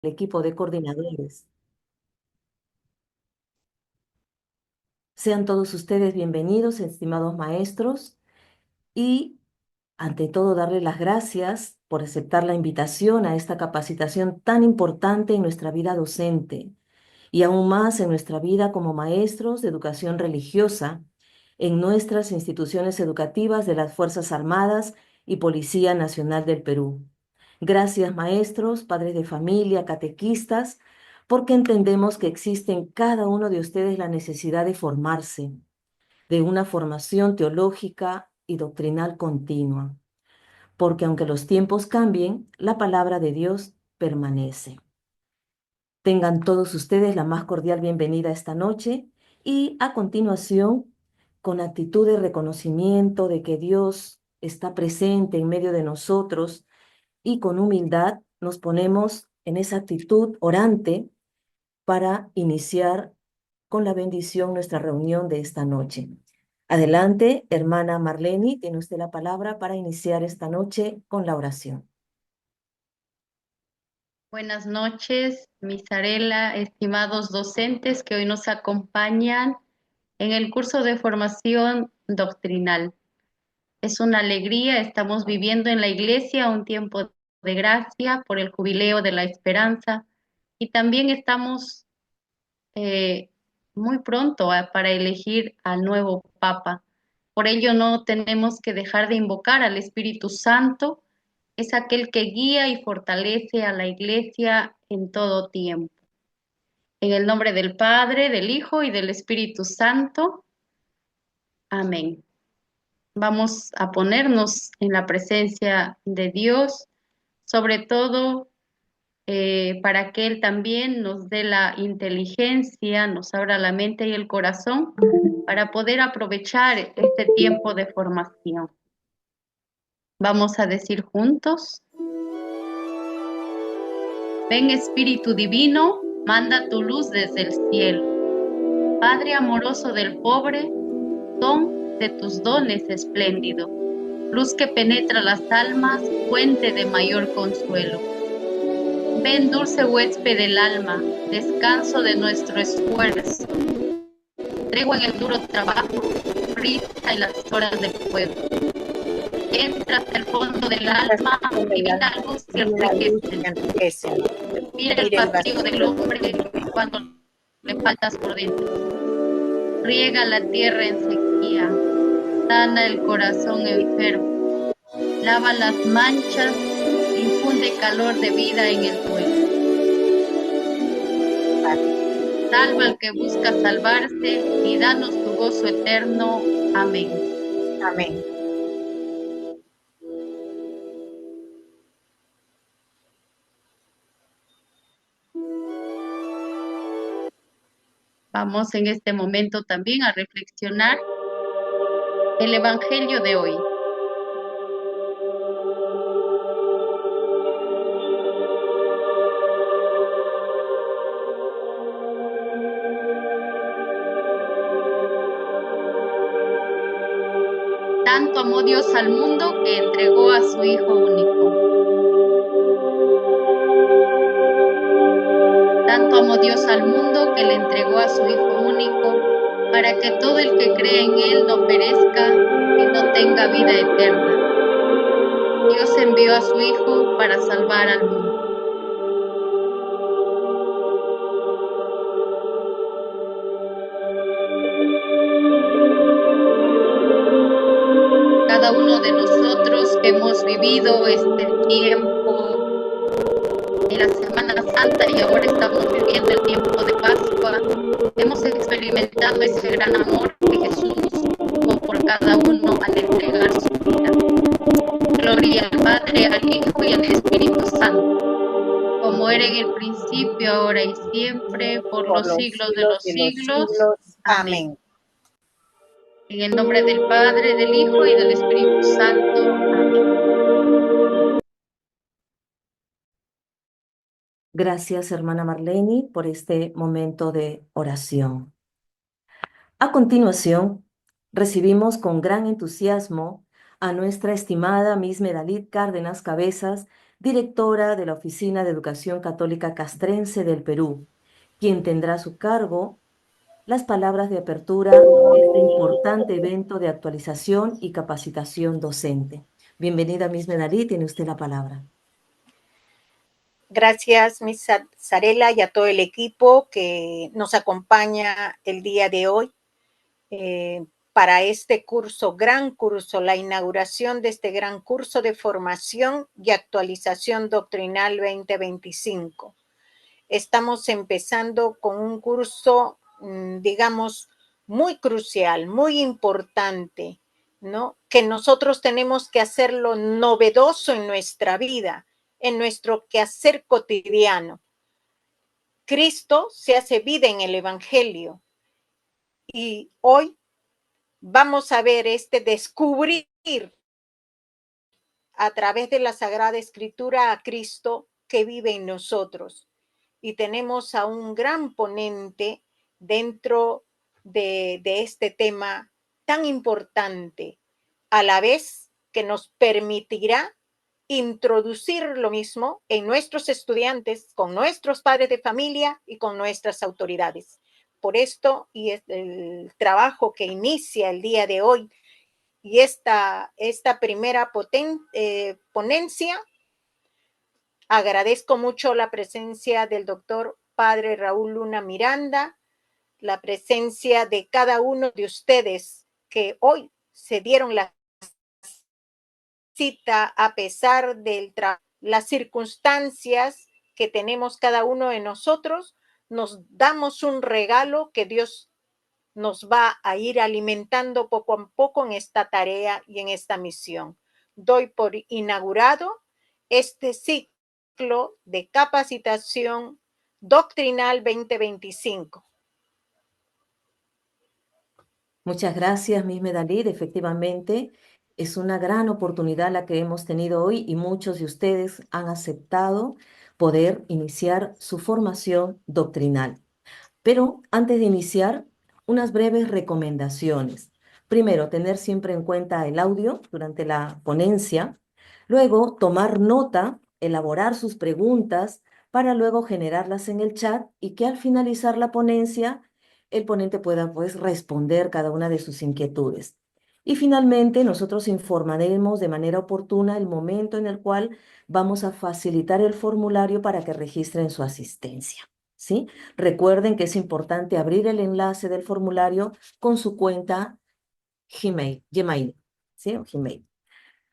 equipo de coordinadores. Sean todos ustedes bienvenidos, estimados maestros, y ante todo darles las gracias por aceptar la invitación a esta capacitación tan importante en nuestra vida docente y aún más en nuestra vida como maestros de educación religiosa en nuestras instituciones educativas de las Fuerzas Armadas y Policía Nacional del Perú. Gracias, maestros, padres de familia, catequistas, porque entendemos que existe en cada uno de ustedes la necesidad de formarse, de una formación teológica y doctrinal continua, porque aunque los tiempos cambien, la palabra de Dios permanece. Tengan todos ustedes la más cordial bienvenida esta noche y a continuación, con actitud de reconocimiento de que Dios está presente en medio de nosotros y con humildad nos ponemos en esa actitud orante para iniciar con la bendición nuestra reunión de esta noche. Adelante, hermana Marleni, tiene usted la palabra para iniciar esta noche con la oración. Buenas noches, Misarela, estimados docentes que hoy nos acompañan en el curso de formación doctrinal. Es una alegría, estamos viviendo en la iglesia un tiempo de gracia por el jubileo de la esperanza y también estamos muy pronto para elegir al nuevo Papa. Por ello no tenemos que dejar de invocar al Espíritu Santo, es aquel que guía y fortalece a la iglesia en todo tiempo. En el nombre del Padre, del Hijo y del Espíritu Santo. Amén. Vamos a ponernos en la presencia de Dios, sobre todo para que Él también nos dé la inteligencia, nos abra la mente y el corazón para poder aprovechar este tiempo de formación. Vamos a decir juntos: ven Espíritu Divino, manda tu luz desde el cielo. Padre amoroso del pobre, don de tus dones espléndido, luz que penetra las almas, fuente de mayor consuelo. Ven dulce huésped del alma, descanso de nuestro esfuerzo, tregua en el duro trabajo, brisa en las horas del fuego. Entra hasta el fondo del alma, divina luz que enriquece. Mira el vacío del hombre cuando le faltas por dentro. Riega la tierra en sequía, sana el corazón enfermo, lava las manchas, infunde calor de vida en el duelo. Salva al que busca salvarse y danos tu gozo eterno. Amén. Amén. Vamos en este momento también a reflexionar el Evangelio de hoy. Tanto amó Dios al mundo que entregó a su Hijo único. Tanto amó Dios al mundo que le entregó a su Hijo único, para que todo el que cree en Él no perezca, sino tenga vida eterna. Dios envió a su Hijo para salvar al mundo. Cada uno de nosotros que hemos vivido este tiempo en la Semana Santa y ahora estamos viviendo el tiempo de Pascua, hemos experimentado ese gran amor que Jesús tuvo por cada uno al entregar su vida. Gloria al Padre, al Hijo y al Espíritu Santo, como era en el principio, ahora y siempre, por los siglos de los siglos. Amén. En el nombre del Padre, del Hijo y del Espíritu Santo. Amén. Gracias, hermana Marleni, por este momento de oración. A continuación, recibimos con gran entusiasmo a nuestra estimada Miss Medalit Cárdenas Cabezas directora de la Oficina de Educación Católica Castrense del Perú, quien tendrá a su cargo las palabras de apertura de este importante evento de actualización y capacitación docente. Bienvenida, Miss Medalí, tiene usted la palabra. Gracias, Miss Sarela, y a todo el equipo que nos acompaña el día de hoy para este curso, gran curso, la inauguración de este gran curso de formación y actualización doctrinal 2025. Estamos empezando con un curso, digamos, muy crucial, muy importante, ¿no? Que nosotros tenemos que hacerlo novedoso en nuestra vida, en nuestro quehacer cotidiano. Cristo se hace vida en el Evangelio y hoy vamos a ver descubrir a través de la Sagrada Escritura a Cristo que vive en nosotros. Y tenemos a un gran ponente dentro de este tema tan importante, a la vez que nos permitirá introducir lo mismo en nuestros estudiantes, con nuestros padres de familia y con nuestras autoridades. Por esto, y es el trabajo que inicia el día de hoy, y esta primera ponencia, agradezco mucho la presencia del doctor Padre Raúl Luna Miranda, la presencia de cada uno de ustedes que hoy se dieron la cita a pesar de las circunstancias que tenemos cada uno de nosotros. Nos damos un regalo que Dios nos va a ir alimentando poco a poco en esta tarea y en esta misión. Doy por inaugurado este ciclo de capacitación doctrinal 2025. Muchas gracias, Miss Medalí. Efectivamente, es una gran oportunidad la que hemos tenido hoy y muchos de ustedes han aceptado poder iniciar su formación doctrinal. Pero antes de iniciar, unas breves recomendaciones. Primero, tener siempre en cuenta el audio durante la ponencia. Luego, tomar nota, elaborar sus preguntas para luego generarlas en el chat y que al finalizar la ponencia el ponente pueda pues responder cada una de sus inquietudes. Y finalmente, nosotros informaremos de manera oportuna el momento en el cual vamos a facilitar el formulario para que registren su asistencia. ¿Sí? Recuerden que es importante abrir el enlace del formulario con su cuenta Gmail, ¿sí? O Gmail.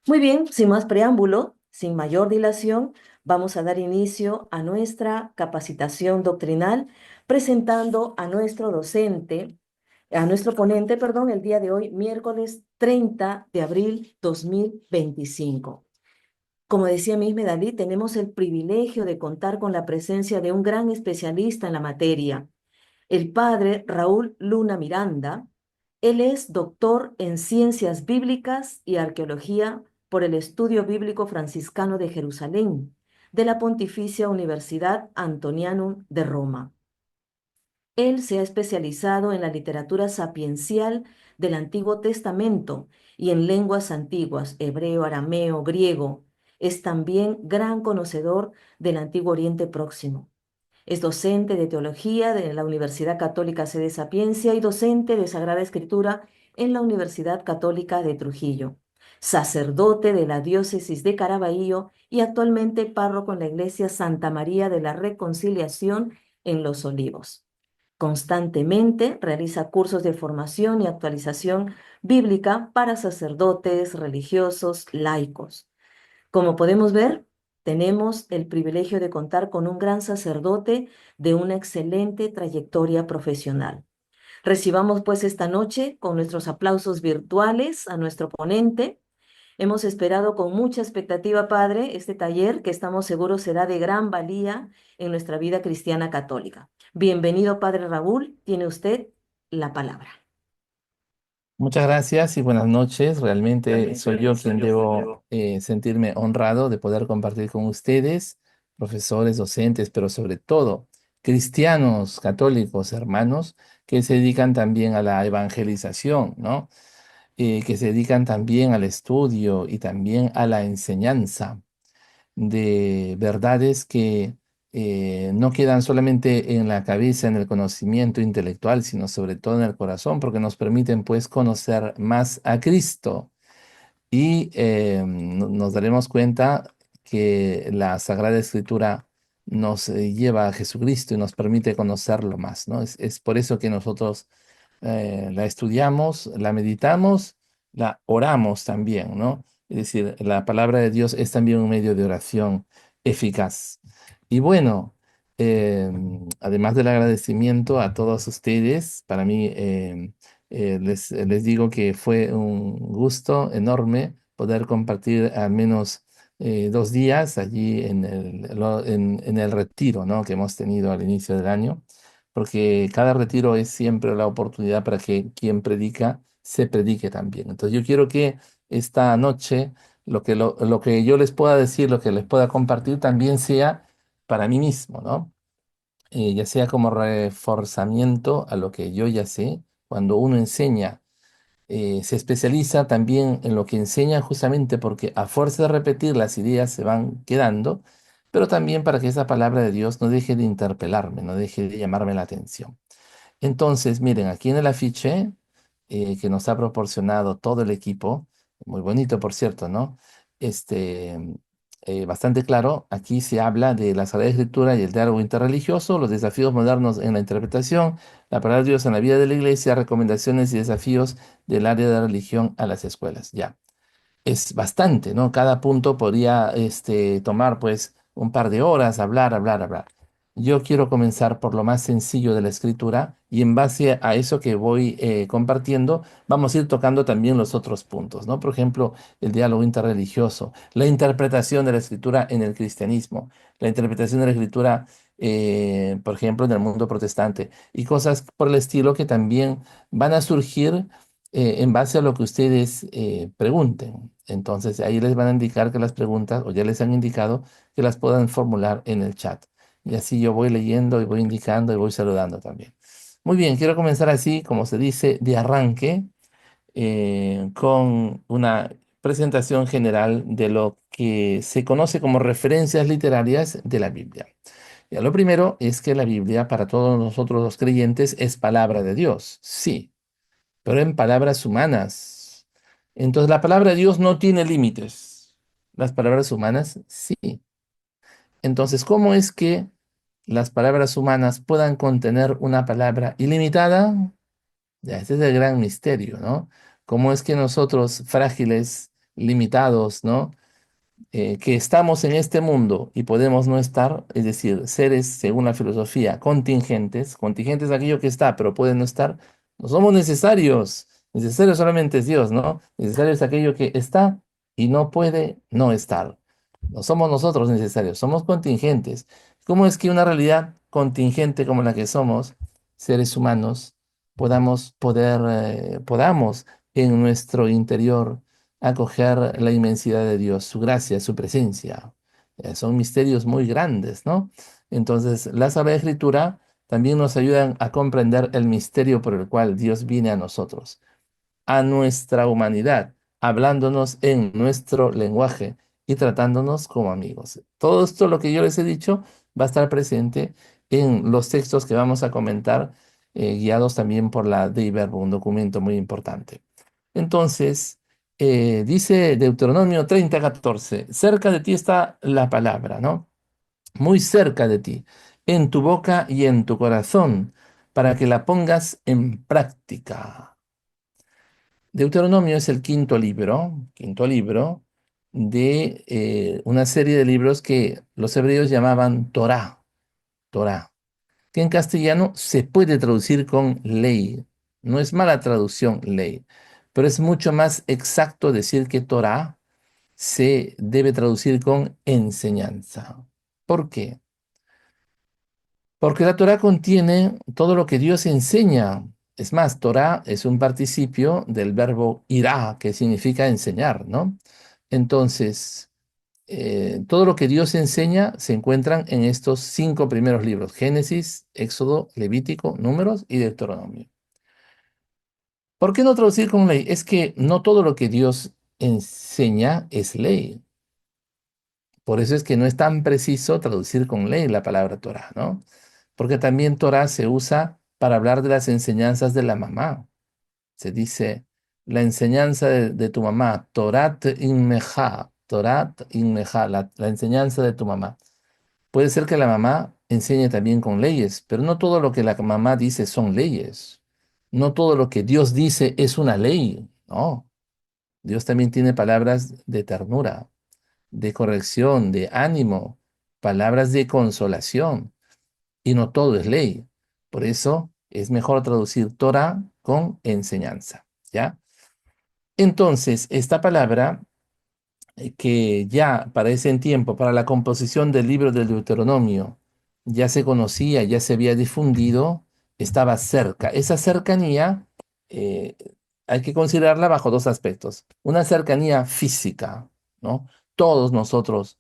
Muy bien, sin más preámbulo, sin mayor dilación, vamos a dar inicio a nuestra capacitación doctrinal presentando a nuestro docente, a nuestro ponente, perdón, el día de hoy, miércoles 30 de abril 2025. Como decía Miss Medalí, tenemos el privilegio de contar con la presencia de un gran especialista en la materia, el padre Raúl Luna Miranda. Él es doctor en Ciencias Bíblicas y Arqueología por el Estudio Bíblico Franciscano de Jerusalén, de la Pontificia Universidad Antonianum de Roma. Él se ha especializado en la literatura sapiencial del Antiguo Testamento y en lenguas antiguas, hebreo, arameo, griego. Es también gran conocedor del Antiguo Oriente Próximo. Es docente de teología de la Universidad Católica Sede Sapiencia y docente de Sagrada Escritura en la Universidad Católica de Trujillo. Sacerdote de la diócesis de Caraballo y actualmente párroco en la iglesia Santa María de la Reconciliación en Los Olivos. Constantemente realiza cursos de formación y actualización bíblica para sacerdotes, religiosos, laicos. Como podemos ver, tenemos el privilegio de contar con un gran sacerdote de una excelente trayectoria profesional. Recibamos pues esta noche con nuestros aplausos virtuales a nuestro ponente. Hemos esperado con mucha expectativa, Padre, este taller que estamos seguros será de gran valía en nuestra vida cristiana católica. Bienvenido, Padre Raúl, tiene usted la palabra. Muchas gracias y buenas noches. Realmente soy yo quien debo sentirme honrado de poder compartir con ustedes, profesores, docentes, pero sobre todo cristianos, católicos, hermanos, que se dedican también a la evangelización, ¿no? Que se dedican también al estudio y también a la enseñanza. de verdades que no quedan solamente en la cabeza, en el conocimiento intelectual, sino sobre todo en el corazón, porque nos permiten pues conocer más a Cristo. Y nos daremos cuenta que la Sagrada Escritura nos lleva a Jesucristo y nos permite conocerlo más, ¿no? Es por eso que nosotros la estudiamos, la meditamos, la oramos también, ¿no? Es decir, la palabra de Dios es también un medio de oración eficaz. Y bueno, además del agradecimiento a todos ustedes, para mí les digo que fue un gusto enorme poder compartir al menos 2 días allí en el retiro, ¿no? que hemos tenido al inicio del año, porque cada retiro es siempre la oportunidad para que quien predica se predique también. Entonces yo quiero que esta noche lo que yo les pueda decir, lo que les pueda compartir también sea para mí mismo, ¿no? Ya sea como reforzamiento a lo que yo ya sé. Cuando uno enseña, se especializa también en lo que enseña justamente porque a fuerza de repetir las ideas se van quedando, pero también para que esa palabra de Dios no deje de interpelarme, no deje de llamarme la atención. Entonces, miren, aquí en el afiche que nos ha proporcionado todo el equipo, muy bonito por cierto, ¿no? Este, bastante claro, aquí se habla de la Sagrada Escritura y el diálogo interreligioso, los desafíos modernos en la interpretación, la palabra de Dios en la vida de la iglesia, recomendaciones y desafíos del área de la religión a las escuelas. Ya es bastante, ¿no? Cada punto podría tomar pues un par de horas, hablar, hablar, hablar. Yo quiero comenzar por lo más sencillo de la escritura y en base a eso que voy compartiendo, vamos a ir tocando también los otros puntos, ¿no? Por ejemplo, el diálogo interreligioso, la interpretación de la escritura en el cristianismo, la interpretación de la escritura, por ejemplo, en el mundo protestante y cosas por el estilo que también van a surgir en base a lo que ustedes pregunten. Entonces, ahí les van a indicar que las preguntas, o ya les han indicado, que las puedan formular en el chat. Y así yo voy leyendo y voy indicando y voy saludando también. Muy bien, quiero comenzar así, como se dice, de arranque, con una presentación general de lo que se conoce como referencias literarias de la Biblia. Ya, lo primero es que la Biblia, para todos nosotros los creyentes, es palabra de Dios. Sí, pero en palabras humanas. Entonces la palabra de Dios no tiene límites. Las palabras humanas sí. Entonces, ¿cómo es que las palabras humanas puedan contener una palabra ilimitada? Ya, ese es el gran misterio, ¿no? ¿Cómo es que nosotros, frágiles, limitados, ¿no? Que estamos en este mundo y podemos no estar, es decir, seres, según la filosofía, contingentes, contingentes es aquello que está, pero puede no estar, no somos necesarios, necesario solamente es Dios, ¿no? Necesario es aquello que está y no puede no estar. No somos nosotros necesarios, somos contingentes. ¿Cómo es que una realidad contingente como la que somos, seres humanos, podamos en nuestro interior acoger la inmensidad de Dios, su gracia, su presencia? Son misterios muy grandes, ¿no? Entonces, la Sagrada Escritura también nos ayuda a comprender el misterio por el cual Dios viene a nosotros, a nuestra humanidad, hablándonos en nuestro lenguaje y tratándonos como amigos. Todo esto, lo que yo les he dicho, va a estar presente en los textos que vamos a comentar, guiados también por la Dei Verbum, un documento muy importante. Entonces, dice Deuteronomio 30:14, cerca de ti está la palabra, ¿no? Muy cerca de ti, en tu boca y en tu corazón, para que la pongas en práctica. Deuteronomio es el quinto libro de una serie de libros que los hebreos llamaban Torá, que en castellano se puede traducir con ley. No es mala traducción, ley, pero es mucho más exacto decir que Torá se debe traducir con enseñanza. ¿Por qué? Porque la Torá contiene todo lo que Dios enseña. Es más, Torá es un participio del verbo irá, que significa enseñar, ¿no? Entonces, todo lo que Dios enseña se encuentran en estos 5 primeros libros: Génesis, Éxodo, Levítico, Números y Deuteronomio. ¿Por qué no traducir con ley? Es que no todo lo que Dios enseña es ley. Por eso es que no es tan preciso traducir con ley la palabra Torah, ¿no? Porque también Torah se usa para hablar de las enseñanzas de la mamá. Se dice la enseñanza de tu mamá, Torat inmeja, la enseñanza de tu mamá. Puede ser que la mamá enseñe también con leyes, pero no todo lo que la mamá dice son leyes. No todo lo que Dios dice es una ley, no. Dios también tiene palabras de ternura, de corrección, de ánimo, palabras de consolación, y no todo es ley. Por eso es mejor traducir Torah con enseñanza, ¿ya? Entonces, esta palabra que ya para ese tiempo, para la composición del libro del Deuteronomio, ya se conocía, ya se había difundido, estaba cerca. Esa cercanía eh, hay que considerarla bajo dos aspectos. Una cercanía física, ¿no? Todos nosotros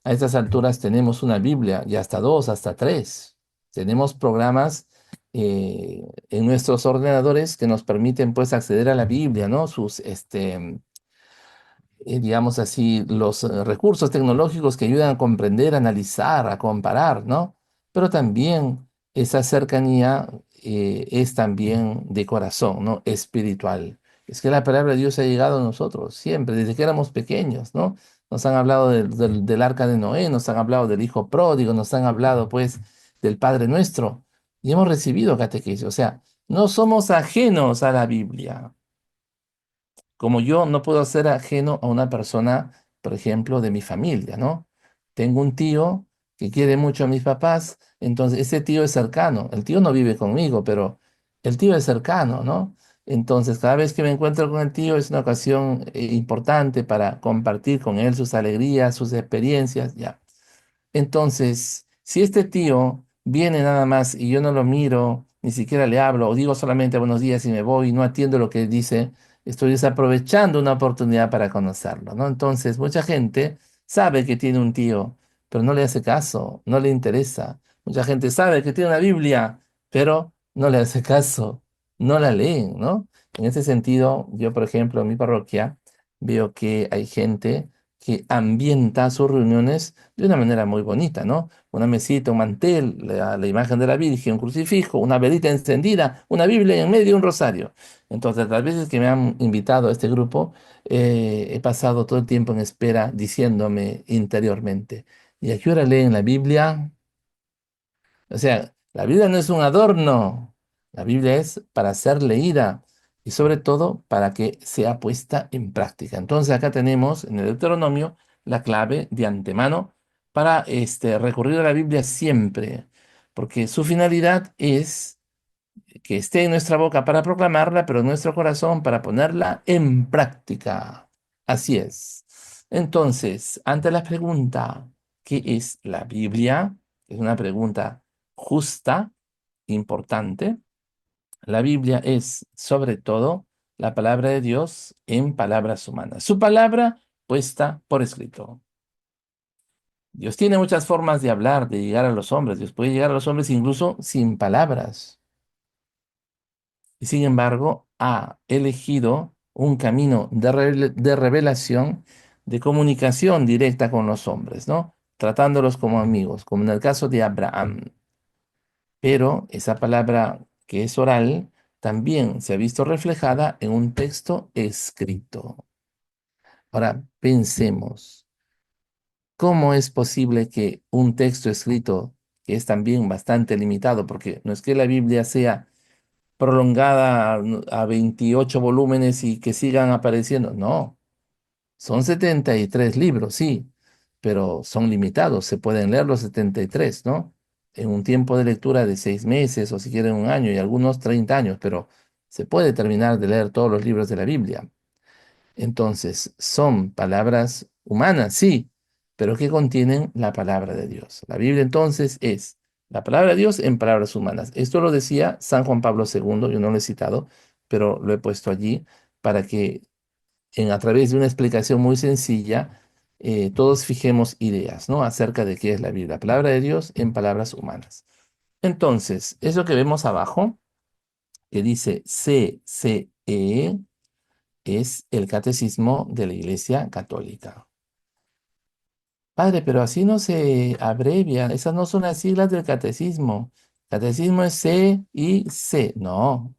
a estas alturas tenemos una Biblia, y hasta dos, hasta tres. Tenemos programas en nuestros ordenadores que nos permiten pues acceder a la Biblia, ¿no? Sus digamos así, los recursos tecnológicos que ayudan a comprender, a analizar, a comparar, ¿no? Pero también esa cercanía es también de corazón, ¿no? Espiritual. Es que la palabra de Dios ha llegado a nosotros siempre, desde que éramos pequeños, ¿no? Nos han hablado del arca de Noé, nos han hablado del hijo pródigo, nos han hablado, pues, del Padre Nuestro, y hemos recibido catequesis. O sea, no somos ajenos a la Biblia. Como yo no puedo ser ajeno a una persona, por ejemplo, de mi familia, ¿no? Tengo un tío que quiere mucho a mis papás, entonces ese tío es cercano. El tío no vive conmigo, pero el tío es cercano, ¿no? Entonces, cada vez que me encuentro con el tío es una ocasión importante para compartir con él sus alegrías, sus experiencias, ya. Entonces, si este tío viene nada más y yo no lo miro, ni siquiera le hablo, o digo solamente buenos días y me voy y no atiendo lo que dice, estoy desaprovechando una oportunidad para conocerlo, ¿no? Entonces, mucha gente sabe que tiene un tío, pero no le hace caso, no le interesa. Mucha gente sabe que tiene una Biblia, pero no le hace caso, no la leen, ¿no? En ese sentido, yo, por ejemplo, en mi parroquia, veo que hay gente que ambienta sus reuniones de una manera muy bonita, ¿no? Una mesita, un mantel, la imagen de la Virgen, un crucifijo, una velita encendida, una Biblia en medio y un rosario. Entonces, las veces que me han invitado a este grupo, he pasado todo el tiempo en espera diciéndome interiormente, ¿y a qué hora leen la Biblia? O sea, la Biblia no es un adorno, la Biblia es para ser leída y sobre todo para que sea puesta en práctica. Entonces acá tenemos en el Deuteronomio la clave de antemano para recurrir a la Biblia siempre, porque su finalidad es que esté en nuestra boca para proclamarla, pero en nuestro corazón para ponerla en práctica. Así es. Entonces, ante la pregunta, ¿qué es la Biblia? Es una pregunta justa, importante. La Biblia es, sobre todo, la palabra de Dios en palabras humanas. Su palabra puesta por escrito. Dios tiene muchas formas de hablar, de llegar a los hombres. Dios puede llegar a los hombres incluso sin palabras. Y sin embargo, ha elegido un camino de revelación, de comunicación directa con los hombres, ¿no? Tratándolos como amigos, como en el caso de Abraham. Pero esa palabra que es oral también se ha visto reflejada en un texto escrito. Ahora, pensemos, ¿cómo es posible que un texto escrito, que es también bastante limitado, porque no es que la Biblia sea prolongada a 28 volúmenes y que sigan apareciendo? No, son 73 libros, sí, pero son limitados, se pueden leer los 73, ¿no? En un tiempo de lectura de 6 meses o si quieren un año y algunos 30 años, pero se puede terminar de leer todos los libros de la Biblia. Entonces, son palabras humanas, sí, pero que contienen la palabra de Dios. La Biblia entonces es la palabra de Dios en palabras humanas. Esto lo decía San Juan Pablo II, yo no lo he citado, pero lo he puesto allí para que a través de una explicación muy sencilla, todos fijemos ideas, ¿no? Acerca de qué es la Biblia, la palabra de Dios en palabras humanas. Entonces, eso que vemos abajo, que dice CCE, es el Catecismo de la Iglesia Católica. Padre, pero así no se abrevia, esas no son las siglas del catecismo. Catecismo es C y C. No,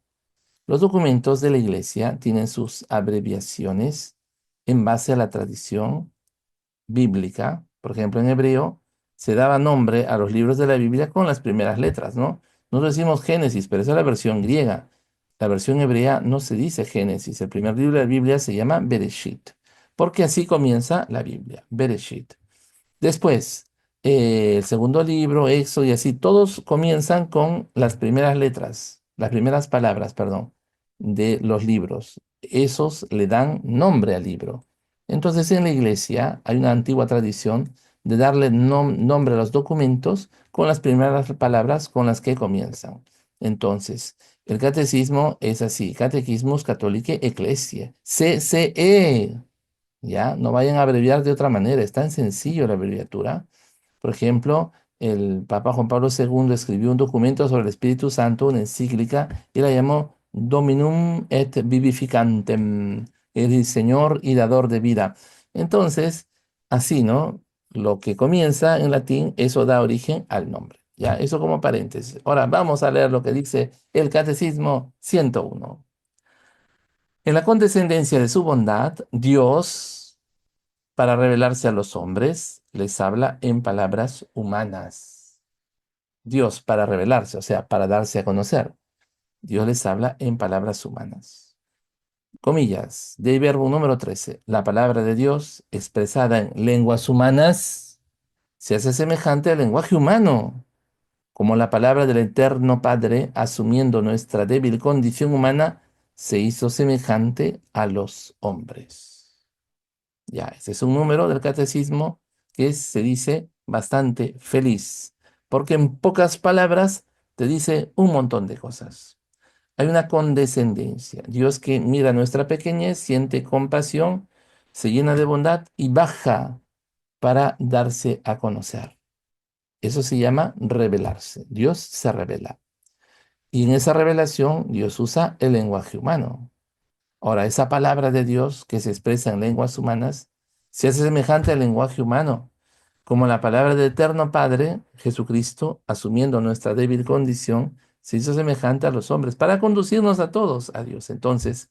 los documentos de la iglesia tienen sus abreviaciones en base a la tradición bíblica. Por ejemplo, en hebreo se daba nombre a los libros de la Biblia con las primeras letras, ¿no? Nosotros decimos Génesis, pero esa es la versión griega. La versión hebrea no se dice Génesis. El primer libro de la Biblia se llama Bereshit, porque así comienza la Biblia, Bereshit. Después, el segundo libro, Éxodo y así, todos comienzan con las primeras letras, las primeras palabras, perdón, de los libros. Esos le dan nombre al libro. Entonces, en la iglesia hay una antigua tradición de darle nombre a los documentos con las primeras palabras con las que comienzan. Entonces, el catecismo es así, Catequismus Catholicae Ecclesiae, CCE. ¿Ya? No vayan a abreviar de otra manera, es tan sencillo la abreviatura. Por ejemplo, el Papa Juan Pablo II escribió un documento sobre el Espíritu Santo, una encíclica, y la llamó Dominum et Vivificantem, el Señor y dador de vida. Entonces, así, ¿no? Lo que comienza en latín, eso da origen al nombre. ¿Ya? Eso como paréntesis. Ahora vamos a leer lo que dice el Catecismo 101. En la condescendencia de su bondad, Dios, para revelarse a los hombres, les habla en palabras humanas. Dios, para revelarse, o sea, para darse a conocer. Dios les habla en palabras humanas. Comillas, de verbo número 13. La palabra de Dios, expresada en lenguas humanas, se hace semejante al lenguaje humano, como la palabra del Eterno Padre, asumiendo nuestra débil condición humana, se hizo semejante a los hombres. Ya, ese es un número del catecismo que se dice bastante feliz, porque en pocas palabras te dice un montón de cosas. Hay una condescendencia. Dios que mira nuestra pequeñez, siente compasión, se llena de bondad y baja para darse a conocer. Eso se llama revelarse. Dios se revela. Y en esa revelación Dios usa el lenguaje humano. Ahora, esa palabra de Dios que se expresa en lenguas humanas se hace semejante al lenguaje humano, como la palabra del Eterno Padre, Jesucristo, asumiendo nuestra débil condición, se hizo semejante a los hombres para conducirnos a todos a Dios. Entonces,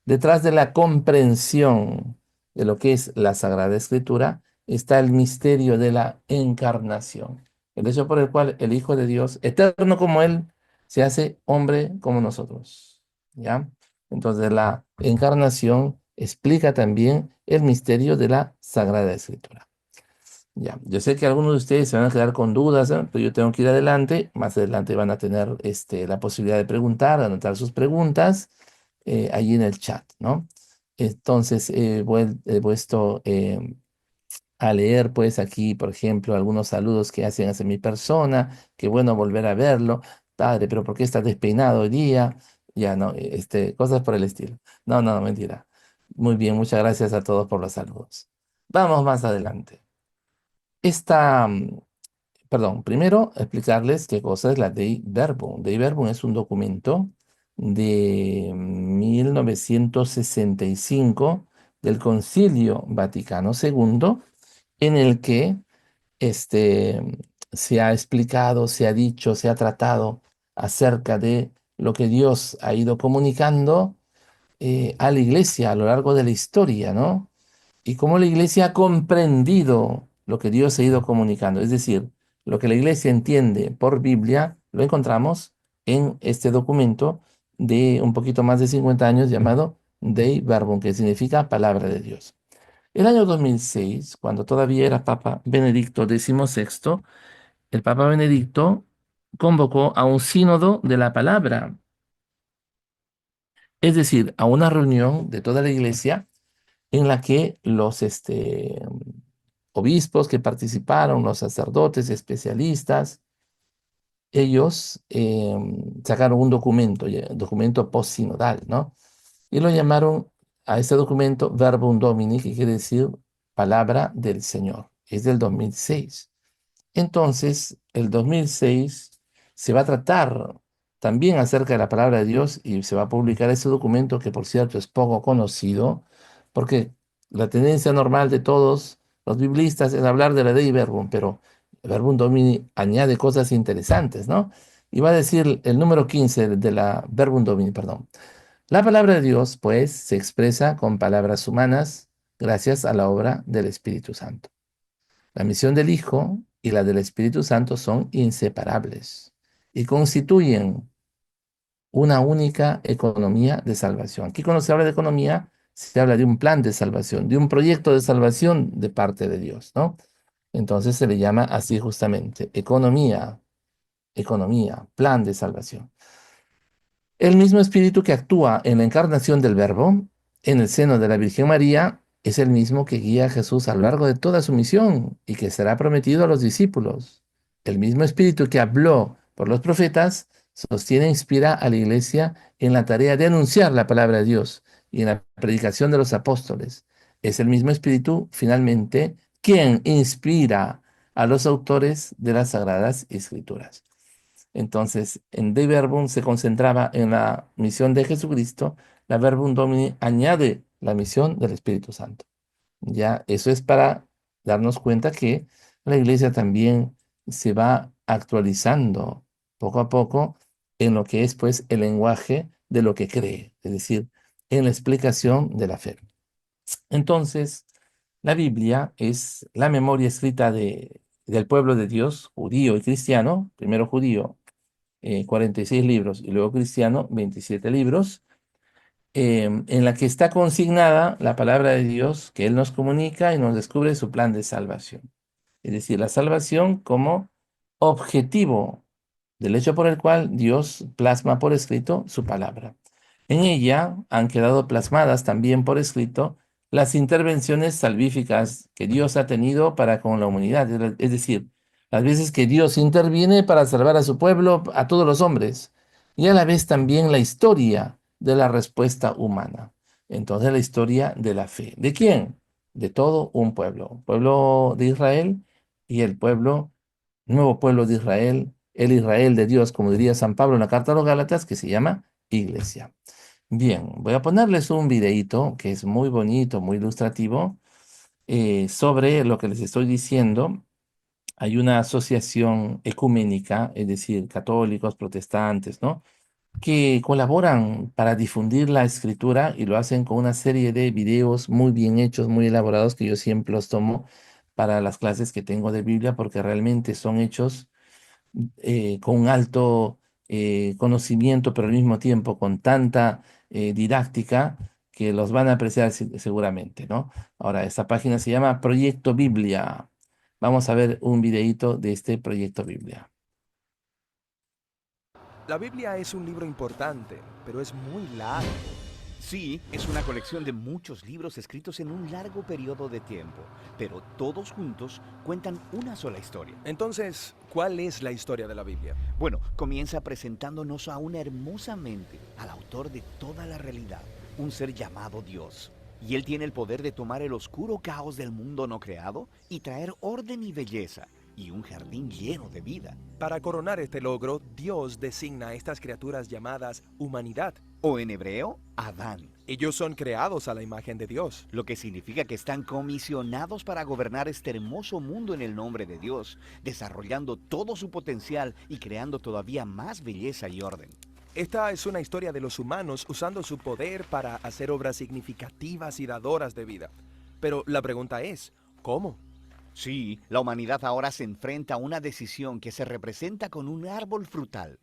detrás de la comprensión de lo que es la Sagrada Escritura está el misterio de la encarnación, el hecho por el cual el Hijo de Dios, eterno como Él, se hace hombre como nosotros. ¿Ya? Entonces, la encarnación explica también el misterio de la Sagrada Escritura. Ya, yo sé que algunos de ustedes se van a quedar con dudas, ¿eh? Pero yo tengo que ir adelante. Más adelante van a tener la posibilidad de preguntar, anotar sus preguntas allí en el chat, ¿no? Entonces, he puesto a leer, pues, aquí, por ejemplo, algunos saludos que hacen hacia mi persona. Qué bueno volver a verlo. Padre, pero ¿por qué estás despeinado hoy día? Ya, no, cosas por el estilo. No, no, no, mentira. Muy bien, muchas gracias a todos por los saludos. Vamos más adelante. Esta, perdón, primero explicarles qué cosa es la Dei Verbum. Dei Verbum es un documento de 1965 del Concilio Vaticano II, en el que este, se ha explicado, se ha dicho, se ha tratado acerca de lo que Dios ha ido comunicando a la iglesia a lo largo de la historia, ¿no? Y cómo la iglesia ha comprendido lo que Dios ha ido comunicando. Es decir, lo que la iglesia entiende por Biblia, lo encontramos en este documento de un poquito más de 50 años llamado Dei Verbum, que significa palabra de Dios. El año 2006, cuando todavía era Papa Benedicto XVI, el Papa Benedicto convocó a un sínodo de la palabra, es decir, a una reunión de toda la iglesia en la que los obispos que participaron, los sacerdotes, especialistas, ellos sacaron un documento, documento postsinodal, ¿no? Y lo llamaron a este documento Verbum Domini, que quiere decir palabra del Señor. Es del 2006. Entonces, el 2006 se va a tratar también acerca de la palabra de Dios y se va a publicar ese documento que, por cierto, es poco conocido, porque la tendencia normal de todos los biblistas es hablar de la Dei Verbum, pero el Verbum Domini añade cosas interesantes, ¿no? Y va a decir el número 15 de la Verbum Domini, perdón. La palabra de Dios, pues, se expresa con palabras humanas gracias a la obra del Espíritu Santo. La misión del Hijo y la del Espíritu Santo son inseparables y constituyen una única economía de salvación. Aquí cuando se habla de economía, se habla de un plan de salvación, de un proyecto de salvación de parte de Dios, ¿no? Entonces se le llama así justamente, economía, plan de salvación. El mismo Espíritu que actúa en la encarnación del Verbo en el seno de la Virgen María es el mismo que guía a Jesús a lo largo de toda su misión y que será prometido a los discípulos. El mismo Espíritu que habló por los profetas sostiene e inspira a la Iglesia en la tarea de anunciar la palabra de Dios y en la predicación de los apóstoles. Es el mismo Espíritu, finalmente, quien inspira a los autores de las Sagradas Escrituras. Entonces, en De Verbum se concentraba en la misión de Jesucristo, la Verbum Domini añade la misión del Espíritu Santo. Ya, eso es para darnos cuenta que la iglesia también se va actualizando poco a poco en lo que es, pues, el lenguaje de lo que cree, es decir, en la explicación de la fe. Entonces, la Biblia es la memoria escrita del pueblo de Dios, judío y cristiano, primero judío, 46 libros, y luego cristiano, 27 libros, en la que está consignada la palabra de Dios que Él nos comunica y nos descubre su plan de salvación. Es decir, la salvación como objetivo del hecho por el cual Dios plasma por escrito su palabra. En ella han quedado plasmadas también por escrito las intervenciones salvíficas que Dios ha tenido para con la humanidad, es decir, las veces que Dios interviene para salvar a su pueblo, a todos los hombres, y a la vez también la historia de la respuesta humana. Entonces la historia de la fe. ¿De quién? De todo un pueblo. Pueblo de Israel y el pueblo, nuevo pueblo de Israel, el Israel de Dios, como diría San Pablo en la carta a los Gálatas, que se llama Iglesia. Bien, voy a ponerles un videíto que es muy bonito, muy ilustrativo, sobre lo que les estoy diciendo. Hay una asociación ecuménica, es decir, católicos, protestantes, ¿no?, que colaboran para difundir la escritura y lo hacen con una serie de videos muy bien hechos, muy elaborados, que yo siempre los tomo para las clases que tengo de Biblia, porque realmente son hechos con un alto conocimiento, pero al mismo tiempo con tanta didáctica que los van a apreciar seguramente, ¿no? Ahora, esta página se llama Proyecto Biblia. Vamos a ver un videíto de este Proyecto Biblia. La Biblia es un libro importante, pero es muy largo. Sí, es una colección de muchos libros escritos en un largo periodo de tiempo, pero todos juntos cuentan una sola historia. Entonces, ¿cuál es la historia de la Biblia? Bueno, comienza presentándonos a una hermosa mente, al autor de toda la realidad, un ser llamado Dios. Y él tiene el poder de tomar el oscuro caos del mundo no creado y traer orden y belleza, y un jardín lleno de vida. Para coronar este logro, Dios designa a estas criaturas llamadas humanidad. O en hebreo, Adán. Ellos son creados a la imagen de Dios. Lo que significa que están comisionados para gobernar este hermoso mundo en el nombre de Dios, desarrollando todo su potencial y creando todavía más belleza y orden. Esta es una historia de los humanos usando su poder para hacer obras significativas y dadoras de vida. Pero la pregunta es, ¿cómo? Sí, la humanidad ahora se enfrenta a una decisión que se representa con un árbol frutal.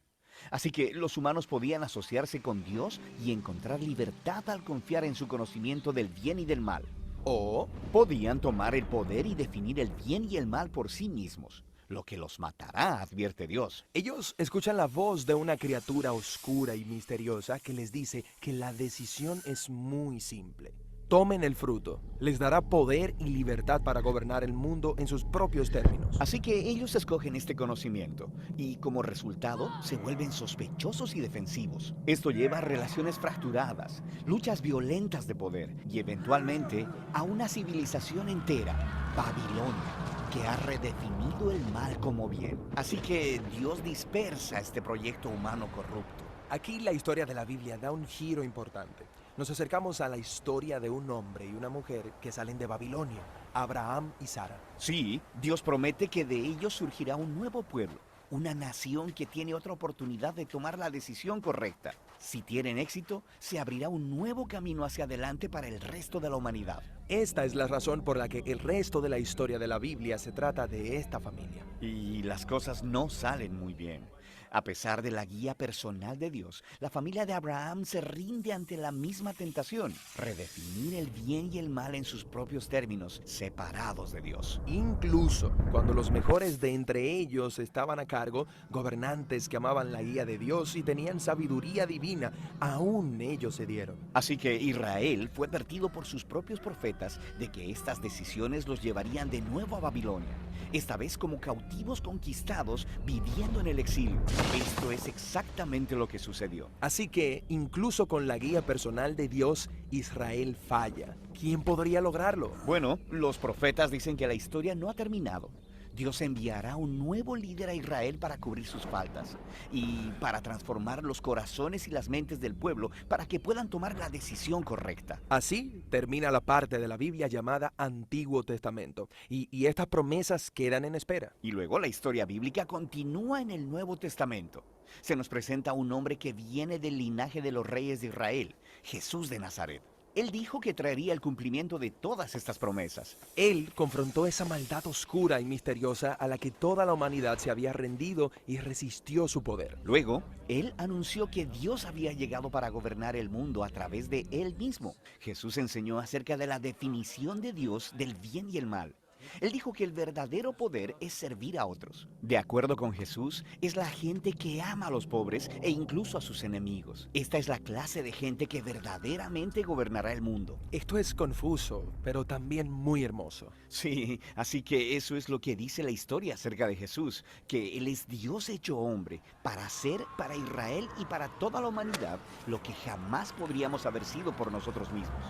Así que los humanos podían asociarse con Dios y encontrar libertad al confiar en su conocimiento del bien y del mal. O podían tomar el poder y definir el bien y el mal por sí mismos, lo que los matará, advierte Dios. Ellos escuchan la voz de una criatura oscura y misteriosa que les dice que la decisión es muy simple. Tomen el fruto, les dará poder y libertad para gobernar el mundo en sus propios términos. Así que ellos escogen este conocimiento y como resultado se vuelven sospechosos y defensivos. Esto lleva a relaciones fracturadas, luchas violentas de poder y eventualmente a una civilización entera, Babilonia, que ha redefinido el mal como bien. Así que Dios dispersa este proyecto humano corrupto. Aquí la historia de la Biblia da un giro importante. Nos acercamos a la historia de un hombre y una mujer que salen de Babilonia. Abraham y Sara. Sí, Dios promete que de ellos surgirá un nuevo pueblo, una nación que tiene otra oportunidad de tomar la decisión correcta. Si tienen éxito, se abrirá un nuevo camino hacia adelante para el resto de la humanidad. Esta es la razón por la que el resto de la historia de la Biblia se trata de esta familia. Y las cosas no salen muy bien. A pesar de la guía personal de Dios, la familia de Abraham se rinde ante la misma tentación, redefinir el bien y el mal en sus propios términos, separados de Dios. Incluso cuando los mejores de entre ellos estaban a cargo, gobernantes que amaban la guía de Dios y tenían sabiduría divina, aún ellos cedieron. Así que Israel fue advertido por sus propios profetas de que estas decisiones los llevarían de nuevo a Babilonia, esta vez como cautivos conquistados viviendo en el exilio. Esto es exactamente lo que sucedió. Así que, incluso con la guía personal de Dios, Israel falla. ¿Quién podría lograrlo? Bueno, los profetas dicen que la historia no ha terminado. Dios enviará un nuevo líder a Israel para cubrir sus faltas y para transformar los corazones y las mentes del pueblo para que puedan tomar la decisión correcta. Así termina la parte de la Biblia llamada Antiguo Testamento, y estas promesas quedan en espera. Y luego la historia bíblica continúa en el Nuevo Testamento. Se nos presenta un hombre que viene del linaje de los reyes de Israel, Jesús de Nazaret. Él dijo que traería el cumplimiento de todas estas promesas. Él confrontó esa maldad oscura y misteriosa a la que toda la humanidad se había rendido y resistió su poder. Luego, él anunció que Dios había llegado para gobernar el mundo a través de él mismo. Jesús enseñó acerca de la definición de Dios del bien y el mal. Él dijo que el verdadero poder es servir a otros. De acuerdo con Jesús, es la gente que ama a los pobres e incluso a sus enemigos. Esta es la clase de gente que verdaderamente gobernará el mundo. Esto es confuso, pero también muy hermoso. Sí, así que eso es lo que dice la historia acerca de Jesús, que Él es Dios hecho hombre, para hacer para Israel y para toda la humanidad lo que jamás podríamos haber sido por nosotros mismos.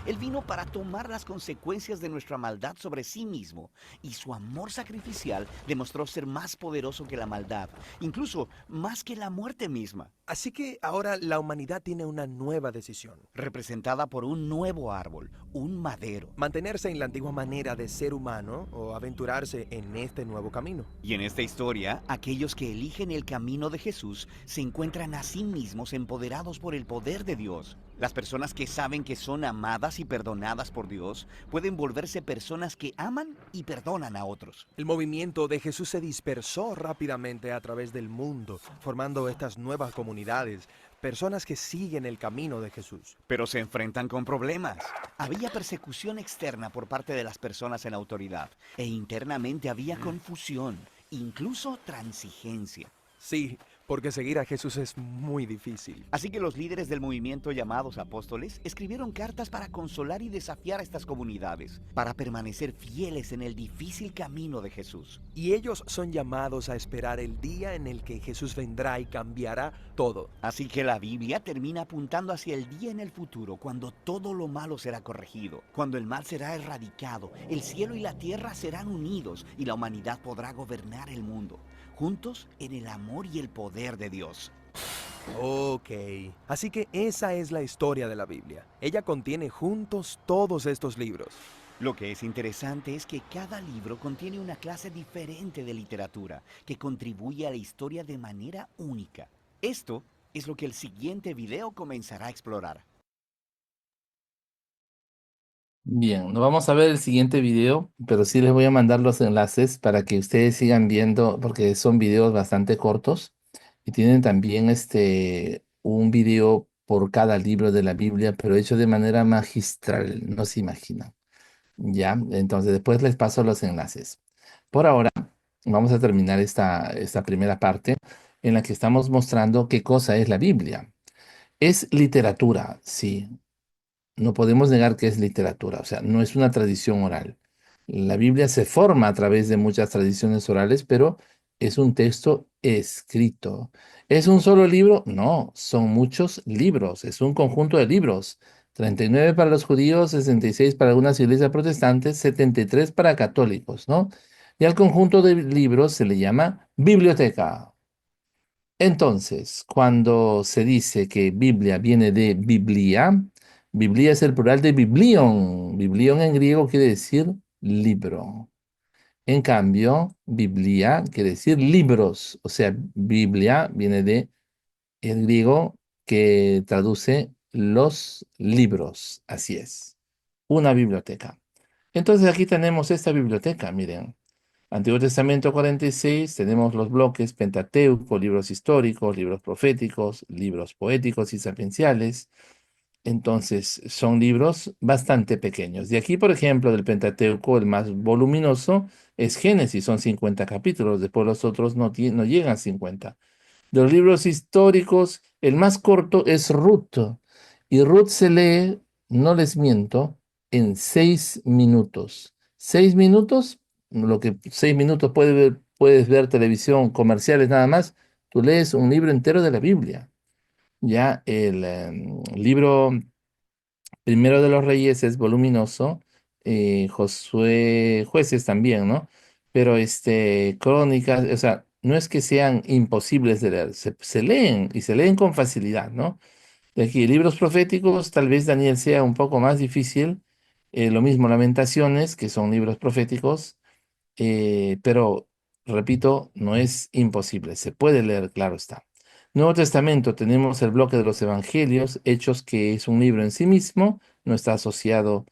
Él vino para tomar las consecuencias de nuestra maldad sobre sí mismo, y su amor sacrificial demostró ser más poderoso que la maldad, incluso más que la muerte misma. Así que ahora la humanidad tiene una nueva decisión. Representada por un nuevo árbol, un madero. Mantenerse en la antigua manera de ser humano o aventurarse en este nuevo camino. Y en esta historia, aquellos que eligen el camino de Jesús se encuentran a sí mismos empoderados por el poder de Dios. Las personas que saben que son amadas y perdonadas por Dios pueden volverse personas que aman y perdonan a otros. El movimiento de Jesús se dispersó rápidamente a través del mundo, formando estas nuevas comunidades, personas que siguen el camino de Jesús. Pero se enfrentan con problemas. Había persecución externa por parte de las personas en autoridad, e internamente había confusión, incluso transigencia. Sí, porque seguir a Jesús es muy difícil. Así que los líderes del movimiento llamados apóstoles escribieron cartas para consolar y desafiar a estas comunidades, para permanecer fieles en el difícil camino de Jesús. Y ellos son llamados a esperar el día en el que Jesús vendrá y cambiará todo. Así que la Biblia termina apuntando hacia el día en el futuro, cuando todo lo malo será corregido, cuando el mal será erradicado, el cielo y la tierra serán unidos y la humanidad podrá gobernar el mundo, juntos en el amor y el poder de Dios. Ok, así que esa es la historia de la Biblia. Ella contiene juntos todos estos libros. Lo que es interesante es que cada libro contiene una clase diferente de literatura que contribuye a la historia de manera única. Esto es lo que el siguiente video comenzará a explorar. Bien, no vamos a ver el siguiente video, pero sí les voy a mandar los enlaces para que ustedes sigan viendo, porque son videos bastante cortos y tienen también un video por cada libro de la Biblia, pero hecho de manera magistral, no se imaginan. Ya, entonces después les paso los enlaces. Por ahora, vamos a terminar esta primera parte en la que estamos mostrando qué cosa es la Biblia. Es literatura, sí. No podemos negar que es literatura, o sea, no es una tradición oral. La Biblia se forma a través de muchas tradiciones orales, pero es un texto escrito. ¿Es un solo libro? No, son muchos libros, es un conjunto de libros. 39 para los judíos, 66 para algunas iglesias protestantes, 73 para católicos, ¿no? Y al conjunto de libros se le llama biblioteca. Entonces, cuando se dice que Biblia viene de Biblia, Biblia es el plural de biblion. Biblion en griego quiere decir libro. En cambio, Biblia quiere decir libros, o sea, Biblia viene de el griego que traduce los libros, así es, una biblioteca. Entonces aquí tenemos esta biblioteca, miren. Antiguo Testamento 46, tenemos los bloques Pentateuco, libros históricos, libros proféticos, libros poéticos y sapienciales. Entonces, son libros bastante pequeños. De aquí, por ejemplo, del Pentateuco, el más voluminoso es Génesis, son 50 capítulos, después los otros no llegan a 50. De los libros históricos, el más corto es Ruth, y Ruth se lee, no les miento, en 6 minutos. 6 minutos, lo que 6 minutos puedes ver televisión, comerciales nada más, tú lees un libro entero de la Biblia. Ya el libro Primero de los Reyes es voluminoso, Josué, Jueces también, ¿no? Pero Crónicas, o sea, no es que sean imposibles de leer, se leen y se leen con facilidad, ¿no? De aquí, libros proféticos, tal vez Daniel sea un poco más difícil, lo mismo Lamentaciones, que son libros proféticos, pero repito, no es imposible, se puede leer, claro está. Nuevo Testamento, tenemos el bloque de los Evangelios, Hechos, que es un libro en sí mismo, no está asociado,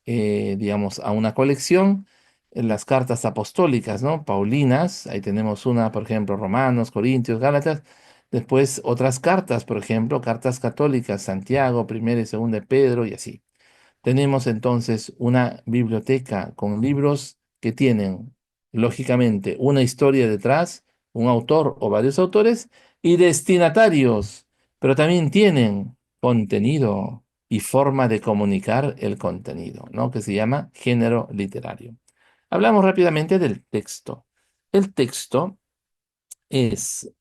digamos, a una colección. Las cartas apostólicas, ¿no? Paulinas, ahí tenemos una, por ejemplo, Romanos, Corintios, Gálatas. Después otras cartas, por ejemplo, cartas católicas, Santiago, primera y segunda de Pedro y así. Tenemos entonces una biblioteca con libros que tienen, lógicamente, una historia detrás, un autor o varios autores y destinatarios, pero también tienen contenido y forma de comunicar el contenido, ¿no? Que se llama género literario. Hablamos rápidamente del texto. El texto es,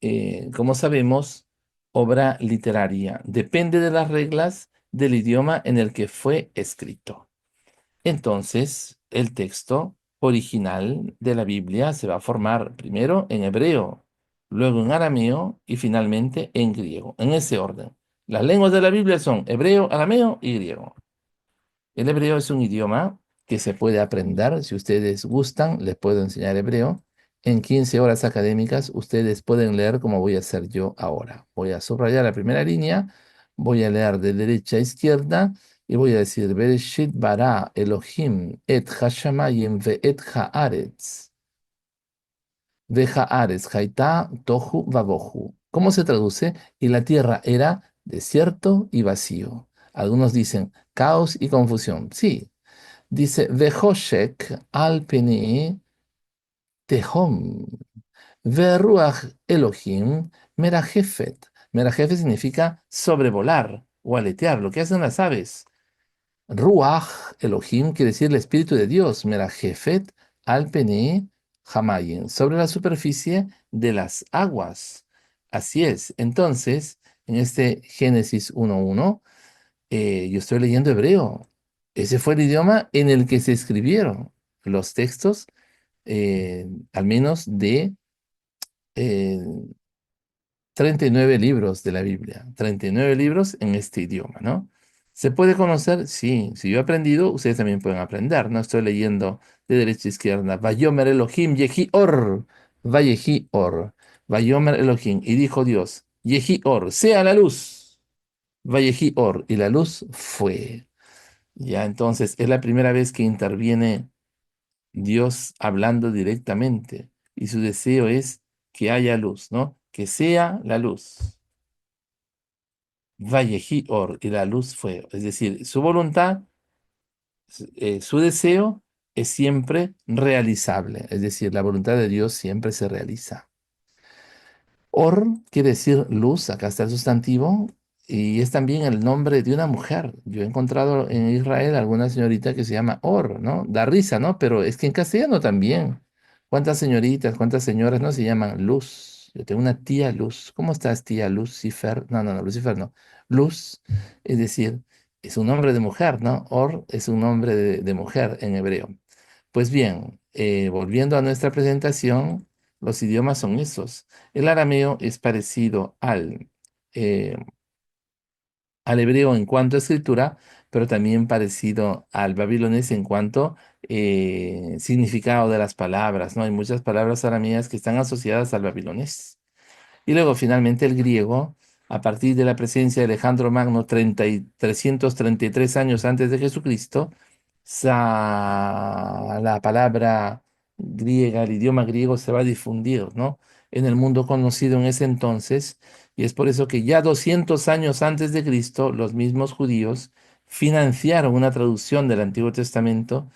como sabemos, obra literaria. Depende de las reglas del idioma en el que fue escrito. Entonces, el texto original de la Biblia se va a formar primero en hebreo, luego en arameo y finalmente en griego, en ese orden. Las lenguas de la Biblia son hebreo, arameo y griego. El hebreo es un idioma que se puede aprender. Si ustedes gustan, les puedo enseñar hebreo. En 15 horas académicas, ustedes pueden leer como voy a hacer yo ahora. Voy a subrayar la primera línea, voy a leer de derecha a izquierda y voy a decir, Bereshit bara Elohim et hashamayim ve et haaretz. Ve haaretz haitá tohu vabohu. ¿Cómo se traduce? Y la tierra era desierto y vacío. Algunos dicen caos y confusión. Sí, dice, Vehoshek al peni tehom, veruach Elohim merajefet. Merajefet significa sobrevolar o aletear, lo que hacen las aves. Ruach Elohim quiere decir el Espíritu de Dios. Merajefet al peni hamayim, sobre la superficie de las aguas. Así es. Entonces, en este Génesis 1:1, yo estoy leyendo hebreo. Ese fue el idioma en el que se escribieron los textos, al menos de eh, 39 libros de la Biblia. 39 libros en este idioma, ¿no? ¿Se puede conocer? Sí. Si yo he aprendido, ustedes también pueden aprender. No estoy leyendo de derecha a izquierda. Vayomer Elohim Yehi Or. Vayehi Or. Vayomer Elohim. Y dijo Dios, Yehi Or, sea la luz. Vayehi Or. Y la luz fue. Ya, entonces es la primera vez que interviene Dios hablando directamente y su deseo es que haya luz, ¿no? Que sea la luz. Vayehi or, y la luz fue. Es decir, su voluntad, su deseo es siempre realizable. Es decir, la voluntad de Dios siempre se realiza. Or quiere decir luz, acá está el sustantivo, y es también el nombre de una mujer. Yo he encontrado en Israel alguna señorita que se llama Or, ¿no? Da risa, ¿no? Pero es que en castellano también. ¿Cuántas señoritas, cuántas señoras no se llaman Luz? Yo tengo una tía Luz. ¿Cómo estás, tía Lucifer? No, no, no, Lucifer no. Luz, es decir, es un nombre de mujer, ¿no? Or es un nombre de mujer en hebreo. Pues bien, volviendo a nuestra presentación, los idiomas son esos. El arameo es parecido eh, al hebreo en cuanto a escritura, pero también parecido al babilonés en cuanto significado de las palabras, ¿no? Hay muchas palabras arameas que están asociadas al babilonés. Y luego finalmente el griego, a partir de la presencia de Alejandro Magno, 333 años antes de Jesucristo, la palabra griega, el idioma griego se va a difundir, ¿no? En el mundo conocido en ese entonces, y es por eso que ya 200 años antes de Cristo, los mismos judíos financiaron una traducción del Antiguo Testamento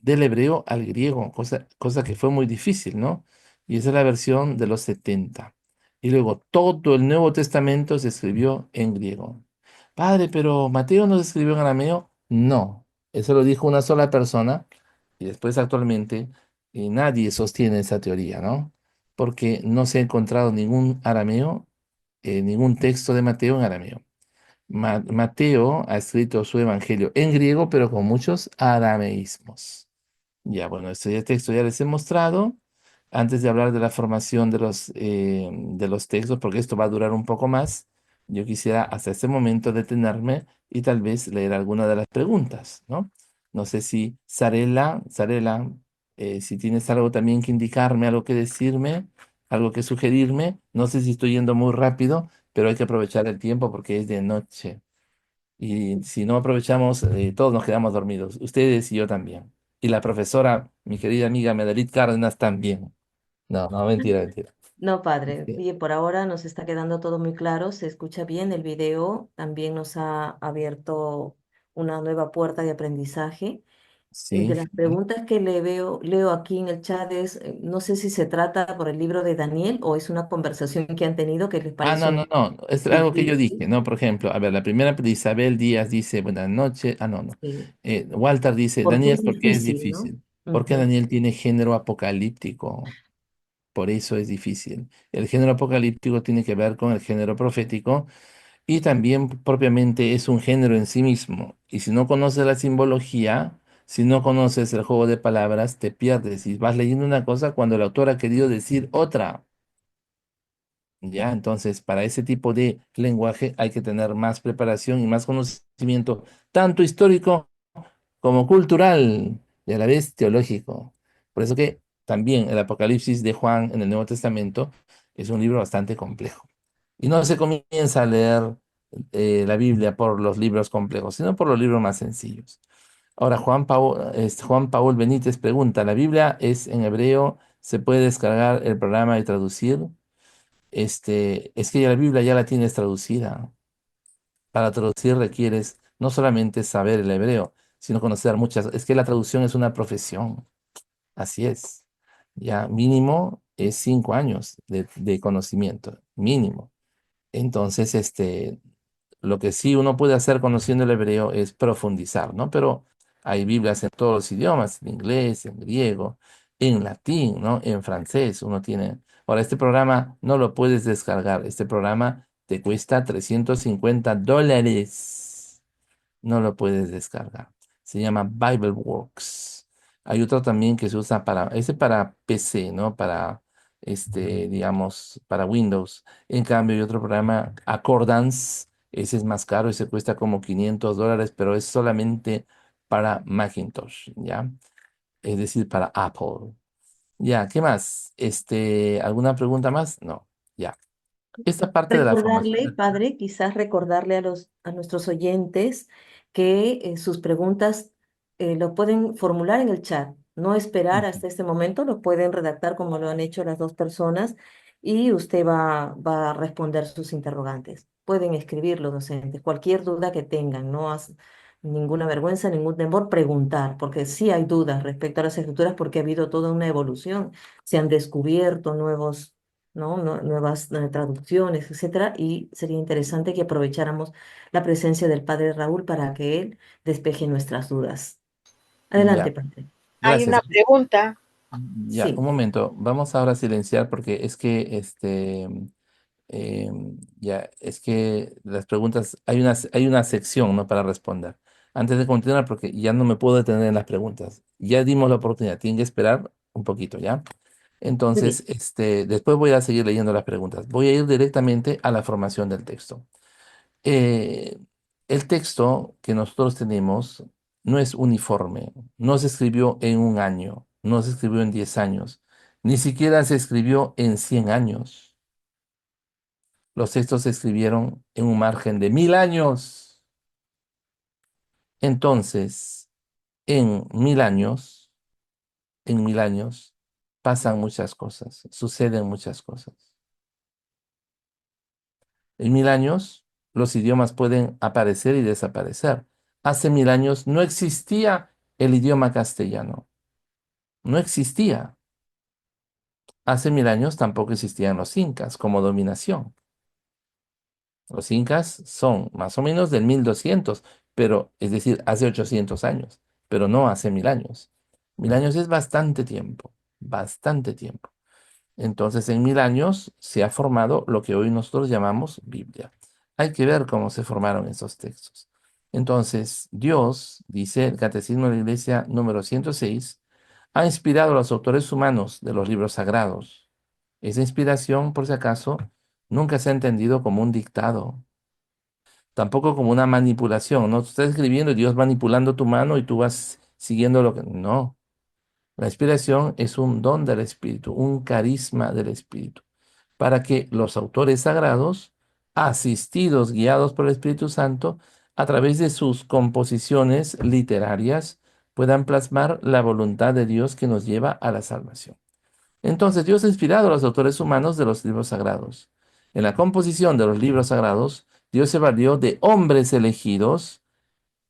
del hebreo al griego, cosa que fue muy difícil, ¿no? Y esa es la versión de los 70. Y luego todo el Nuevo Testamento se escribió en griego. Padre, pero Mateo no se escribió en arameo. No, eso lo dijo una sola persona y después actualmente nadie sostiene esa teoría, ¿no? Porque no se ha encontrado ningún arameo, ningún texto de Mateo en arameo. Mateo ha escrito su evangelio en griego, pero con muchos arameísmos. Ya, bueno, este texto ya les he mostrado. Antes de hablar de la formación de los textos, porque esto va a durar un poco más, yo quisiera hasta este momento detenerme y tal vez leer alguna de las preguntas, ¿no? No sé si Sarela, si tienes algo también que indicarme, algo que decirme, algo que sugerirme. No sé si estoy yendo muy rápido, pero hay que aprovechar el tiempo porque es de noche. Y si no aprovechamos, todos nos quedamos dormidos, ustedes y yo también. Y la profesora, mi querida amiga Medalit Cárdenas, también. No, no, mentira, mentira. No, padre. Este, Oye, por ahora nos está quedando todo muy claro, se escucha bien el video, también nos ha abierto una nueva puerta de aprendizaje. Sí, De las preguntas que leo aquí en el chat es, no sé si se trata por el libro de Daniel o es una conversación que han tenido que les ah, no, pareció no, muy no, es algo que yo dije, difícil. ¿no? Por ejemplo, a ver, la primera de Isabel Díaz dice, buenas noches, ah, no, no. Sí. Walter dice, ¿Por qué Daniel, es ¿por qué es difícil, no? difícil? Porque Ujú. Daniel tiene género apocalíptico, por eso es difícil. El género apocalíptico tiene que ver con el género profético. Y también propiamente es un género en sí mismo. Y si no conoces la simbología, si no conoces el juego de palabras, te pierdes y vas leyendo una cosa cuando el autor ha querido decir otra. ¿Ya? Entonces, para ese tipo de lenguaje hay que tener más preparación y más conocimiento, tanto histórico como cultural y a la vez teológico. Por eso que también el Apocalipsis de Juan en el Nuevo Testamento es un libro bastante complejo. Y no se comienza a leer la Biblia por los libros complejos, sino por los libros más sencillos. Ahora, Juan Paul Benítez pregunta, ¿la Biblia es en hebreo? ¿Se puede descargar el programa y traducir? Es que ya la Biblia ya la tienes traducida. Para traducir requieres no solamente saber el hebreo, sino conocer muchas. Es que la traducción es una profesión. Así es. Ya mínimo es 5 años de conocimiento, mínimo. Entonces, lo que sí uno puede hacer conociendo el hebreo es profundizar, ¿no? Pero hay Biblias en todos los idiomas, en inglés, en griego, en latín, ¿no? En francés, uno tiene. Ahora, este programa no lo puedes descargar. Este programa te cuesta $350. No lo puedes descargar. Se llama BibleWorks. Hay otro también que se usa ese para PC, ¿no? Para, digamos, para Windows. En cambio, hay otro programa, Accordance. Ese es más caro, ese cuesta como $500, pero es solamente para Macintosh, ¿ya? Es decir, para Apple. Ya, ¿qué más? ¿Alguna pregunta más? No, ya. Esta parte de la formación Recordarle, del... padre, quizás recordarle a nuestros oyentes que sus preguntas lo pueden formular en el chat, no esperar Ujú. hasta este momento, lo pueden redactar como lo han hecho las dos personas y usted va a responder sus interrogantes. Pueden escribir los docentes, cualquier duda que tengan, no has ninguna vergüenza, ningún temor, preguntar, porque sí hay dudas respecto a las escrituras porque ha habido toda una evolución, se han descubierto nuevos, ¿no? Nuevas traducciones, etcétera, y sería interesante que aprovecháramos la presencia del padre Raúl para que él despeje nuestras dudas. Adelante, Ya, padre. Hay gracias. una pregunta. Ya, un Sí, momento, vamos ahora a silenciar porque es que ya, es que las preguntas, hay una sección, ¿no? Para responder. Antes de continuar, porque ya no me puedo detener en las preguntas. Ya dimos la oportunidad, tienen que esperar un poquito, ¿ya? muy Entonces, bien. después voy a seguir leyendo las preguntas. Voy a ir directamente a la formación del texto. Eh, El texto que nosotros tenemos no es uniforme, no se escribió en un año, no se escribió en 10 años, ni siquiera se escribió en 100 años. Los textos se escribieron en un margen de 1000 años. Entonces, en 1000 años, en 1000 años, pasan muchas cosas, suceden muchas cosas. En 1000 años, los idiomas pueden aparecer y desaparecer. Hace 1000 años no existía el idioma castellano. No existía. Hace 1000 años tampoco existían los incas como dominación. Los incas son más o menos del 1200, pero es decir, hace 800 años, pero no hace 1000 años. 1000 años es bastante tiempo, bastante tiempo. Entonces, en 1000 años se ha formado lo que hoy nosotros llamamos Biblia. Hay que ver cómo se formaron esos textos. Entonces, Dios, dice el Catecismo de la Iglesia número 106, ha inspirado a los autores humanos de los libros sagrados. Esa inspiración, por si acaso, nunca se ha entendido como un dictado, tampoco como una manipulación. No, tú estás escribiendo y Dios manipulando tu mano y tú vas siguiendo lo que... No, la inspiración es un don del Espíritu, un carisma del Espíritu, para que los autores sagrados, asistidos, guiados por el Espíritu Santo, a través de sus composiciones literarias, puedan plasmar la voluntad de Dios que nos lleva a la salvación. Entonces, Dios ha inspirado a los autores humanos de los libros sagrados. En la composición de los libros sagrados, Dios se valió de hombres elegidos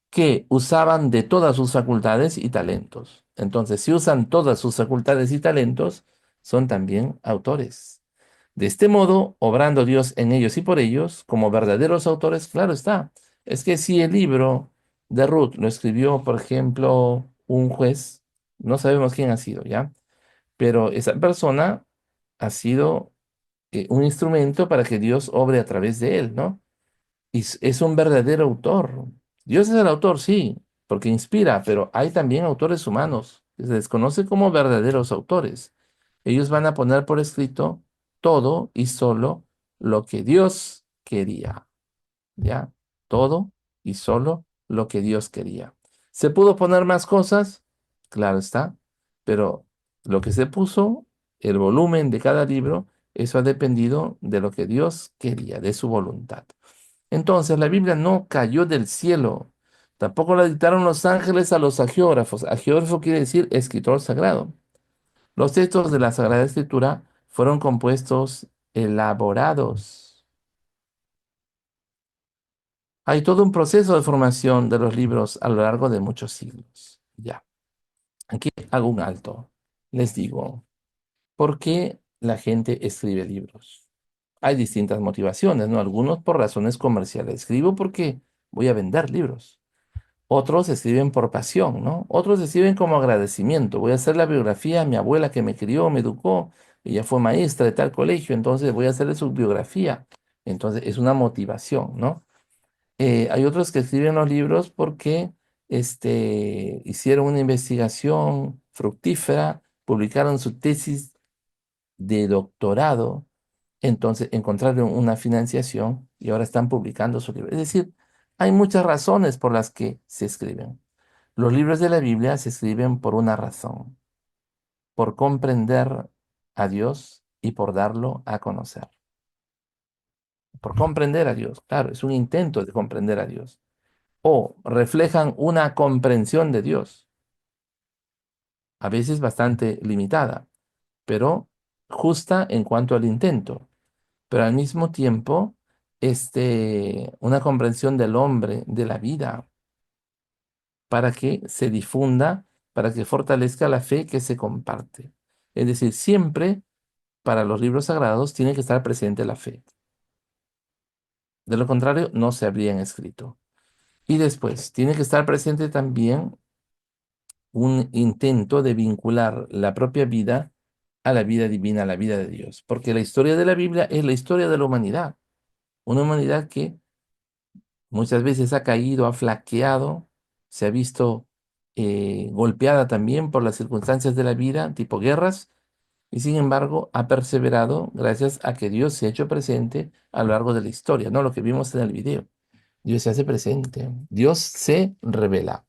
que usaban de todas sus facultades y talentos. Entonces, si usan todas sus facultades y talentos, son también autores. De este modo, obrando Dios en ellos y por ellos, como verdaderos autores, claro está. Es que si el libro de Ruth lo escribió, por ejemplo, un juez, no sabemos quién ha sido, ¿ya? Pero esa persona ha sido un instrumento para que Dios obre a través de él, ¿no? Y es un verdadero autor. Dios es el autor, sí, porque inspira, pero hay también autores humanos que se desconoce como verdaderos autores. Ellos van a poner por escrito todo y solo lo que Dios quería, ¿ya? Todo y solo lo que Dios quería. ¿Se pudo poner más cosas? Claro está, pero lo que se puso, el volumen de cada libro, eso ha dependido de lo que Dios quería, de su voluntad. Entonces, la Biblia no cayó del cielo. Tampoco la dictaron los ángeles a los agiógrafos. Agiógrafo quiere decir escritor sagrado. Los textos de la Sagrada Escritura fueron compuestos, elaborados. Hay todo un proceso de formación de los libros a lo largo de muchos siglos. Ya, aquí hago un alto. Les digo, ¿por qué la gente escribe libros? Hay distintas motivaciones, ¿no? Algunos por razones comerciales. Escribo porque voy a vender libros. Otros escriben por pasión, ¿no? Otros escriben como agradecimiento. Voy a hacer la biografía a mi abuela que me crió, me educó, ella fue maestra de tal colegio, entonces voy a hacerle su biografía. Entonces es una motivación, ¿no? Hay otros que escriben los libros porque hicieron una investigación fructífera, publicaron su tesis de doctorado, entonces encontraron una financiación y ahora están publicando su libro. Es decir, hay muchas razones por las que se escriben. Los libros de la Biblia se escriben por una razón, por comprender a Dios y por darlo a conocer. Por comprender a Dios, claro, es un intento de comprender a Dios. O reflejan una comprensión de Dios, a veces bastante limitada, pero justa en cuanto al intento. Pero al mismo tiempo, una comprensión del hombre, de la vida, para que se difunda, para que fortalezca la fe que se comparte. Es decir, siempre para los libros sagrados tiene que estar presente la fe. De lo contrario, no se habrían escrito. Y después, tiene que estar presente también un intento de vincular la propia vida a la vida divina, a la vida de Dios. Porque la historia de la Biblia es la historia de la humanidad. Una humanidad que muchas veces ha caído, ha flaqueado, se ha visto golpeada también por las circunstancias de la vida, tipo guerras, y sin embargo ha perseverado gracias a que Dios se ha hecho presente a lo largo de la historia, ¿no? Lo que vimos en el video. Dios se hace presente, Dios se revela.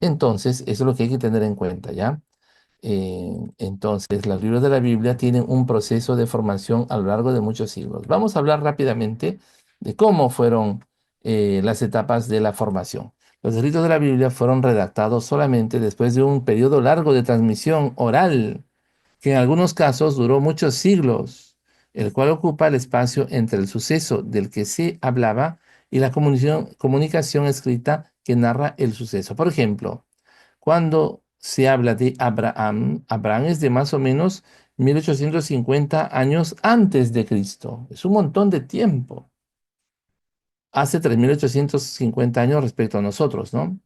Entonces, eso es lo que hay que tener en cuenta, ¿ya? Entonces, los libros de la Biblia tienen un proceso de formación a lo largo de muchos siglos. Vamos a hablar rápidamente de cómo fueron las etapas de la formación. Los escritos de la Biblia fueron redactados solamente después de un periodo largo de transmisión oral, que en algunos casos duró muchos siglos, el cual ocupa el espacio entre el suceso del que se hablaba y la comunicación escrita que narra el suceso. Por ejemplo, cuando se habla de Abraham, Abraham es de más o menos 1850 años antes de Cristo. Es un montón de tiempo. Hace 3850 años respecto a nosotros, ¿no?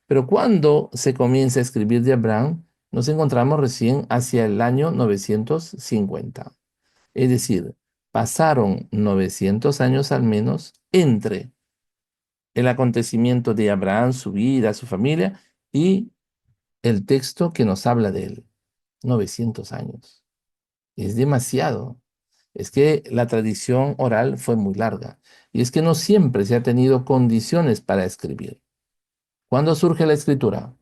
Pero cuando se comienza a escribir de Abraham, nos encontramos recién hacia el año 950. Es decir, pasaron 900 años al menos entre el acontecimiento de Abraham, su vida, su familia, y el texto que nos habla de él. 900 años. Es demasiado. Es que la tradición oral fue muy larga. Y es que no siempre se ha tenido condiciones para escribir. ¿Cuándo surge la escritura?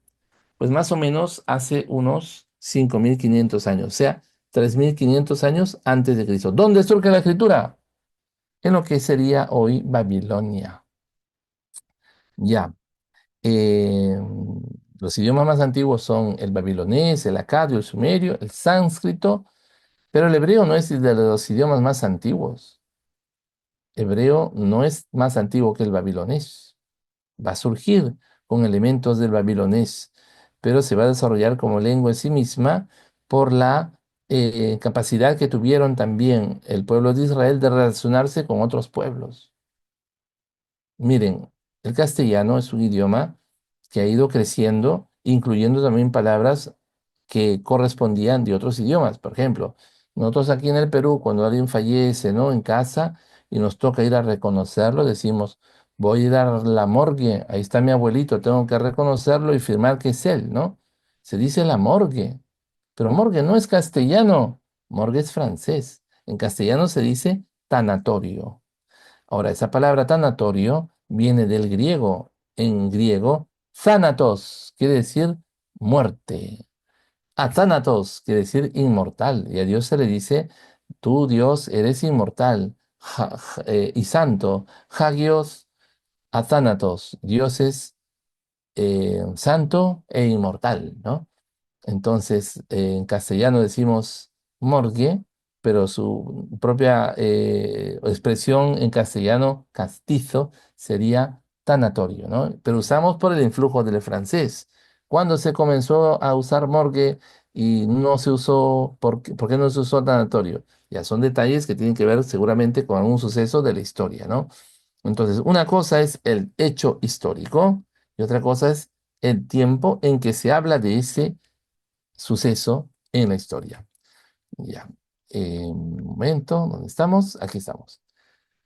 Pues más o menos hace unos 5500 años, o sea, 3500 años antes de Cristo. ¿Dónde surge la escritura? En lo que sería hoy Babilonia. Ya. Eh, los idiomas más antiguos son el babilonés, el acadio, el sumerio, el sánscrito, pero el hebreo no es de los idiomas más antiguos. Hebreo no es más antiguo que el babilonés. Va a surgir con elementos del babilonés, pero se va a desarrollar como lengua en sí misma por la capacidad que tuvieron también el pueblo de Israel de relacionarse con otros pueblos. Miren, el castellano es un idioma que ha ido creciendo, incluyendo también palabras que correspondían de otros idiomas. Por ejemplo, nosotros aquí en el Perú, cuando alguien fallece, ¿no? En casa y nos toca ir a reconocerlo, decimos, voy a ir a la morgue, ahí está mi abuelito, tengo que reconocerlo y firmar que es él, ¿no? Se dice la morgue, pero morgue no es castellano, morgue es francés. En castellano se dice tanatorio. Ahora, esa palabra tanatorio viene del griego. En griego, thanatos quiere decir muerte. Athanatos quiere decir inmortal. Y a Dios se le dice, tú Dios eres inmortal y santo. Hagios athanatos. Dios es santo e inmortal, ¿no? Entonces, en castellano decimos morgue, pero su propia expresión en castellano castizo sería tanatorio, ¿no? Pero usamos por el influjo del francés. Cuando se comenzó a usar morgue y no se usó, ¿por qué no se usó tanatorio? Ya son detalles que tienen que ver seguramente con algún suceso de la historia, ¿no? Entonces, una cosa es el hecho histórico y otra cosa es el tiempo en que se habla de ese suceso en la historia. Ya. Un momento, ¿dónde estamos? Aquí estamos.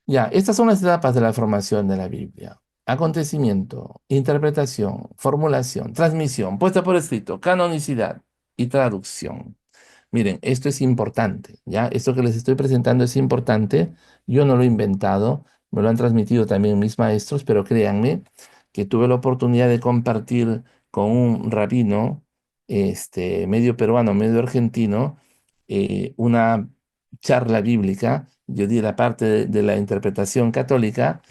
Ya, estas son las etapas de la formación de la Biblia. Acontecimiento, interpretación, formulación, transmisión, puesta por escrito, canonicidad y traducción. Miren, esto es importante, ¿ya? Esto que les estoy presentando es importante. Yo no lo he inventado, me lo han transmitido también mis maestros, pero créanme que tuve la oportunidad de compartir con un rabino, medio peruano, medio argentino, una charla bíblica. Yo di la parte de la interpretación católica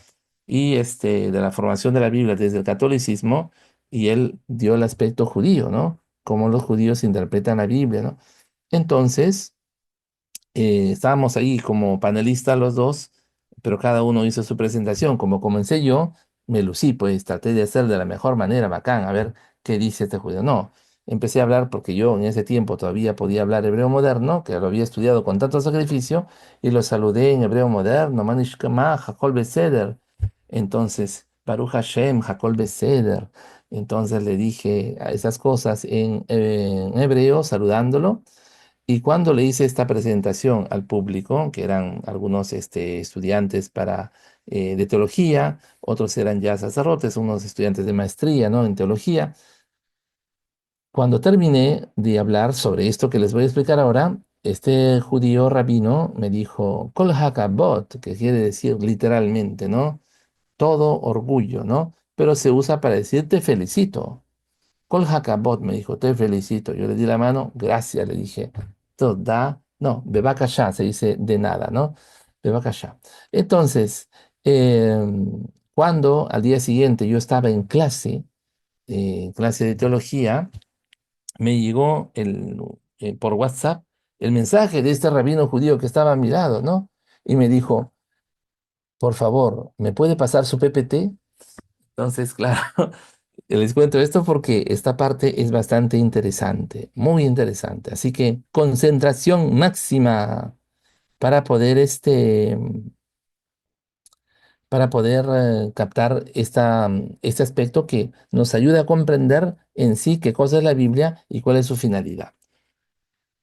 y de la formación de la Biblia desde el catolicismo, y él dio el aspecto judío, ¿no? Cómo los judíos interpretan la Biblia, ¿no? Entonces, estábamos ahí como panelistas los dos, pero cada uno hizo su presentación. Como comencé yo, me lucí, pues traté de hacer de la mejor manera, bacán, a ver qué dice este judío. No, empecé a hablar porque yo en ese tiempo todavía podía hablar hebreo moderno, que lo había estudiado con tanto sacrificio, y lo saludé en hebreo moderno, Manish Kama, Hakol Beseder. Entonces, Baruch Hashem, Hakol Beseder. Entonces le dije a esas cosas en hebreo, saludándolo. Y cuando le hice esta presentación al público, que eran algunos estudiantes de teología, otros eran ya sacerdotes, unos estudiantes de maestría, ¿no? En teología, cuando terminé de hablar sobre esto que les voy a explicar ahora, este judío rabino me dijo, Kol hakabot, que quiere decir literalmente, ¿no? todo orgullo, ¿no? Pero se usa para decir te felicito. Kol hakabot me dijo, te felicito. Yo le di la mano, gracias, le dije. Toda, no, bebakasha, se dice de nada, ¿no? Bebakasha. Entonces, cuando al día siguiente yo estaba en clase de teología, me llegó por WhatsApp el mensaje de este rabino judío que estaba a mi lado, ¿no? Y me dijo, por favor, ¿me puede pasar su PPT? Entonces, claro, les cuento esto porque esta parte es bastante interesante, muy interesante. Así que concentración máxima para poder captar este aspecto que nos ayuda a comprender en sí qué cosa es la Biblia y cuál es su finalidad.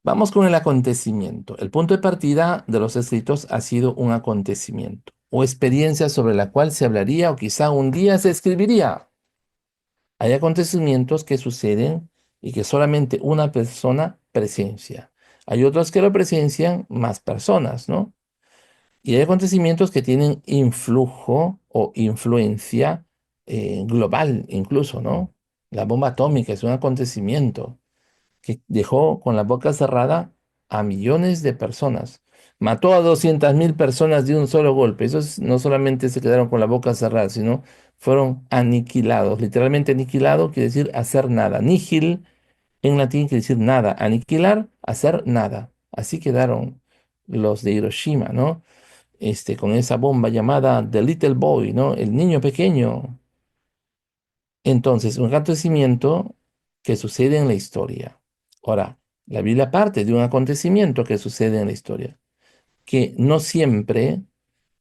Vamos con el acontecimiento. El punto de partida de los escritos ha sido un acontecimiento o experiencia sobre la cual se hablaría o quizá un día se escribiría. Hay acontecimientos que suceden y que solamente una persona presencia. Hay otros que lo presencian más personas, ¿no? Y hay acontecimientos que tienen influjo o influencia global incluso, ¿no? La bomba atómica es un acontecimiento que dejó con la boca cerrada a millones de personas. Mató a 200.000 personas de un solo golpe. No solamente se quedaron con la boca cerrada, sino fueron aniquilados. Literalmente aniquilado quiere decir hacer nada. Nihil en latín quiere decir nada. Aniquilar, hacer nada. Así quedaron los de Hiroshima, ¿no? Con esa bomba llamada The Little Boy, ¿no? El niño pequeño. Entonces, un acontecimiento que sucede en la historia. Ahora, la Biblia parte de un acontecimiento que sucede en la historia, que no siempre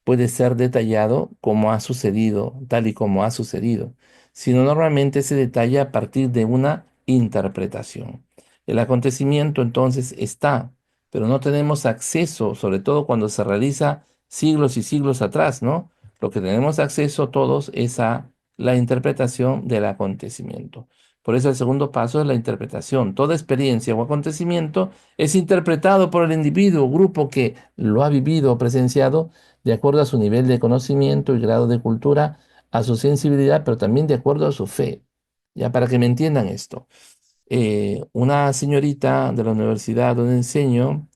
puede ser detallado como ha sucedido, tal y como ha sucedido, sino normalmente se detalla a partir de una interpretación. El acontecimiento entonces está, pero no tenemos acceso, sobre todo cuando se realiza siglos y siglos atrás, ¿no? Lo que tenemos acceso todos es a la interpretación del acontecimiento. Por eso el segundo paso es la interpretación. Toda experiencia o acontecimiento es interpretado por el individuo o grupo que lo ha vivido o presenciado de acuerdo a su nivel de conocimiento y grado de cultura, a su sensibilidad, pero también de acuerdo a su fe. Ya para que me entiendan esto. Una señorita de la universidad donde enseño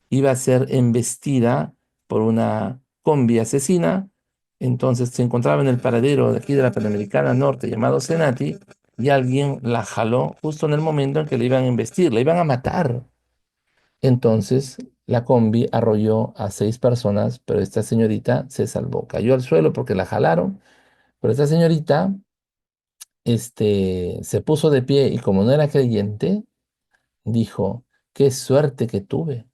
iba a ser embestida por una combi asesina. Entonces se encontraba en el paradero de aquí de la Panamericana Norte llamado Senati y alguien la jaló justo en el momento en que le iban a embestir, le iban a matar. Entonces, la combi arrolló a 6 personas, pero esta señorita se salvó. Cayó al suelo porque la jalaron, pero esta señorita, se puso de pie y como no era creyente, dijo, qué suerte que tuve,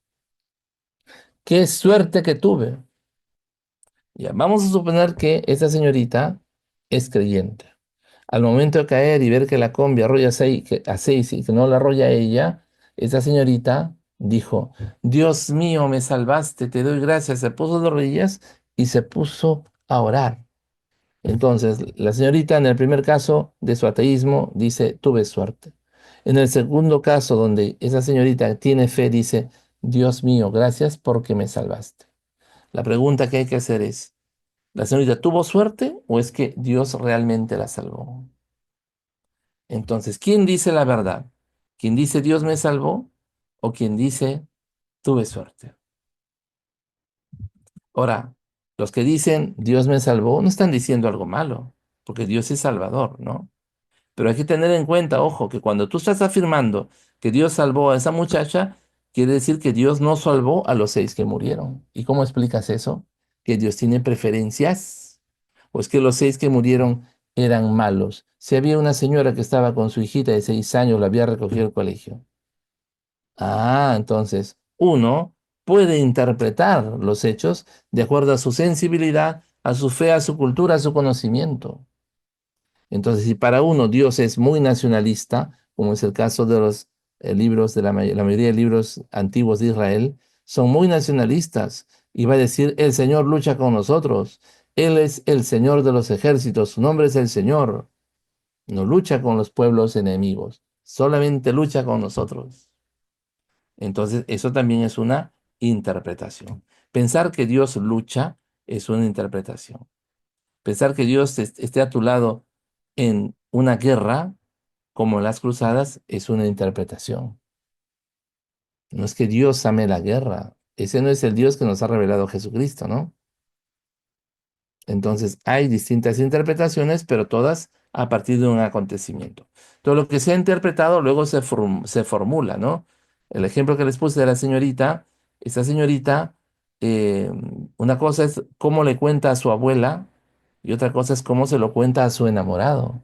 qué suerte que tuve. Ya, vamos a suponer que esta señorita es creyente. Al momento de caer y ver que la combi arrolla a seis y que no la arrolla a ella, esa señorita dijo, Dios mío, me salvaste, te doy gracias. Se puso de rodillas y se puso a orar. Entonces, la señorita en el primer caso de su ateísmo dice, tuve suerte. En el segundo caso, donde esa señorita tiene fe, dice, Dios mío, gracias porque me salvaste. La pregunta que hay que hacer es, ¿la señorita tuvo suerte o es que Dios realmente la salvó? Entonces, ¿quién dice la verdad? ¿Quién dice Dios me salvó o quien dice tuve suerte? Ahora, los que dicen Dios me salvó no están diciendo algo malo, porque Dios es salvador, ¿no? Pero hay que tener en cuenta, ojo, que cuando tú estás afirmando que Dios salvó a esa muchacha, quiere decir que Dios no salvó a los 6 que murieron. ¿Y cómo explicas eso? ¿Que Dios tiene preferencias? ¿O es que los 6 que murieron eran malos? Si había una señora que estaba con su hijita de 6 años, la había recogido al colegio. Ah, entonces, uno puede interpretar los hechos de acuerdo a su sensibilidad, a su fe, a su cultura, a su conocimiento. Entonces, si para uno Dios es muy nacionalista, como es el caso de los libros de la mayoría de libros antiguos de Israel, son muy nacionalistas y va a decir, el Señor lucha con nosotros, Él es el Señor de los ejércitos, su nombre es el Señor, no lucha con los pueblos enemigos, solamente lucha con nosotros. Entonces, eso también es una interpretación. Pensar que Dios lucha es una interpretación. Pensar que Dios esté a tu lado en una guerra, como las cruzadas, es una interpretación. No es que Dios ame la guerra. Ese no es el Dios que nos ha revelado Jesucristo, ¿no? Entonces, hay distintas interpretaciones, pero todas a partir de un acontecimiento. Todo lo que se ha interpretado luego se formula, ¿no? El ejemplo que les puse de la señorita, esa señorita, eh, una cosa es cómo le cuenta a su abuela y otra cosa es cómo se lo cuenta a su enamorado.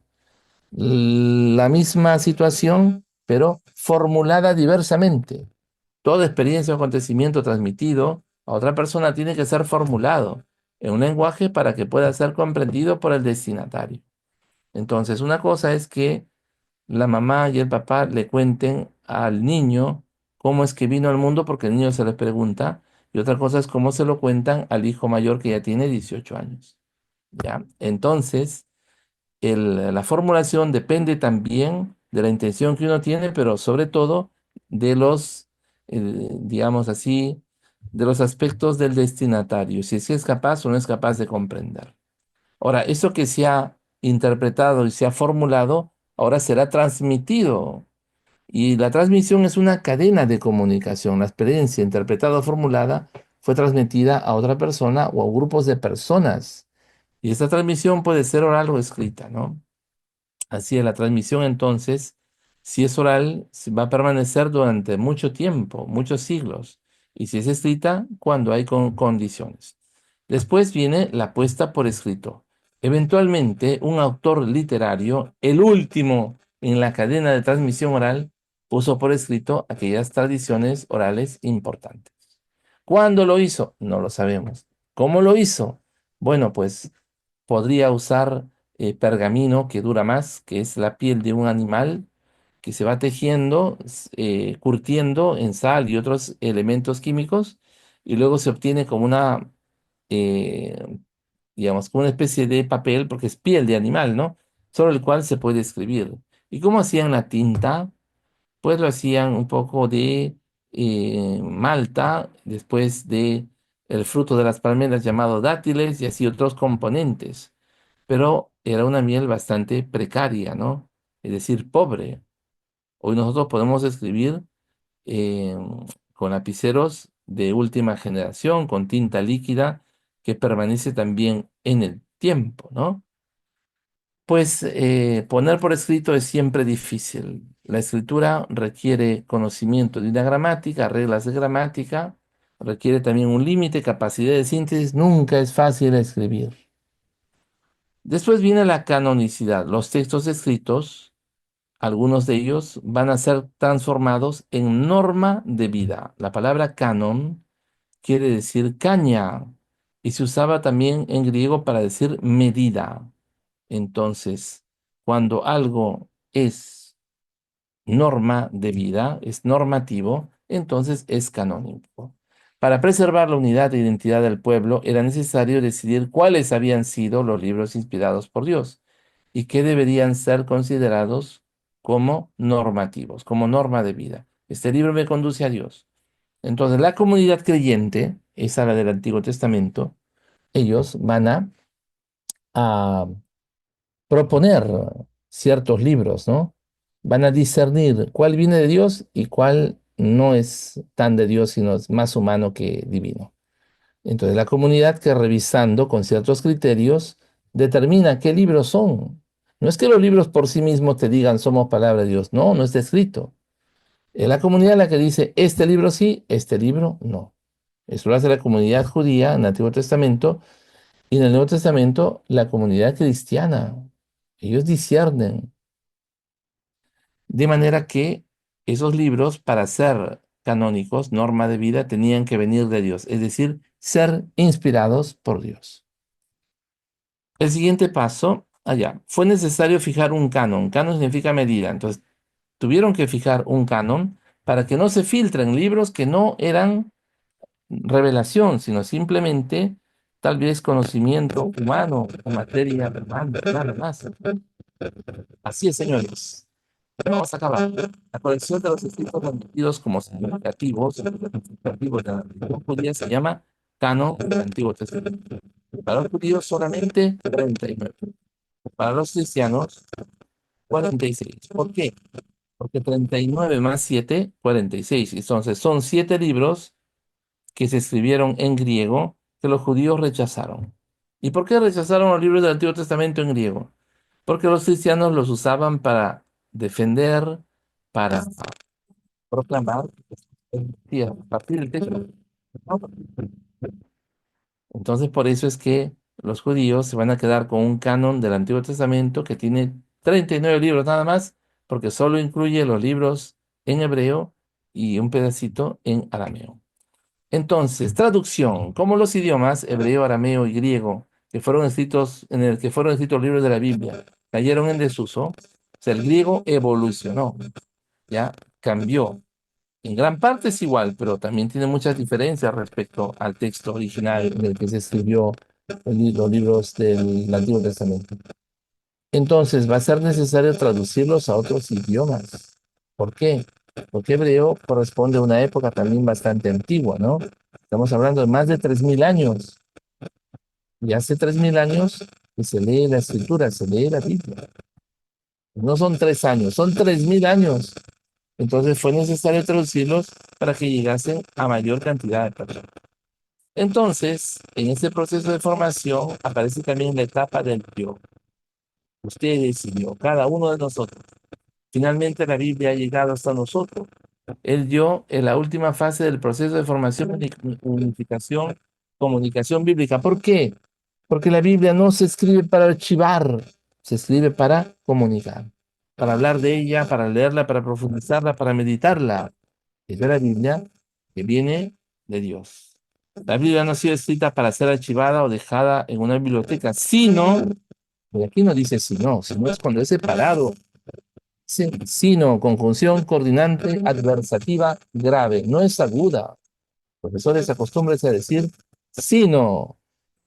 La misma situación, pero formulada diversamente. Toda experiencia o acontecimiento transmitido a otra persona tiene que ser formulado en un lenguaje para que pueda ser comprendido por el destinatario. Entonces, una cosa es que la mamá y el papá le cuenten al niño cómo es que vino al mundo, porque el niño se les pregunta, y otra cosa es cómo se lo cuentan al hijo mayor que ya tiene 18 años. ¿Ya? Entonces, la formulación depende también de la intención que uno tiene, pero sobre todo de los, digamos así, de los aspectos del destinatario, si es capaz o no es capaz de comprender. Ahora, eso que se ha interpretado y se ha formulado, ahora será transmitido. Y la transmisión es una cadena de comunicación. La experiencia interpretada o formulada fue transmitida a otra persona o a grupos de personas. Y esta transmisión puede ser oral o escrita, ¿no? Así es, la transmisión entonces, si es oral, va a permanecer durante mucho tiempo, muchos siglos. Y si es escrita, cuando hay condiciones. Después viene la puesta por escrito. Eventualmente, un autor literario, el último en la cadena de transmisión oral, puso por escrito aquellas tradiciones orales importantes. ¿Cuándo lo hizo? No lo sabemos. ¿Cómo lo hizo? Bueno, pues podría usar pergamino que dura más, que es la piel de un animal que se va tejiendo, curtiendo en sal y otros elementos químicos, y luego se obtiene como una, eh, digamos, como una especie de papel, porque es piel de animal, ¿no? Sobre el cual se puede escribir. ¿Y cómo hacían la tinta? Pues lo hacían un poco de malta, después de el fruto de las palmeras llamado dátiles y así otros componentes. Pero era una miel bastante precaria, ¿no? Es decir, pobre. Hoy nosotros podemos escribir eh, con lapiceros de última generación, con tinta líquida que permanece también en el tiempo, ¿no? Pues poner por escrito es siempre difícil. La escritura requiere conocimiento de una gramática, reglas de gramática, requiere también un límite, capacidad de síntesis. Nunca es fácil escribir. Después viene la canonicidad. Los textos escritos, algunos de ellos, van a ser transformados en norma de vida. La palabra canon quiere decir caña y se usaba también en griego para decir medida. Entonces, cuando algo es norma de vida, es normativo, entonces es canónico. Para preservar la unidad e identidad del pueblo, era necesario decidir cuáles habían sido los libros inspirados por Dios y qué deberían ser considerados como normativos, como norma de vida. Este libro me conduce a Dios. Entonces, la comunidad creyente, esa la del Antiguo Testamento, ellos van a proponer ciertos libros, ¿no? Van a discernir cuál viene de Dios y cuál no es tan de Dios, sino es más humano que divino. Entonces, la comunidad que revisando con ciertos criterios determina qué libros son. No es que los libros por sí mismos te digan somos palabra de Dios. No, no está escrito. Es la comunidad la que dice este libro sí, este libro no. Eso lo hace la comunidad judía en el Antiguo Testamento y en el Nuevo Testamento la comunidad cristiana. Ellos disciernen. De manera que esos libros, para ser canónicos, norma de vida, tenían que venir de Dios, es decir, ser inspirados por Dios. El siguiente paso, allá, fue necesario fijar un canon. Canon significa medida. Entonces, tuvieron que fijar un canon para que no se filtren libros que no eran revelación, sino simplemente tal vez conocimiento humano o materia humana, nada más. Así es, señores. Vamos a acabar. La colección de los escritos admitidos como significativos de la religión judía se llama Canon del Antiguo Testamento. Para los judíos solamente 39. Para los cristianos, 46. ¿Por qué? Porque 39 más 7, 46. Entonces, son 7 libros que se escribieron en griego que los judíos rechazaron. ¿Y por qué rechazaron los libros del Antiguo Testamento en griego? Porque los cristianos los usaban para defender, para proclamar, sí, a partir del texto. Entonces, por eso es que los judíos se van a quedar con un canon del Antiguo Testamento que tiene 39 libros nada más, porque solo incluye los libros en hebreo y un pedacito en arameo. Entonces, traducción, como los idiomas hebreo, arameo y griego que fueron escritos en el que fueron escritos los libros de la Biblia cayeron en desuso, o sea, el griego evolucionó, ya cambió. En gran parte es igual, pero también tiene muchas diferencias respecto al texto original del que se escribió los libros del Antiguo Testamento. Entonces va a ser necesario traducirlos a otros idiomas. ¿Por qué? Porque hebreo corresponde a una época también bastante antigua, ¿no? Estamos hablando de más de 3000 años. Y hace 3000 años que se lee la escritura, se lee la Biblia. No son 3 años, son 3000 años. Entonces fue necesario traducirlos para que llegasen a mayor cantidad de personas. Entonces, en este proceso de formación aparece también la etapa del yo. Ustedes y yo, cada uno de nosotros. Finalmente la Biblia ha llegado hasta nosotros. El yo es la última fase del proceso de formación, unificación, comunicación bíblica. ¿Por qué? Porque la Biblia no se escribe para archivar, se escribe para comunicar, para hablar de ella, para leerla, para profundizarla, para meditarla. Es de la Biblia que viene de Dios. La Biblia no ha sido escrita para ser archivada o dejada en una biblioteca, sino, y aquí no dice sino es cuando es separado. Sí, sino, conjunción coordinante adversativa grave, no es aguda. Profesores, acostúmbrense a decir sino.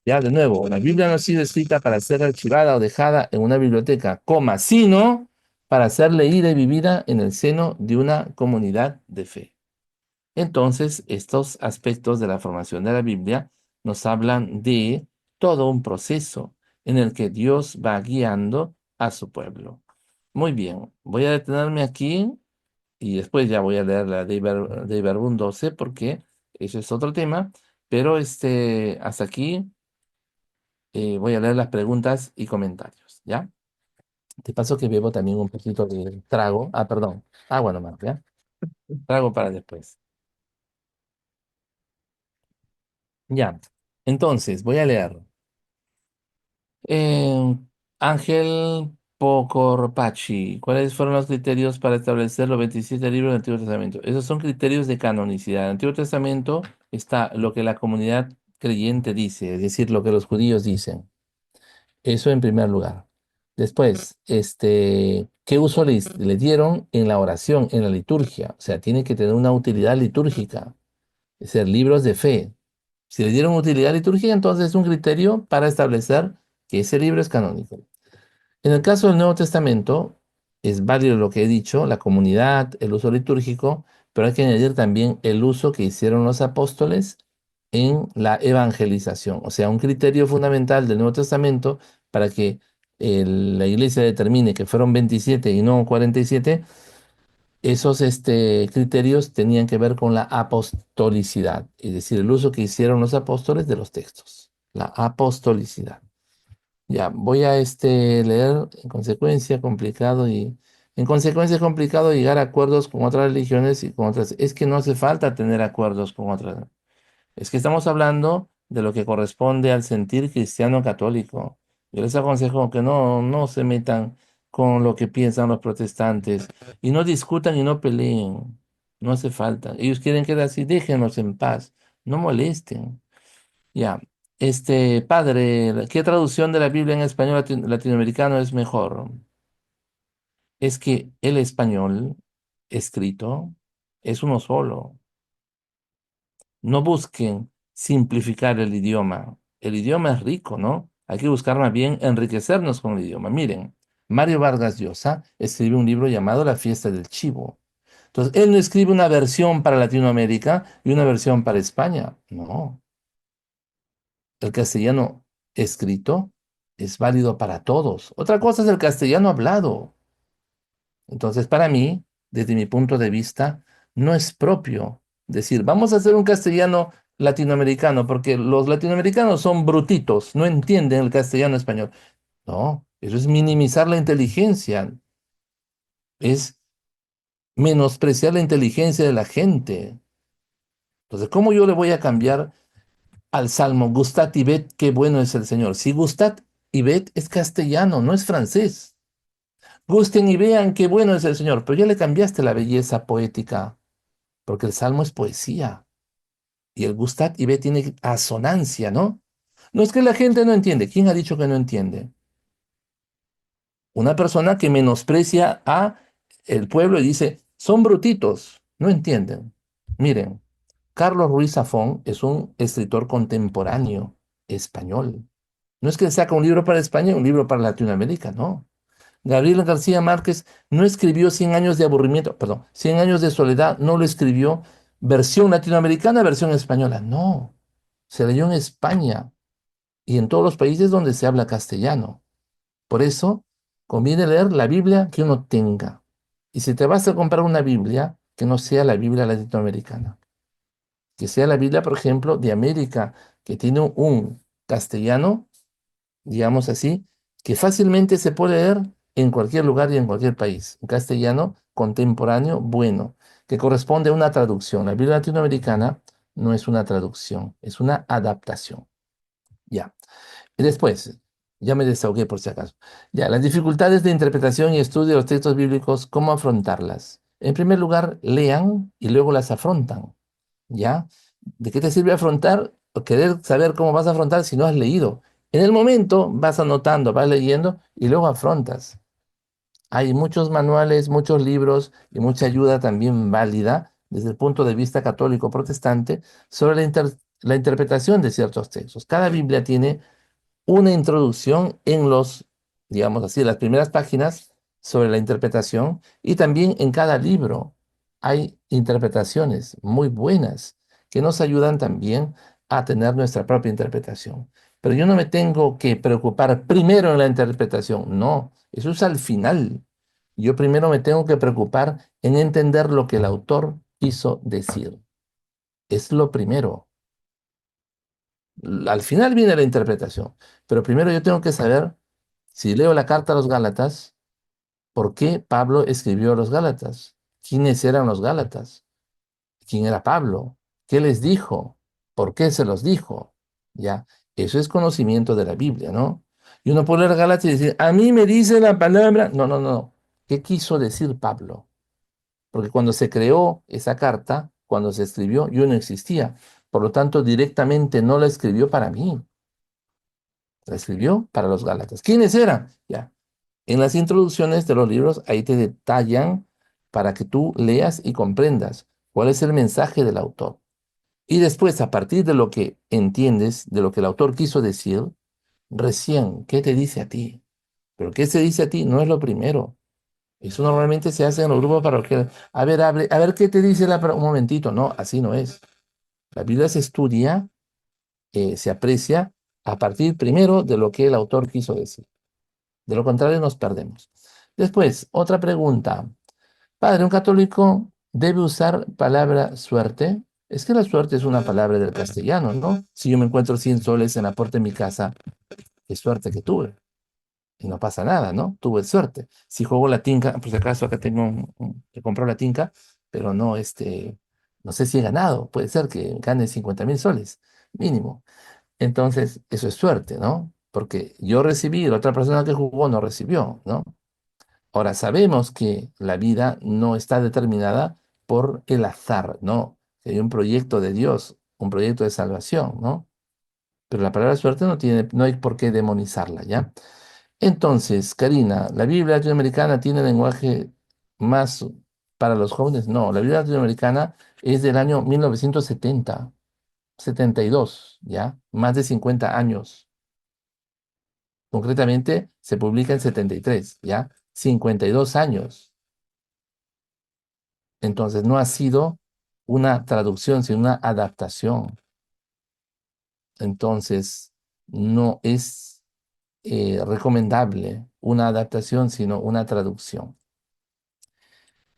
Ya, de nuevo, la Biblia no ha sido escrita para ser archivada o dejada en una biblioteca, coma, sino para ser leída y vivida en el seno de una comunidad de fe. Entonces, estos aspectos de la formación de la Biblia nos hablan de todo un proceso en el que Dios va guiando a su pueblo. Muy bien, voy a detenerme aquí y después ya voy a leer la de Verbum 12 porque ese es otro tema, pero hasta aquí voy a leer las preguntas y comentarios, ¿ya? Te paso que bebo también un poquito de trago. Ah, perdón, agua nomás, ¿ya? Trago para después. Ya, entonces voy a leer. Eh, Ángel Pocorpachi, ¿cuáles fueron los criterios para establecer los 27 libros del Antiguo Testamento? Esos son criterios de canonicidad. En el Antiguo Testamento está lo que la comunidad creyente dice, es decir, lo que los judíos dicen. Eso en primer lugar. Después, ¿qué uso le dieron en la oración, en la liturgia? O sea, tiene que tener una utilidad litúrgica, es decir, libros de fe. Si le dieron utilidad litúrgica, entonces es un criterio para establecer que ese libro es canónico. En el caso del Nuevo Testamento, es válido lo que he dicho, la comunidad, el uso litúrgico, pero hay que añadir también el uso que hicieron los apóstoles en la evangelización. O sea, un criterio fundamental del Nuevo Testamento para que la iglesia determine que fueron 27 y no 47, esos criterios tenían que ver con la apostolicidad, es decir, el uso que hicieron los apóstoles de los textos, la apostolicidad. Ya, voy a leer en consecuencia es complicado llegar a acuerdos con otras religiones y con otras. Es que no hace falta tener acuerdos con otras. Es que estamos hablando de lo que corresponde al sentir cristiano católico. Yo les aconsejo que no se metan con lo que piensan los protestantes y no discutan y no peleen. No hace falta. Ellos quieren quedar así, déjenlos en paz, no molesten. Ya, padre, ¿qué traducción de la Biblia en español latinoamericano es mejor? Es que el español escrito es uno solo. No busquen simplificar el idioma. El idioma es rico, ¿no? Hay que buscar más bien enriquecernos con el idioma. Miren, Mario Vargas Llosa escribe un libro llamado La fiesta del chivo. Entonces, él no escribe una versión para Latinoamérica y una versión para España. No. El castellano escrito es válido para todos. Otra cosa es el castellano hablado. Entonces, para mí, desde mi punto de vista, no es propio decir, vamos a hacer un castellano latinoamericano, porque los latinoamericanos son brutitos, no entienden el castellano español. No, eso es minimizar la inteligencia, es menospreciar la inteligencia de la gente. Entonces, ¿cómo yo le voy a cambiar al salmo Gustat y ved qué bueno es el Señor? Si Gustat y ved es castellano, no es francés. Gusten y vean qué bueno es el Señor, pero ya le cambiaste la belleza poética, porque el salmo es poesía y el Gustat y ved tiene asonancia, ¿no? No es que la gente no entiende. ¿Quién ha dicho que no entiende? Una persona que menosprecia a el pueblo y dice, son brutitos, no entienden. Miren, Carlos Ruiz Zafón es un escritor contemporáneo español. No es que saca un libro para España y un libro para Latinoamérica, no. Gabriel García Márquez no escribió Cien años de aburrimiento, perdón, Cien años de soledad, no lo escribió versión latinoamericana, versión española, no. Se leyó en España y en todos los países donde se habla castellano. Por eso, conviene leer la Biblia que uno tenga. Y si te vas a comprar una Biblia, que no sea la Biblia latinoamericana, que sea la Biblia, por ejemplo, de América, que tiene un castellano, digamos así, que fácilmente se puede leer en cualquier lugar y en cualquier país. Un castellano contemporáneo, bueno, que corresponde a una traducción. La Biblia latinoamericana no es una traducción, es una adaptación. Ya. Y después, ya me desahogué por si acaso. Ya, las dificultades de interpretación y estudio de los textos bíblicos, ¿cómo afrontarlas? En primer lugar, lean y luego las afrontan. ¿Ya? ¿De qué te sirve afrontar o querer saber cómo vas a afrontar si no has leído? En el momento vas anotando, vas leyendo y luego afrontas. Hay muchos manuales, muchos libros y mucha ayuda también válida desde el punto de vista católico protestante sobre la interpretación de ciertos textos. Cada Biblia tiene una introducción en los, digamos así, las primeras páginas sobre la interpretación y también en cada libro hay interpretaciones muy buenas que nos ayudan también a tener nuestra propia interpretación. Pero yo no me tengo que preocupar primero en la interpretación, no, eso es al final. Yo primero me tengo que preocupar en entender lo que el autor quiso decir. Es lo primero. Al final viene la interpretación, pero primero yo tengo que saber, si leo la carta a los Gálatas, ¿por qué Pablo escribió a los Gálatas? ¿Quiénes eran los Gálatas? ¿Quién era Pablo? ¿Qué les dijo? ¿Por qué se los dijo? Ya, eso es conocimiento de la Biblia, ¿no? Y uno puede leer Gálatas y decir, a mí me dice la palabra. No, no, no. ¿Qué quiso decir Pablo? Porque cuando se creó esa carta, cuando se escribió, yo no existía. Por lo tanto, directamente no la escribió para mí. La escribió para los Gálatas. ¿Quiénes eran? Ya. En las introducciones de los libros, ahí te detallan para que tú leas y comprendas cuál es el mensaje del autor. Y después, a partir de lo que entiendes, de lo que el autor quiso decir, recién, ¿qué te dice a ti? Pero ¿qué se dice a ti? No es lo primero. Eso normalmente se hace en los grupos parroquiales. A ver, a ver qué te dice un momentito. No, así no es. La Biblia se estudia, se aprecia a partir primero de lo que el autor quiso decir. De lo contrario, nos perdemos. Después, otra pregunta. Padre, ¿un católico debe usar palabra suerte? Es que la suerte es una palabra del castellano, ¿no? Si yo me encuentro 100 soles en la puerta de mi casa, qué suerte que tuve. Y no pasa nada, ¿no? Tuve suerte. Si juego la tinca, por si acaso acá tengo que comprar la tinca, pero no, no sé si he ganado. Puede ser que gane 50.000 soles, mínimo. Entonces, eso es suerte, ¿no? Porque yo recibí, la otra persona que jugó no recibió, ¿no? Ahora, sabemos que la vida no está determinada por el azar, ¿no? Que hay un proyecto de Dios, un proyecto de salvación, ¿no? Pero la palabra suerte no hay por qué demonizarla, ¿ya? Entonces, Karina, ¿la Biblia latinoamericana tiene lenguaje más para los jóvenes? No, la Biblia latinoamericana es del año 1970, 72, ¿ya? Más de 50 años. Concretamente, se publica en 73, ¿ya? 52 años. Entonces, no ha sido una traducción, sino una adaptación. Entonces, No es recomendable una adaptación, sino una traducción.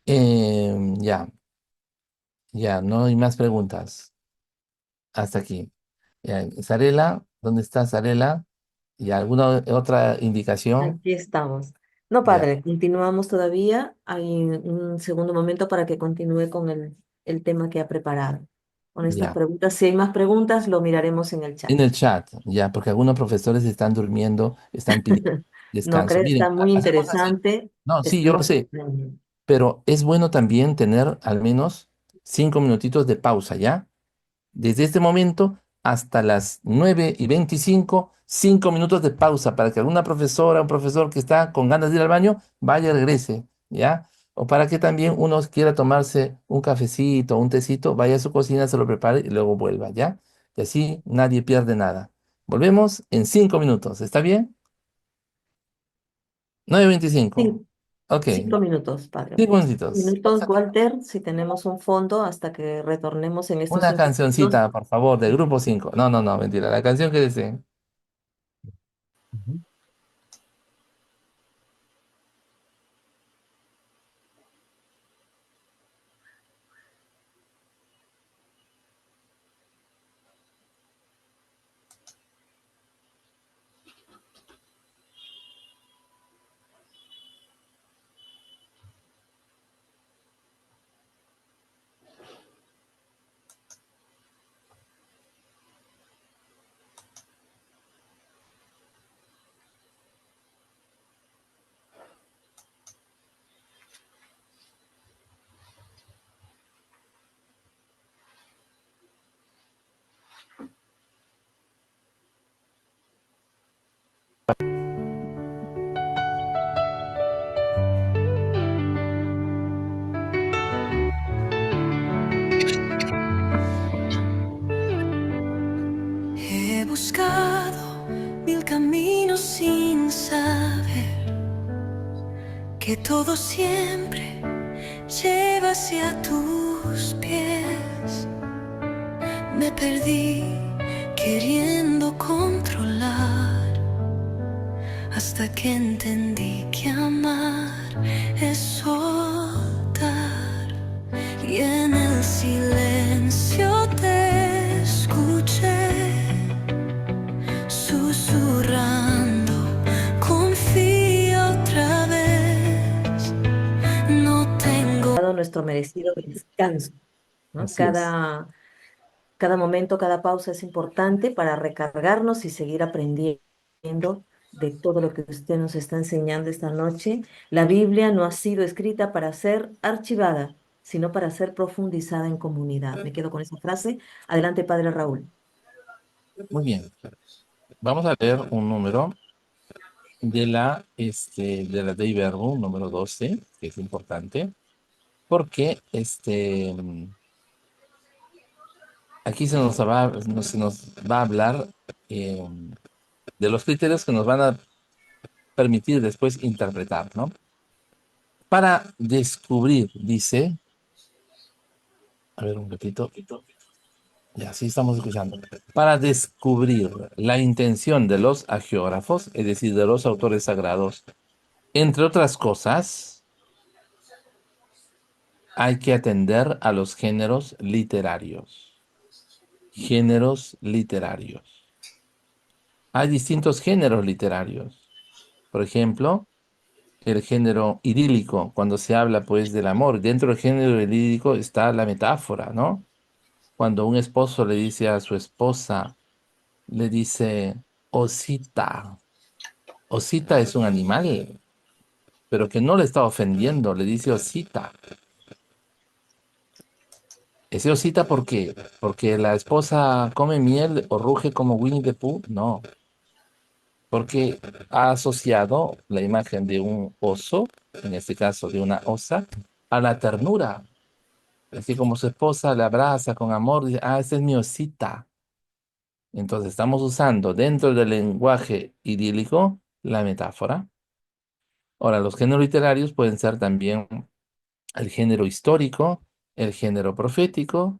Ya, ya, no hay más preguntas. Hasta aquí. Ya, Sarela, ¿dónde está Sarela? ¿Y alguna otra indicación? Aquí estamos. No, Ya, padre, continuamos todavía. Hay un segundo momento para que continúe con el tema que ha preparado. Con estas ya. preguntas, si hay más preguntas, lo miraremos en el chat. En el chat, ya, porque algunos profesores están durmiendo, están pidiendo No descanso. crees, está Miren, muy hacemos así. interesante. No, sí, yo lo Estamos sé, aprendiendo. pero es bueno también tener al menos 5 minutitos de pausa, ¿ya? Desde este momento hasta las 9:25, 5 minutos de pausa para que alguna profesora o profesor que está con ganas de ir al baño vaya y regrese, ¿ya? O para que también uno quiera tomarse un cafecito, un tecito, vaya a su cocina, se lo prepare y luego vuelva, ¿ya? Y así nadie pierde nada. Volvemos en 5 minutos, ¿está bien? 9:25. Cin- Ok, 5 minutos, padre. 5 minutitos. Minutos, Walter, si tenemos un fondo hasta que retornemos en estos Una 5 minutos. cancioncita, por favor, del grupo 5. No, no, no, mentira, la canción que deseen. Ujú. He buscado mil caminos sin saber que todo siempre lleva hacia tus pies. Me perdí queriendo controlar hasta que entendí que amar es soltar. Y en el silencio te escuché susurrando, confía otra vez, no tengo. Dado nuestro merecido descanso, ¿no? Así es. Cada momento, cada pausa es importante para recargarnos y seguir aprendiendo de todo lo que usted nos está enseñando esta noche. La Biblia no ha sido escrita para ser archivada, sino para ser profundizada en comunidad. Me quedo con esa frase. Adelante, Padre Raúl. Muy bien. Vamos a leer un número de la Dei Verbum, número 12, que es importante, porque aquí se nos va a hablar eh, de los criterios que nos van a permitir después interpretar, ¿no? Para descubrir, dice, a ver un ratito, ya, sí estamos escuchando. Para descubrir la intención de los agiógrafos, es decir, de los autores sagrados, entre otras cosas, hay que atender a los géneros literarios. Géneros literarios. Hay distintos géneros literarios. Por ejemplo, el género idílico, cuando se habla pues del amor. Dentro del género idílico está la metáfora, ¿no? Cuando un esposo le dice a su esposa, le dice, osita. Osita es un animal, pero que no le está ofendiendo, le dice osita. ¿Ese osita por qué? ¿Porque la esposa come miel o ruge como Winnie the Pooh? No, porque ha asociado la imagen de un oso, en este caso de una osa, a la ternura. Así como su esposa le abraza con amor, dice, ah, esa es mi osita. Entonces estamos usando dentro del lenguaje idílico la metáfora. Ahora, los géneros literarios pueden ser también el género histórico, el género profético,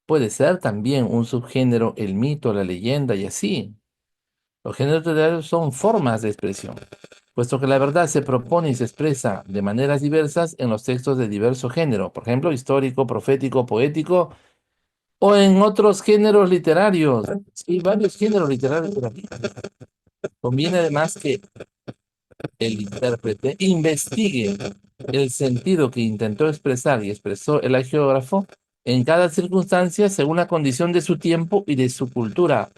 puede ser también un subgénero, el mito, la leyenda y así. Los géneros literarios son formas de expresión, puesto que la verdad se propone y se expresa de maneras diversas en los textos de diverso género, por ejemplo, histórico, profético, poético, o en otros géneros literarios. Sí, varios géneros literarios por aquí. Conviene además que el intérprete investigue el sentido que intentó expresar y expresó el hagiógrafo en cada circunstancia según la condición de su tiempo y de su cultura,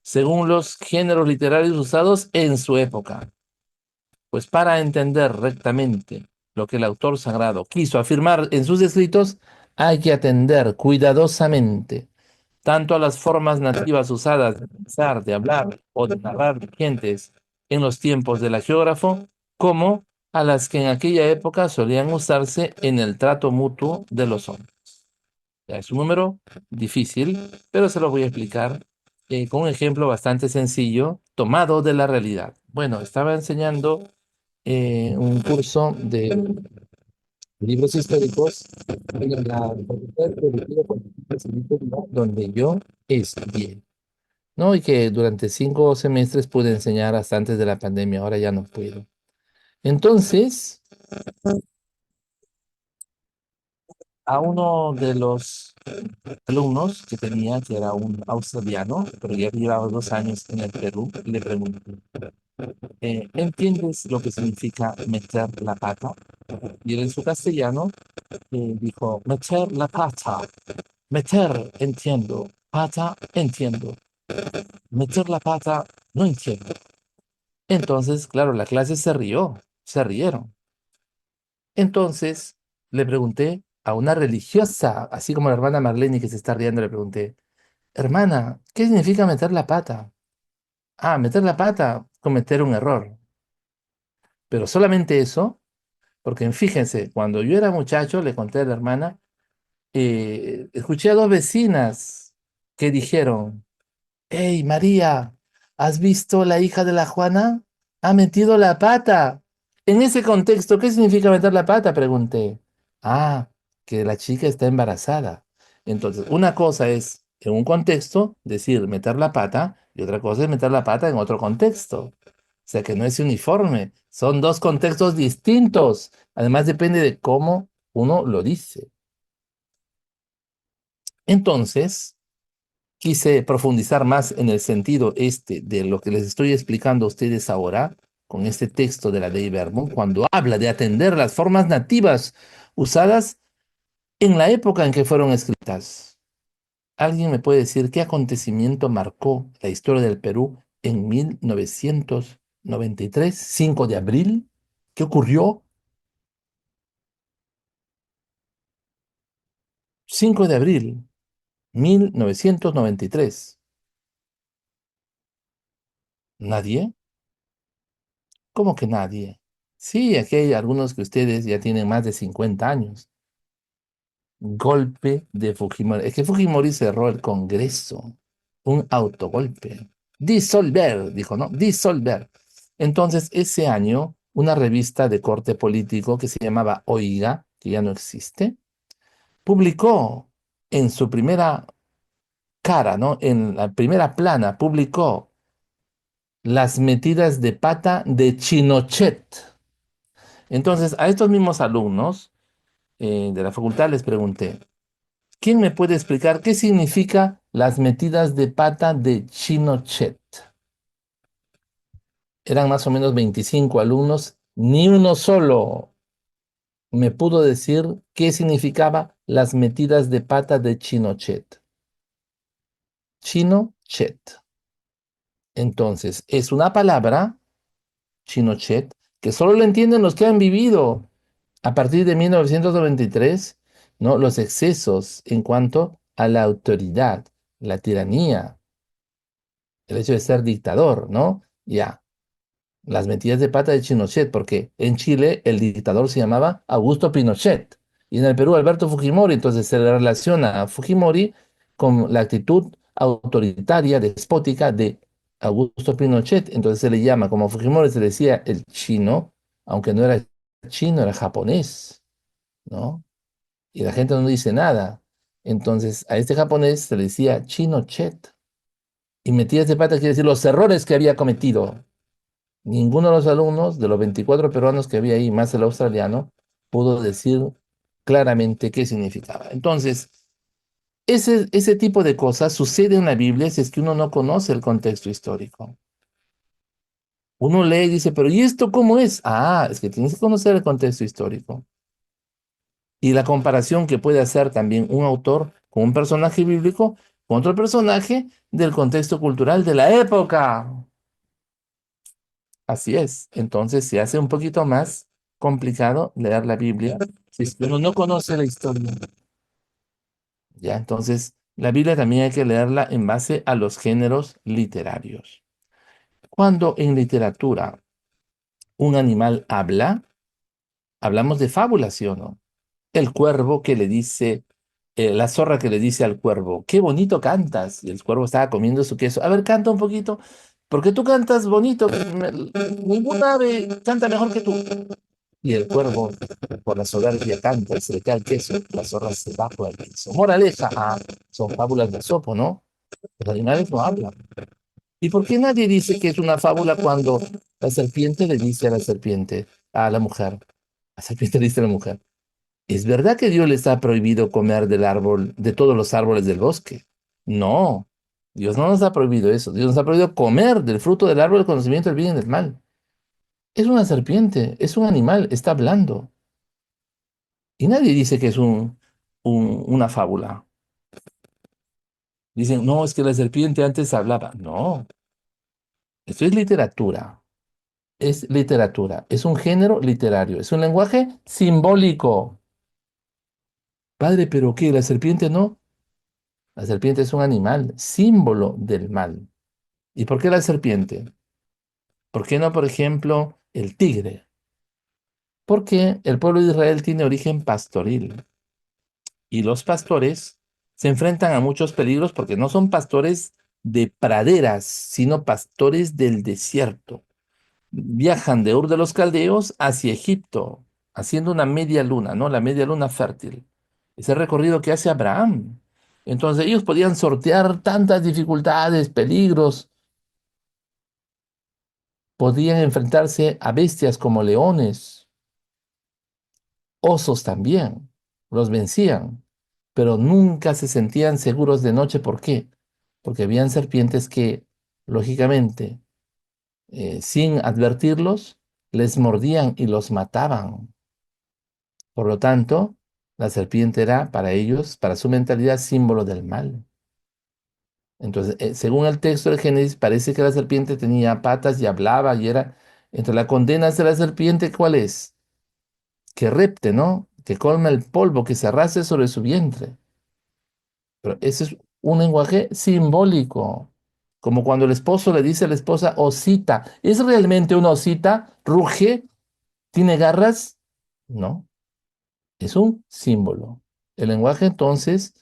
según los géneros literarios usados en su época. Pues para entender rectamente lo que el autor sagrado quiso afirmar en sus escritos, hay que atender cuidadosamente tanto a las formas nativas usadas de pensar, de hablar o de narrar vigentes en los tiempos del geógrafo, como a las que en aquella época solían usarse en el trato mutuo de los hombres. Ya es un número difícil, pero se lo voy a explicar con un ejemplo bastante sencillo, tomado de la realidad. Bueno, estaba enseñando un curso de libros históricos en la Facultad de Teología Política y Civil, donde yo estudié, ¿no? Y que durante 5 semestres pude enseñar hasta antes de la pandemia, ahora ya no puedo. Entonces, a uno de los alumnos que tenía, que era un australiano, pero ya llevaba 2 años en el Perú, le pregunté, ¿entiendes lo que significa meter la pata? Y él en su castellano dijo, meter la pata. Meter, entiendo. Pata, entiendo. Meter la pata, no entiendo. Entonces, claro, la clase se rió, se rieron. Entonces, le pregunté a una religiosa, así como la hermana Marlene que se está riendo, le pregunté, hermana, ¿qué significa meter la pata? Ah, meter la pata, cometer un error. Pero solamente eso, porque fíjense, cuando yo era muchacho, le conté a la hermana, escuché a dos vecinas que dijeron, hey, María, ¿has visto la hija de la Juana? Ha metido la pata. En ese contexto, ¿qué significa meter la pata? Pregunté. Ah, que la chica está embarazada. Entonces, una cosa es, en un contexto, decir meter la pata, y otra cosa es meter la pata en otro contexto. O sea que no es uniforme, son dos contextos distintos. Además, depende de cómo uno lo dice. Entonces, quise profundizar más en el sentido este de lo que les estoy explicando a ustedes ahora, con este texto de la Dei Verbum, cuando habla de atender las formas nativas usadas en la época en que fueron escritas. ¿Alguien me puede decir qué acontecimiento marcó la historia del Perú en 1993, 5 de abril? ¿Qué ocurrió? 5 de abril, 1993. ¿Nadie? ¿Cómo que nadie? Sí, aquí hay algunos que ustedes ya tienen más de 50 años. Golpe de Fujimori. Es que Fujimori cerró el Congreso. Un autogolpe. Disolver, dijo, ¿no? Disolver. Entonces, ese año, una revista de corte político que se llamaba Oiga, que ya no existe, publicó en su primera cara, ¿no? En la primera plana, publicó las metidas de pata de Chinochet. Entonces, a estos mismos alumnos de la facultad les pregunté, ¿quién me puede explicar qué significa las metidas de pata de Chinochet? Eran más o menos 25 alumnos, ni uno solo me pudo decir qué significaba las metidas de pata de Chinochet. Chinochet. Entonces, es una palabra, Chinochet, que solo lo entienden los que han vivido a partir de 1993, ¿no? Los excesos en cuanto a la autoridad, la tiranía, el hecho de ser dictador, ¿no? Ya, las metidas de pata de Pinochet, porque en Chile el dictador se llamaba Augusto Pinochet y en el Perú Alberto Fujimori, entonces se le relaciona a Fujimori con la actitud autoritaria, despótica de Augusto Pinochet, entonces se le llama, como a Fujimori se le decía el chino, aunque no era chino, era japonés, ¿no? Y la gente no dice nada. Entonces a este japonés se le decía Chinochet. Y metidas de pata quiere decir los errores que había cometido. Ninguno de los alumnos, de los 24 peruanos que había ahí, más el australiano, pudo decir claramente qué significaba. Entonces, ese tipo de cosas sucede en la Biblia si es que uno no conoce el contexto histórico. Uno lee y dice, pero ¿y esto cómo es? Ah, es que tienes que conocer el contexto histórico. Y la comparación que puede hacer también un autor con un personaje bíblico con otro personaje del contexto cultural de la época. Así es. Entonces se hace un poquito más complicado leer la Biblia si es que uno no conoce la historia. Ya, entonces la Biblia también hay que leerla en base a los géneros literarios. Cuando en literatura un animal habla, hablamos de fábula, ¿sí o no? El cuervo que le dice, la zorra que le dice al cuervo, qué bonito cantas. Y el cuervo estaba comiendo su queso. A ver, canta un poquito. Porque tú cantas bonito. Ninguna ave canta mejor que tú. Y el cuervo, por la soberbia, canta y se le cae el queso. La zorra se va por el queso. Moraleja, son fábulas de Esopo, ¿no? Los animales no hablan. ¿Y por qué nadie dice que es una fábula cuando la serpiente le dice a la serpiente, a la mujer? La serpiente le dice a la mujer. ¿Es verdad que Dios les ha prohibido comer del árbol, de todos los árboles del bosque? No, Dios no nos ha prohibido eso. Dios nos ha prohibido comer del fruto del árbol del conocimiento del bien y del mal. Es una serpiente, es un animal, está hablando. Y nadie dice que es una fábula. Dicen, no, es que la serpiente antes hablaba. No, esto es literatura. Es literatura, es un género literario, es un lenguaje simbólico. Padre, ¿pero qué? ¿La serpiente no? La serpiente es un animal, símbolo del mal. ¿Y por qué la serpiente? ¿Por qué no, por ejemplo, el tigre? Porque el pueblo de Israel tiene origen pastoril y los pastores se enfrentan a muchos peligros porque no son pastores de praderas, sino pastores del desierto. Viajan de Ur de los Caldeos hacia Egipto, haciendo una media luna, ¿no? La media luna fértil. Es el recorrido que hace Abraham. Entonces ellos podían sortear tantas dificultades, peligros, podían enfrentarse a bestias como leones, osos también, los vencían, pero nunca se sentían seguros de noche. ¿Por qué? Porque habían serpientes que, lógicamente, sin advertirlos, les mordían y los mataban. Por lo tanto, la serpiente era para ellos, para su mentalidad, símbolo del mal. Entonces, según el texto del Génesis, parece que la serpiente tenía patas y hablaba y era... Entre la condena hacia la serpiente, ¿cuál es? Que repte, ¿no? Que colme el polvo, que se arrastre sobre su vientre. Pero ese es un lenguaje simbólico, como cuando el esposo le dice a la esposa, osita. ¿Es realmente una osita? ¿Ruge? ¿Tiene garras? No, es un símbolo. El lenguaje entonces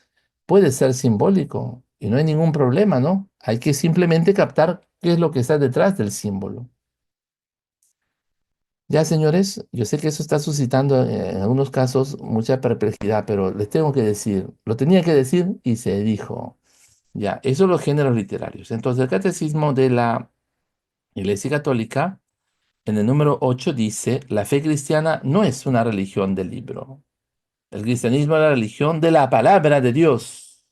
puede ser simbólico y no hay ningún problema, ¿no? Hay que simplemente captar qué es lo que está detrás del símbolo. Ya, señores, yo sé que eso está suscitando en algunos casos mucha perplejidad, pero les tengo que decir, lo tenía que decir y se dijo. Ya, eso son los géneros literarios. Entonces, el Catecismo de la Iglesia Católica, en el número 8 dice, la fe cristiana no es una religión del libro. El cristianismo es la religión de la palabra de Dios,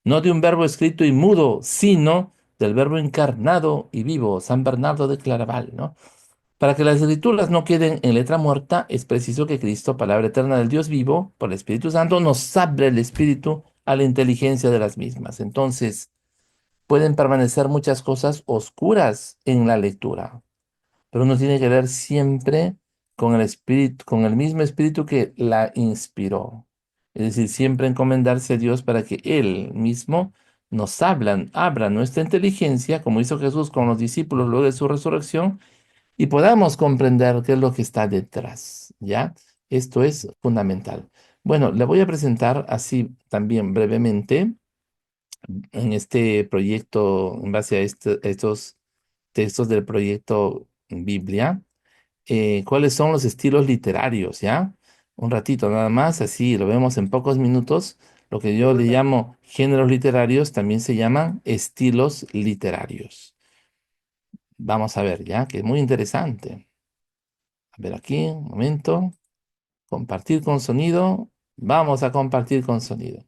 no de un verbo escrito y mudo, sino del verbo encarnado y vivo, San Bernardo de Claraval, ¿no? Para que las escrituras no queden en letra muerta, es preciso que Cristo, palabra eterna del Dios vivo, por el Espíritu Santo, nos abre el espíritu a la inteligencia de las mismas. Entonces, pueden permanecer muchas cosas oscuras en la lectura, pero uno tiene que leer siempre con el espíritu, con el mismo espíritu que la inspiró. Es decir, siempre encomendarse a Dios para que Él mismo nos abra nuestra inteligencia, como hizo Jesús con los discípulos luego de su resurrección, y podamos comprender qué es lo que está detrás, ¿ya? Esto es fundamental. Bueno, le voy a presentar así también brevemente en este proyecto, en base a estos textos del proyecto Biblia, cuáles son los estilos literarios, ¿ya? Un ratito nada más, así lo vemos en pocos minutos, Lo que yo le llamo géneros literarios también se llaman estilos literarios. Vamos a ver ya, que es muy interesante. A ver aquí, un momento. Compartir con sonido. Vamos a compartir con sonido.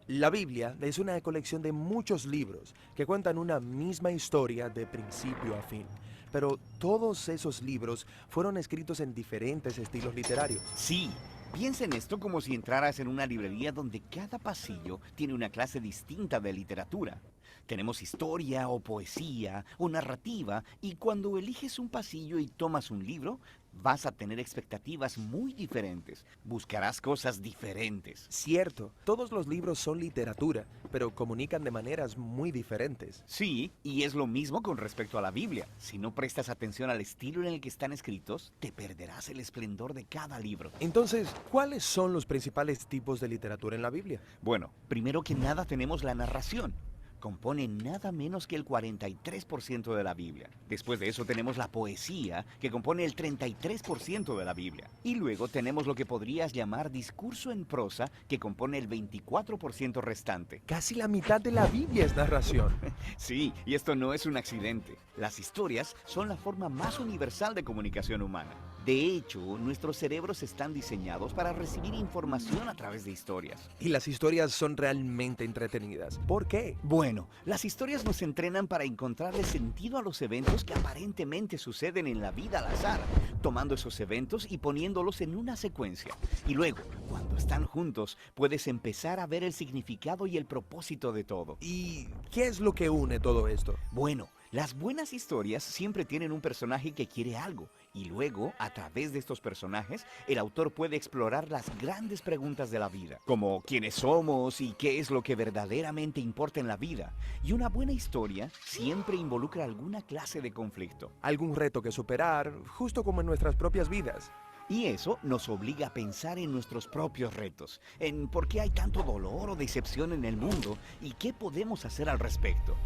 La Biblia es una colección de muchos libros que cuentan una misma historia de principio a fin. Pero todos esos libros fueron escritos en diferentes estilos literarios. Sí, piensa en esto como si entraras en una librería donde cada pasillo tiene una clase distinta de literatura. Tenemos historia o poesía o narrativa, y cuando eliges un pasillo y tomas un libro, vas a tener expectativas muy diferentes. Buscarás cosas diferentes. Cierto, todos los libros son literatura, pero comunican de maneras muy diferentes. Sí, y es lo mismo con respecto a la Biblia. Si no prestas atención al estilo en el que están escritos, te perderás el esplendor de cada libro. Entonces, ¿cuáles son los principales tipos de literatura en la Biblia? Bueno, primero que nada tenemos la narración. Compone nada menos que el 43% de la Biblia. Después de eso tenemos la poesía, que compone el 33% de la Biblia. Y luego tenemos lo que podrías llamar discurso en prosa, que compone el 24% restante. Casi la mitad de la Biblia es narración. Sí, y esto no es un accidente. Las historias son la forma más universal de comunicación humana. De hecho, nuestros cerebros están diseñados para recibir información a través de historias. Y las historias son realmente entretenidas. ¿Por qué? Bueno, las historias nos entrenan para encontrarle sentido a los eventos que aparentemente suceden en la vida al azar, tomando esos eventos y poniéndolos en una secuencia. Y luego, cuando están juntos, puedes empezar a ver el significado y el propósito de todo. ¿Y qué es lo que une todo esto? Bueno, las buenas historias siempre tienen un personaje que quiere algo, y luego, a través de estos personajes, el autor puede explorar las grandes preguntas de la vida, como quiénes somos y qué es lo que verdaderamente importa en la vida. Y una buena historia siempre involucra alguna clase de conflicto. Algún reto que superar, justo como en nuestras propias vidas. Y eso nos obliga a pensar en nuestros propios retos, en por qué hay tanto dolor o decepción en el mundo y qué podemos hacer al respecto.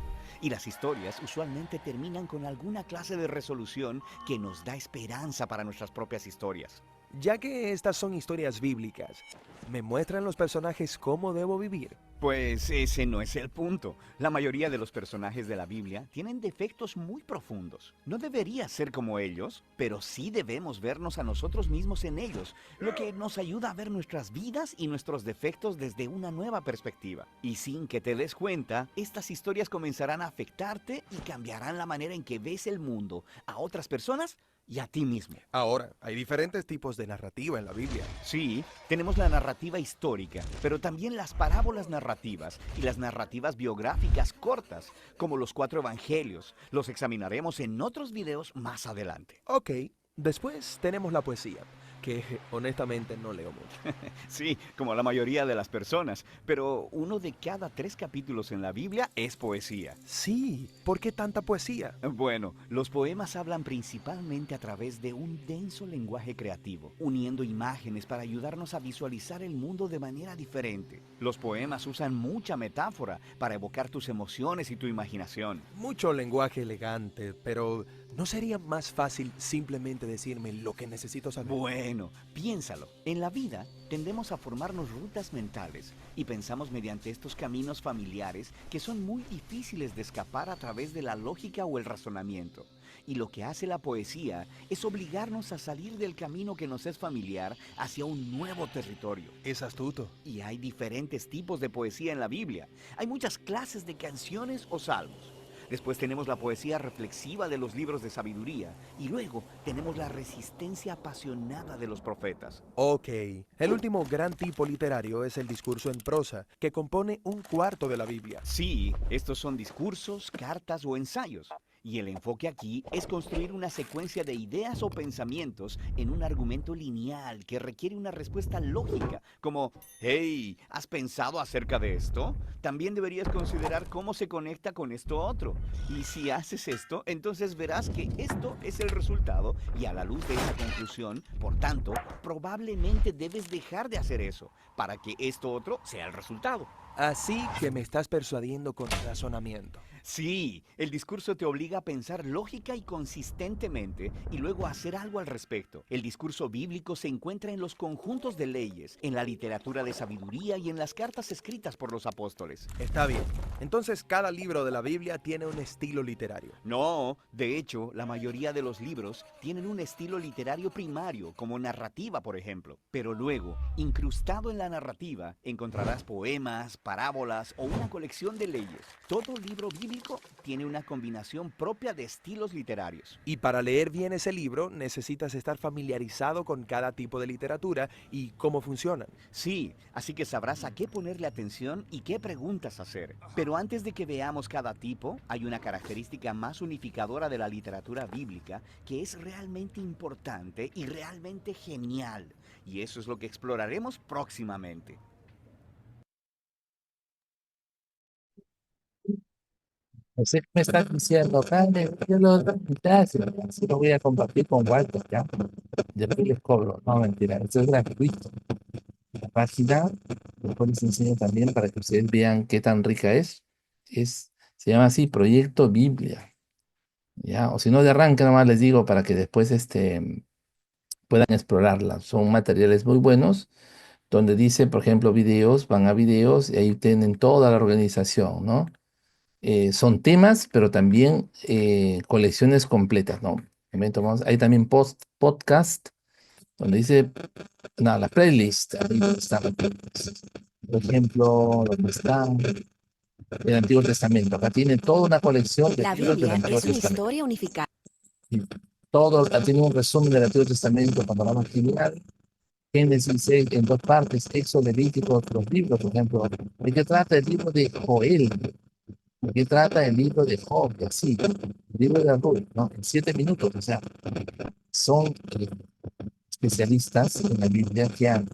Y las historias usualmente terminan con alguna clase de resolución que nos da esperanza para nuestras propias historias. Ya que estas son historias bíblicas, ¿me muestran los personajes cómo debo vivir? Pues ese no es el punto. La mayoría de los personajes de la Biblia tienen defectos muy profundos. No debería ser como ellos, pero sí debemos vernos a nosotros mismos en ellos, lo que nos ayuda a ver nuestras vidas y nuestros defectos desde una nueva perspectiva. Y sin que te des cuenta, estas historias comenzarán a afectarte y cambiarán la manera en que ves el mundo, a otras personas y a ti mismo. Ahora, hay diferentes tipos de narrativa en la Biblia. Sí, tenemos la narrativa histórica, pero también las parábolas narrativas y las narrativas biográficas cortas, como los 4 evangelios. Los examinaremos en otros videos más adelante. Ok, después tenemos la poesía, que honestamente no leo mucho. Sí, como la mayoría de las personas, pero uno de cada 3 capítulos en la Biblia es poesía. Sí, ¿por qué tanta poesía? Bueno, los poemas hablan principalmente a través de un denso lenguaje creativo, uniendo imágenes para ayudarnos a visualizar el mundo de manera diferente. Los poemas usan mucha metáfora para evocar tus emociones y tu imaginación. Mucho lenguaje elegante, pero ¿no sería más fácil simplemente decirme lo que necesito saber? Bueno, piénsalo. En la vida tendemos a formarnos rutas mentales y pensamos mediante estos caminos familiares que son muy difíciles de escapar a través de la lógica o el razonamiento. Y lo que hace la poesía es obligarnos a salir del camino que nos es familiar hacia un nuevo territorio. Es astuto. Y hay diferentes tipos de poesía en la Biblia. Hay muchas clases de canciones o salmos. Después tenemos la poesía reflexiva de los libros de sabiduría. Y luego tenemos la resistencia apasionada de los profetas. Ok, el último gran tipo literario es el discurso en prosa, que compone un cuarto de la Biblia. Sí, estos son discursos, cartas o ensayos. Y el enfoque aquí es construir una secuencia de ideas o pensamientos en un argumento lineal que requiere una respuesta lógica, como, hey, ¿has pensado acerca de esto? También deberías considerar cómo se conecta con esto otro. Y si haces esto, entonces verás que esto es el resultado y a la luz de esa conclusión, por tanto, probablemente debes dejar de hacer eso para que esto otro sea el resultado. Así que me estás persuadiendo con razonamiento. Sí, el discurso te obliga a pensar lógica y consistentemente y luego a hacer algo al respecto. El discurso bíblico se encuentra en los conjuntos de leyes, en la literatura de sabiduría y en las cartas escritas por los apóstoles. Está bien. Entonces cada libro de la Biblia tiene un estilo literario. No, de hecho, la mayoría de los libros tienen un estilo literario primario, como narrativa, por ejemplo. Pero luego, incrustado en la narrativa, encontrarás poemas, parábolas o una colección de leyes. Todo libro bíblico tiene una combinación propia de estilos literarios. Y para leer bien ese libro necesitas estar familiarizado con cada tipo de literatura y cómo funcionan. Sí, así que sabrás a qué ponerle atención y qué preguntas hacer. Pero antes de que veamos cada tipo, hay una característica más unificadora de la literatura bíblica que es realmente importante y realmente genial. Y eso es lo que exploraremos próximamente. No sé qué me estás diciendo, Carmen, yo así lo voy a compartir con Walter, ¿ya? Después les cobro, no, mentira, esto es gratuito. La página, después les enseño también para que ustedes vean qué tan rica se llama así, Proyecto Biblia, ¿ya? O si no, de arranque nomás les digo para que después puedan explorarla. Son materiales muy buenos, donde dice, por ejemplo, videos, van a videos y ahí tienen toda la organización, ¿no? Son temas, pero también colecciones completas, ¿no? Hay también podcast, donde dice, no, la playlist, ahí donde está la playlist. Por ejemplo, donde está el Antiguo Testamento. Acá tiene toda una colección de La libros del Biblia Antiguo es una Testamento. historia unificada. Y todo, tiene un resumen del Antiguo Testamento, panorama general. Génesis en dos partes, Éxodo, Levítico, otros libros, por ejemplo. ¿De qué trata el libro de Joel? ¿De qué trata el libro de Job? Y así, el libro de Ruth, ¿no? En 7 minutos, o sea, son especialistas en la Biblia que han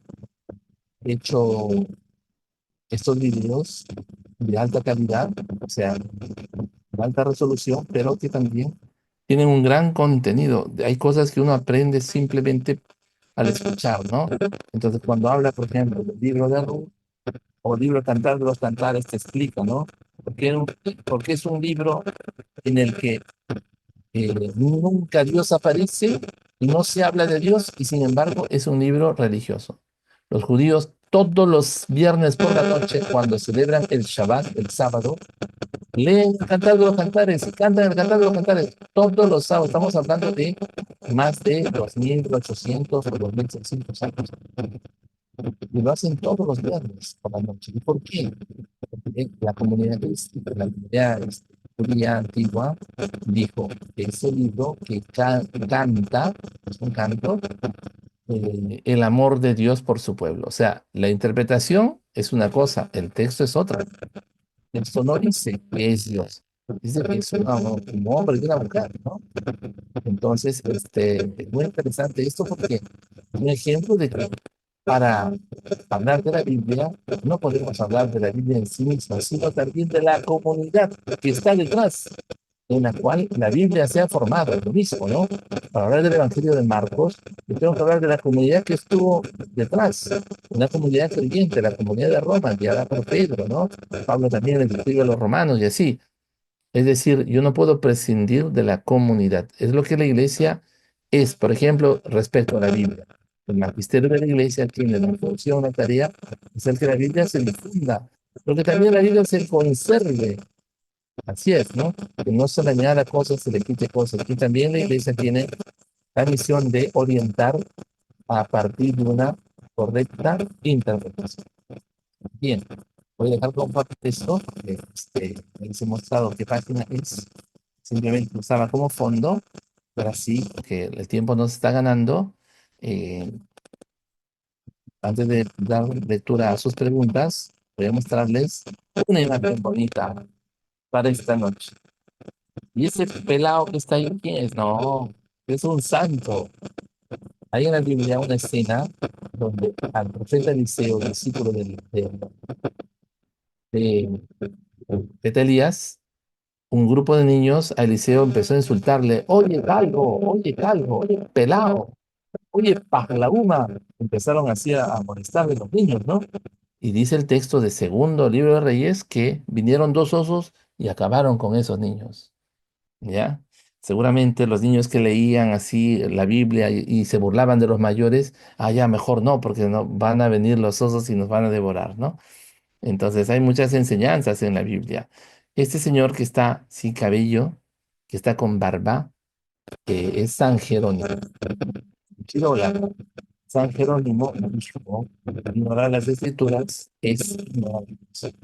hecho estos videos de alta calidad, o sea, de alta resolución, pero que también tienen un gran contenido. Hay cosas que uno aprende simplemente al escuchar, ¿no? Entonces, cuando habla, por ejemplo, del libro de Ruth o el libro Cantar de los Cantares, te explica, ¿no? Porque es un libro en el que nunca Dios aparece y no se habla de Dios, y sin embargo es un libro religioso. Los judíos todos los viernes por la noche, cuando celebran el Shabbat, el sábado, leen el Cantar de los Cantares y cantan el Cantar de los Cantares todos los sábados. Estamos hablando de más de 2.800 o 2.600 años. Y lo hacen todos los viernes por la noche. ¿Y por qué? Porque la comunidad cristiana, la comunidad judía antigua, dijo que ese libro que canta, es un canto, el amor de Dios por su pueblo. O sea, la interpretación es una cosa, el texto es otra. El texto no dice que es Dios, dice que es un hombre y una mujer, ¿no? Entonces, es muy interesante esto porque es un ejemplo de que para hablar de la Biblia, no podemos hablar de la Biblia en sí misma, sino también de la comunidad que está detrás, en la cual la Biblia se ha formado, es lo mismo, ¿no? Para hablar del Evangelio de Marcos, yo tengo que hablar de la comunidad que estuvo detrás, una comunidad creyente, la comunidad de Roma, guiada por Pedro, ¿no? Pablo también en el escribe a los romanos y así. Es decir, yo no puedo prescindir de la comunidad. Es lo que la iglesia es, por ejemplo, respecto a la Biblia. El magisterio de la iglesia tiene la función, la tarea, es el que la Biblia se difunda, pero que también la Biblia se conserve. Así es, ¿no? Que no se le añada cosas, se le quite cosas. Y también la iglesia tiene la misión de orientar a partir de una correcta interpretación. Bien, voy a dejar compartir esto. Les he mostrado qué página es. Simplemente usaba como fondo, pero así que el tiempo nos está ganando. eh, Antes de dar lectura a sus preguntas, voy a mostrarles una imagen bonita para esta noche. Y ese pelado que está ahí, ¿quién es? No, es un santo. Hay en la Biblia una escena donde al profeta Eliseo, discípulo de, de Elías, un grupo de niños a Eliseo empezó a insultarle: oye calvo, oye pelado, oye pajlauma. Empezaron así a molestarle los niños, ¿no? Y dice el texto de segundo libro de Reyes que vinieron dos osos y acabaron con esos niños, ¿ya? Seguramente los niños que leían así la Biblia y se burlaban de los mayores, ya mejor no, porque no van a venir los osos y nos van a devorar, ¿no? Entonces hay muchas enseñanzas en la Biblia. Este señor que está sin cabello, que está con barba, es San Jerónimo. Chirola. San Jerónimo dijo, ignorar las escrituras es ignorar Dios.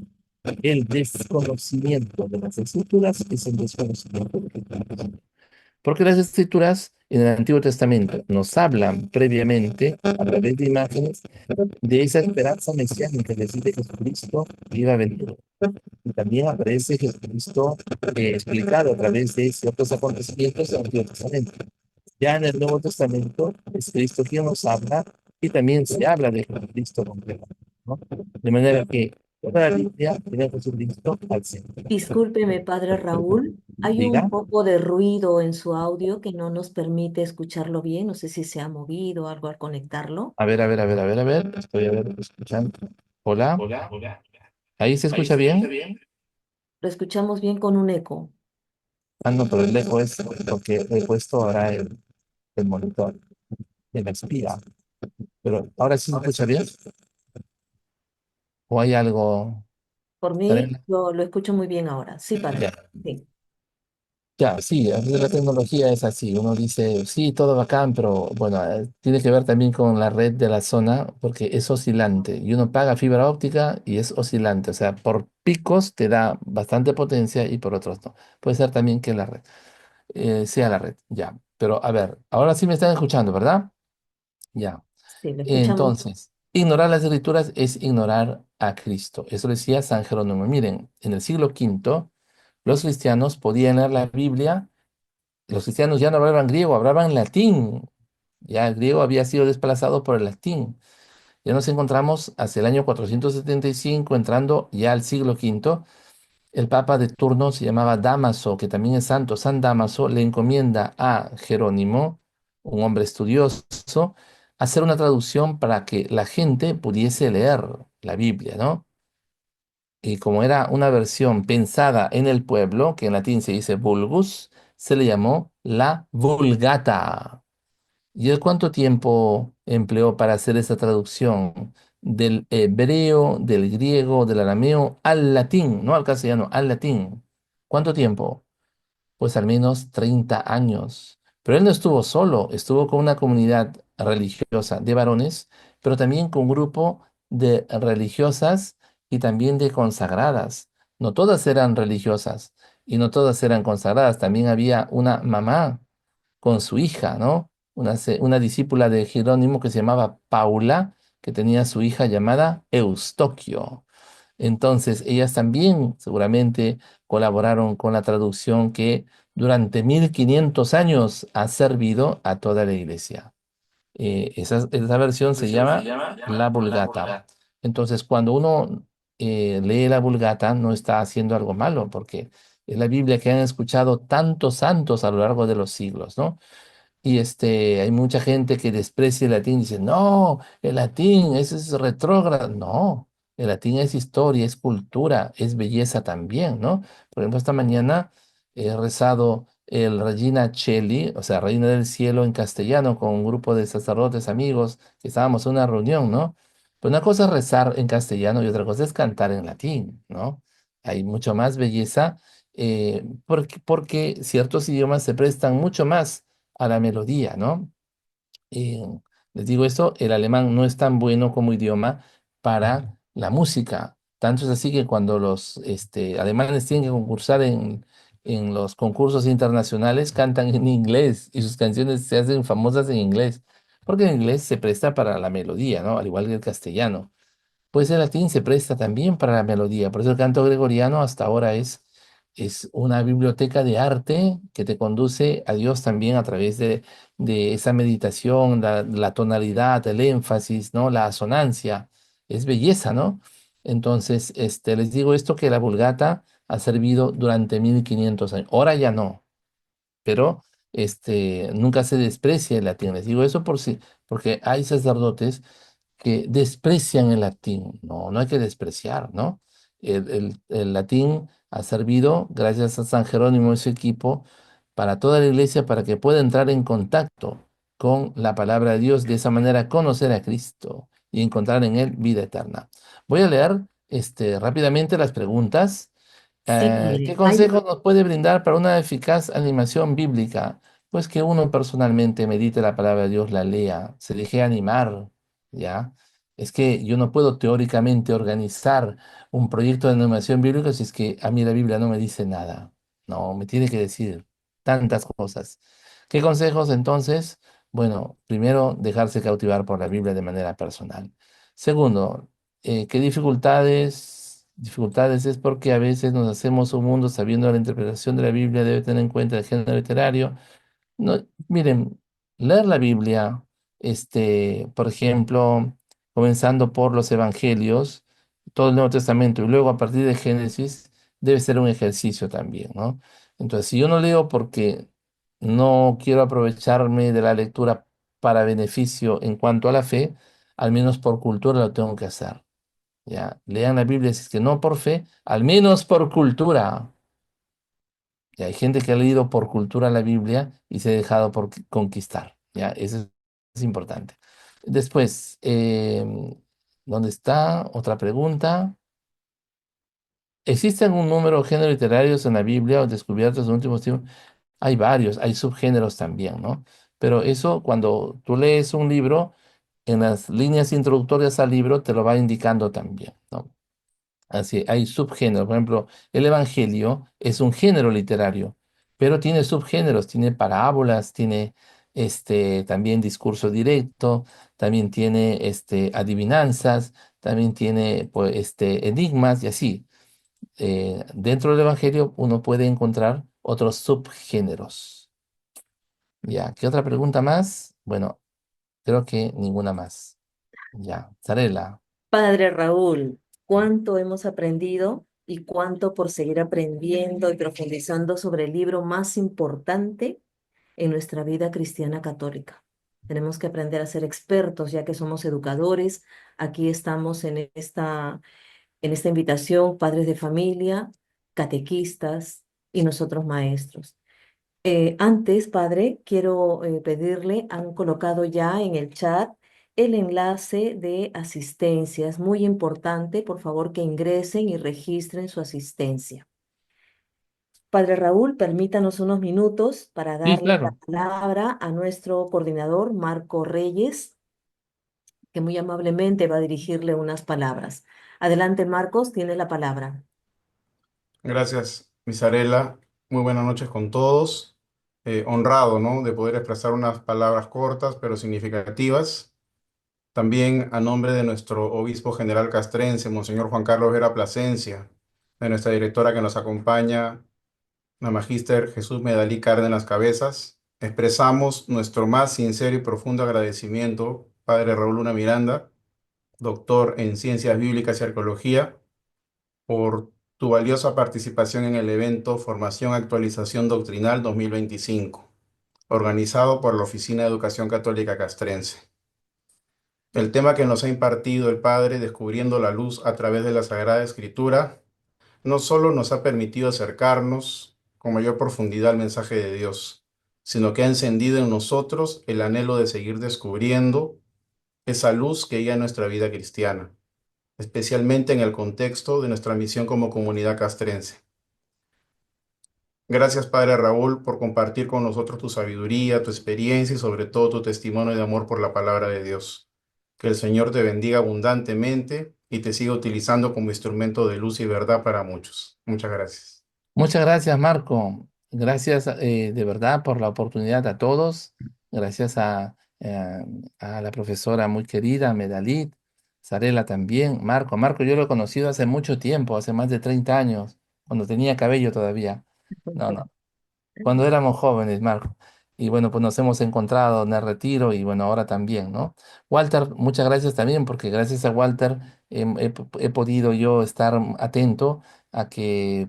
El desconocimiento de las escrituras es el desconocimiento de Dios. Porque las escrituras en el Antiguo Testamento nos hablan previamente, a través de imágenes, de esa esperanza mesiánica, es decir, de Jesucristo iba a venir. Y también aparece Jesucristo explicado a través de ciertos acontecimientos del Antiguo Testamento. Ya en el Nuevo Testamento es Cristo quien nos habla y también se habla de Jesucristo completamente, ¿no? De manera que toda la Biblia tiene a Jesucristo al centro. Discúlpeme, padre Raúl, hay un Diga, poco de ruido en su audio que no nos permite escucharlo bien. No sé si se ha movido algo al conectarlo. a ver, a ver, a ver, a ver, a ver, estoy a ver, escuchando. Hola, ¿ahí se escucha bien? Lo escuchamos bien con un eco. Ah, no, pero el eco es porque he puesto ahora el monitor de la espía. Pero ahora sí se escucha bien. ¿O hay algo? Por mí, Daniela? lo escucho muy bien ahora. Sí, padre. Ya, Sí. ya, sí, a veces la tecnología es así. Uno dice, sí, todo bacán, pero bueno, tiene que ver también con la red de la zona porque es oscilante y uno paga fibra óptica y es oscilante. O sea, por picos te da bastante potencia y por otros no. Puede ser también que la red sea la red, ya. Pero a ver, ahora sí me están escuchando, ¿verdad? Ya. Sí, lo escuchamos. Entonces, ignorar las escrituras es ignorar a Cristo. Eso decía San Jerónimo. Miren, en el siglo V, los cristianos podían leer la Biblia. Los cristianos ya no hablaban griego, hablaban latín. Ya el griego había sido desplazado por el latín. Ya nos encontramos hacia el año 475, entrando ya al siglo V. El papa de turno se llamaba Dámaso, que también es santo. San Dámaso le encomienda a Jerónimo, un hombre estudioso, hacer una traducción para que la gente pudiese leer la Biblia, ¿no? Y como era una versión pensada en el pueblo, que en latín se dice vulgus, se le llamó la Vulgata. ¿Y él cuánto tiempo empleó para hacer esa traducción del hebreo, del griego, del arameo al latín, no al castellano, al latín? ¿Cuánto tiempo? Pues al menos 30 años. Pero él no estuvo solo, estuvo con una comunidad religiosa de varones, pero también con un grupo de religiosas y también de consagradas. No todas eran religiosas y no todas eran consagradas. También había una mamá con su hija, ¿no? Una discípula de Jerónimo que se llamaba Paula, que tenía su hija llamada Eustoquio. Entonces, ellas también seguramente colaboraron con la traducción que durante 1500 años ha servido a toda la iglesia. Esa versión se llama la Vulgata. Entonces, cuando uno lee la Vulgata, no está haciendo algo malo, porque es la Biblia que han escuchado tantos santos a lo largo de los siglos, ¿no? Y hay mucha gente que desprecia el latín y dice, no, el latín, eso es retrógrado. No, el latín es historia, es cultura, es belleza también, ¿no? Por ejemplo, esta mañana he rezado el Regina Cheli, o sea, Reina del Cielo en castellano, con un grupo de sacerdotes amigos que estábamos en una reunión, ¿no? Pues una cosa es rezar en castellano y otra cosa es cantar en latín, ¿no? Hay mucho más belleza porque ciertos idiomas se prestan mucho más a la melodía, ¿no? Eh, Les digo esto, el alemán no es tan bueno como idioma para la música. Tanto es así que cuando los alemanes tienen que concursar en los concursos internacionales, cantan en inglés y sus canciones se hacen famosas en inglés, porque en inglés se presta para la melodía, ¿no? Al igual que el castellano. Pues el latín se presta también para la melodía, por eso el canto gregoriano hasta ahora es una biblioteca de arte que te conduce a Dios también a través de esa meditación, la tonalidad, el énfasis, ¿no? La asonancia, es belleza, ¿no? Entonces, les digo esto que la Vulgata ha servido durante 1500 años, ahora ya no, pero nunca se desprecia el latín. Les digo eso porque hay sacerdotes que desprecian el latín. No, no hay que despreciar, ¿no? el latín ha servido, gracias a San Jerónimo y su equipo, para toda la iglesia, para que pueda entrar en contacto con la palabra de Dios, de esa manera conocer a Cristo y encontrar en él vida eterna. Voy a leer rápidamente las preguntas. ¿Qué Sí, hay, consejos nos puede brindar para una eficaz animación bíblica? Pues que uno personalmente medite la palabra de Dios, la lea, se deje animar, ¿ya? Es que yo no puedo teóricamente organizar un proyecto de animación bíblica si es que a mí la Biblia no me dice nada. No, me tiene que decir tantas cosas. ¿Qué consejos entonces? Bueno, primero, dejarse cautivar por la Biblia de manera personal. Segundo, ¿qué dificultades? Dificultades es porque a veces nos hacemos un mundo sabiendo la interpretación de la Biblia, debe tener en cuenta el género literario. No, miren, leer la Biblia, por ejemplo, comenzando por los Evangelios, todo el Nuevo Testamento y luego a partir de Génesis, debe ser un ejercicio también, ¿no? Entonces, si yo no leo porque no quiero aprovecharme de la lectura para beneficio en cuanto a la fe, al menos por cultura lo tengo que hacer, ¿ya? Lean la Biblia, si es que no por fe, al menos por cultura. Y hay gente que ha leído por cultura la Biblia y se ha dejado por conquistar. ¿Ya? Eso es importante. Después, ¿dónde está? Otra pregunta. ¿Existen un número de géneros literarios en la Biblia o descubiertos en los últimos tiempos? Hay varios, hay subgéneros también, ¿no? Pero eso, cuando tú lees un libro, en las líneas introductorias al libro te lo va indicando también, ¿no? Así, hay subgéneros. Por ejemplo, el Evangelio es un género literario, pero tiene subgéneros, tiene parábolas, tiene también discurso directo, también tiene adivinanzas, también tiene pues, enigmas y así. Dentro del Evangelio uno puede encontrar otros subgéneros. Ya, ¿qué otra pregunta más? Bueno, creo que ninguna más. Ya, Zarela. Padre Raúl, cuánto hemos aprendido y cuánto por seguir aprendiendo y profundizando sobre el libro más importante en nuestra vida cristiana católica. Tenemos que aprender a ser expertos ya que somos educadores. Aquí estamos en esta invitación, padres de familia, catequistas y nosotros maestros. Antes, padre, quiero pedirle, han colocado ya en el chat el enlace de asistencia. Es muy importante, por favor, que ingresen y registren su asistencia. Padre Raúl, permítanos unos minutos para Sí, darle la claro. palabra a nuestro coordinador, Marco Reyes, que muy amablemente va a dirigirle unas palabras. Adelante, Marcos, tienes la palabra. Gracias, Misarela. Muy buenas noches con todos. Honrado, ¿no? De poder expresar unas palabras cortas pero significativas. También a nombre de nuestro obispo general castrense, Monseñor Juan Carlos Vera Plasencia, de nuestra directora que nos acompaña, la Magíster Jesús Medalí Cárdenas Cabezas, expresamos nuestro más sincero y profundo agradecimiento, Padre Raúl Luna Miranda, doctor en Ciencias Bíblicas y Arqueología, por tu valiosa participación en el evento Formación Actualización Doctrinal 2025, organizado por la Oficina de Educación Católica Castrense. El tema que nos ha impartido el Padre, Descubriendo la Luz a través de la Sagrada Escritura, no solo nos ha permitido acercarnos con mayor profundidad al mensaje de Dios, sino que ha encendido en nosotros el anhelo de seguir descubriendo esa luz que guía nuestra vida cristiana, especialmente en el contexto de nuestra misión como comunidad castrense. Gracias, Padre Raúl, por compartir con nosotros tu sabiduría, tu experiencia y sobre todo tu testimonio de amor por la palabra de Dios. Que el Señor te bendiga abundantemente y te siga utilizando como instrumento de luz y verdad para muchos. Muchas gracias. Muchas gracias, Marco. Gracias de verdad por la oportunidad a todos. Gracias a la profesora muy querida, Medalit, Zarela también, Marco. Marco, yo lo he conocido hace mucho tiempo, hace más de 30 años, cuando tenía cabello todavía. No, no, cuando éramos jóvenes, Marco. Y bueno, pues nos hemos encontrado en el retiro y bueno, ahora también, ¿no? Walter, muchas gracias también, porque gracias a Walter he podido yo estar atento a que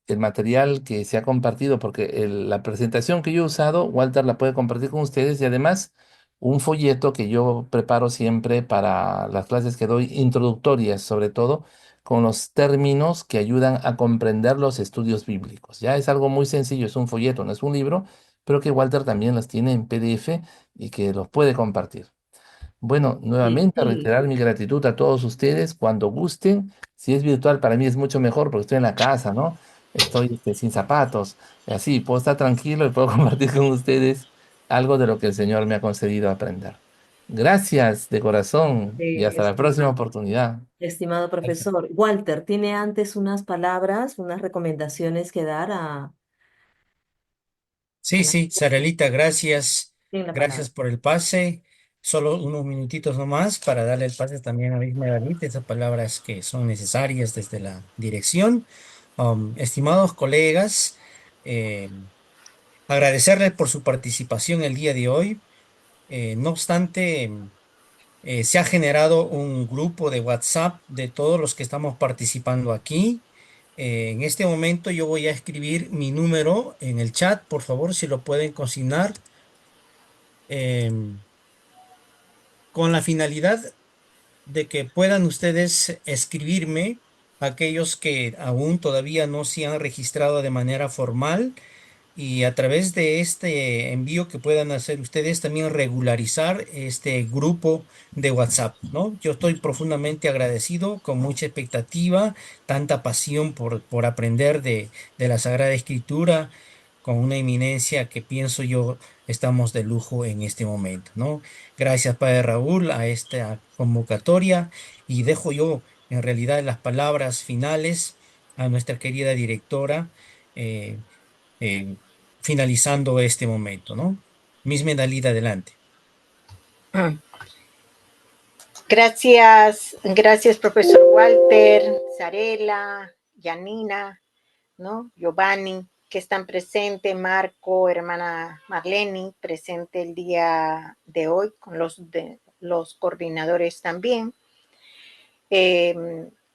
el material que se ha compartido, porque la presentación que yo he usado, Walter la puede compartir con ustedes y además un folleto que yo preparo siempre para las clases que doy, introductorias sobre todo, con los términos que ayudan a comprender los estudios bíblicos. Ya es algo muy sencillo, es un folleto, no es un libro, pero que Walter también los tiene en PDF y que los puede compartir. Bueno, Sí, nuevamente sí. reiterar mi gratitud a todos ustedes cuando gusten. Si es virtual, para mí es mucho mejor porque estoy en la casa, ¿no? Estoy sin zapatos, y así puedo estar tranquilo y puedo compartir con ustedes algo de lo que el Señor me ha concedido aprender. Gracias de corazón y hasta la próxima Estimado, oportunidad. estimado Gracias. profesor. Walter, ¿tiene antes unas palabras, unas recomendaciones que dar a Sí, la sí, Sarelita, gracias. Tiene la palabra? Gracias por el pase. Solo unos minutitos nomás para darle el pase también a Ismael David, esas palabras que son necesarias desde la dirección. Estimados colegas, eh, agradecerles por su participación el día de hoy. No obstante, se ha generado un grupo de WhatsApp de todos los que estamos participando aquí. En este momento yo voy a escribir mi número en el chat, por favor, si lo pueden consignar, em, con la finalidad de que puedan ustedes escribirme, aquellos que aún todavía no se han registrado de manera formal, y a través de este envío que puedan hacer ustedes también regularizar este grupo de WhatsApp, ¿no? Yo estoy profundamente agradecido, con mucha expectativa, tanta pasión por aprender de la Sagrada Escritura, con una eminencia que pienso yo estamos de lujo en este momento, ¿no? Gracias, Padre Raúl, a esta convocatoria, y dejo yo en realidad las palabras finales a nuestra querida directora. eh, eh, Finalizando este momento, ¿no? Miss Medalita, adelante. Gracias, gracias, profesor Walter, Sarela, Yanina, ¿no? Giovanni, que están presentes, Marco, hermana Marlene, presente el día de hoy, con los coordinadores también.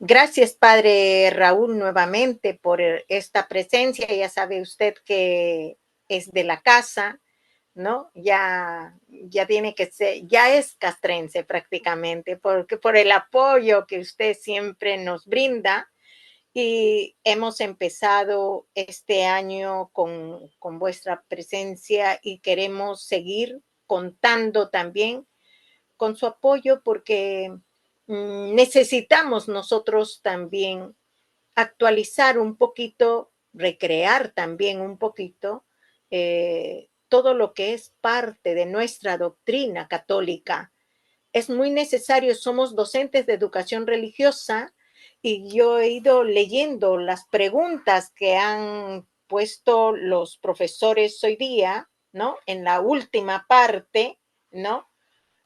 Gracias, padre Raúl, nuevamente por esta presencia. Ya sabe usted que es de la casa, ¿no? Ya tiene que ser, ya es castrense prácticamente, porque por el apoyo que usted siempre nos brinda. Y hemos empezado este año con vuestra presencia y queremos seguir contando también con su apoyo porque necesitamos nosotros también actualizar un poquito, recrear también un poquito todo lo que es parte de nuestra doctrina católica. Es muy necesario, somos docentes de educación religiosa y yo he ido leyendo las preguntas que han puesto los profesores hoy día, ¿no? En la última parte, ¿no?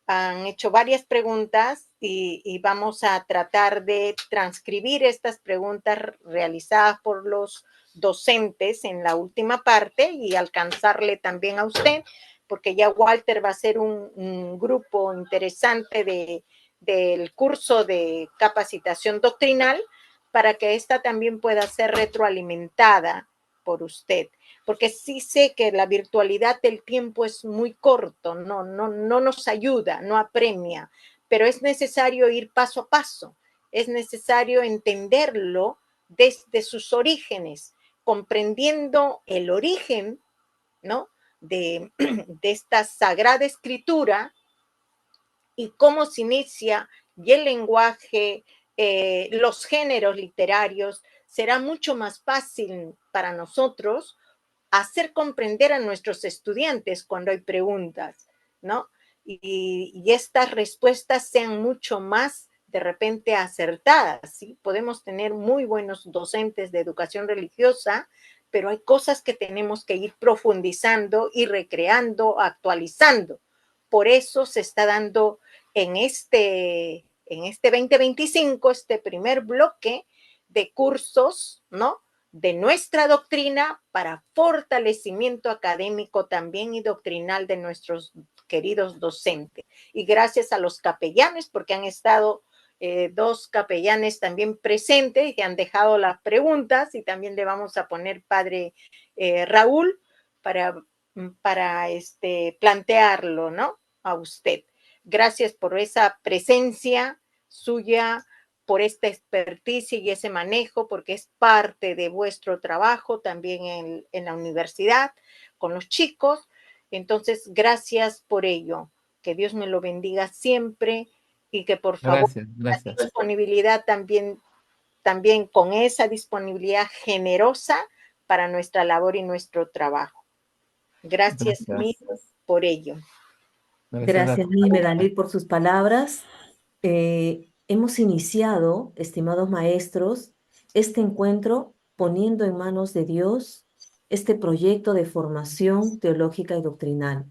Han hecho varias preguntas y vamos a tratar de transcribir estas preguntas realizadas por los docentes en la última parte y alcanzarle también a usted, porque ya Walter va a ser un grupo interesante del curso de capacitación doctrinal para que esta también pueda ser retroalimentada por usted, porque sí sé que la virtualidad del tiempo es muy corto, no nos ayuda, no apremia, pero es necesario ir paso a paso, es necesario entenderlo desde sus orígenes, comprendiendo el origen, ¿no? de esta sagrada escritura y cómo se inicia y el lenguaje, los géneros literarios, será mucho más fácil para nosotros hacer comprender a nuestros estudiantes cuando hay preguntas, ¿no? Y estas respuestas sean mucho más de repente acertadas, ¿sí? Podemos tener muy buenos docentes de educación religiosa, pero hay cosas que tenemos que ir profundizando y recreando, actualizando. Por eso se está dando en este 2025, este primer bloque de cursos, ¿no? De nuestra doctrina para fortalecimiento académico también y doctrinal de nuestros queridos docentes. Y gracias a los capellanes, porque han estado dos capellanes también presentes que han dejado las preguntas y también le vamos a poner padre Raúl para plantearlo, ¿no? A usted. Gracias por esa presencia suya, por esta experticia y ese manejo, porque es parte de vuestro trabajo también en la universidad, con los chicos. Entonces, gracias por ello. Que Dios me lo bendiga siempre y que por favor Gracias, la gracias. disponibilidad también con esa disponibilidad generosa para nuestra labor y nuestro trabajo. Gracias mil Gracias. por ello. Gracias a Gracias, Mime Dalí, por sus palabras. Hemos iniciado, estimados maestros, este encuentro poniendo en manos de Dios este proyecto de formación teológica y doctrinal.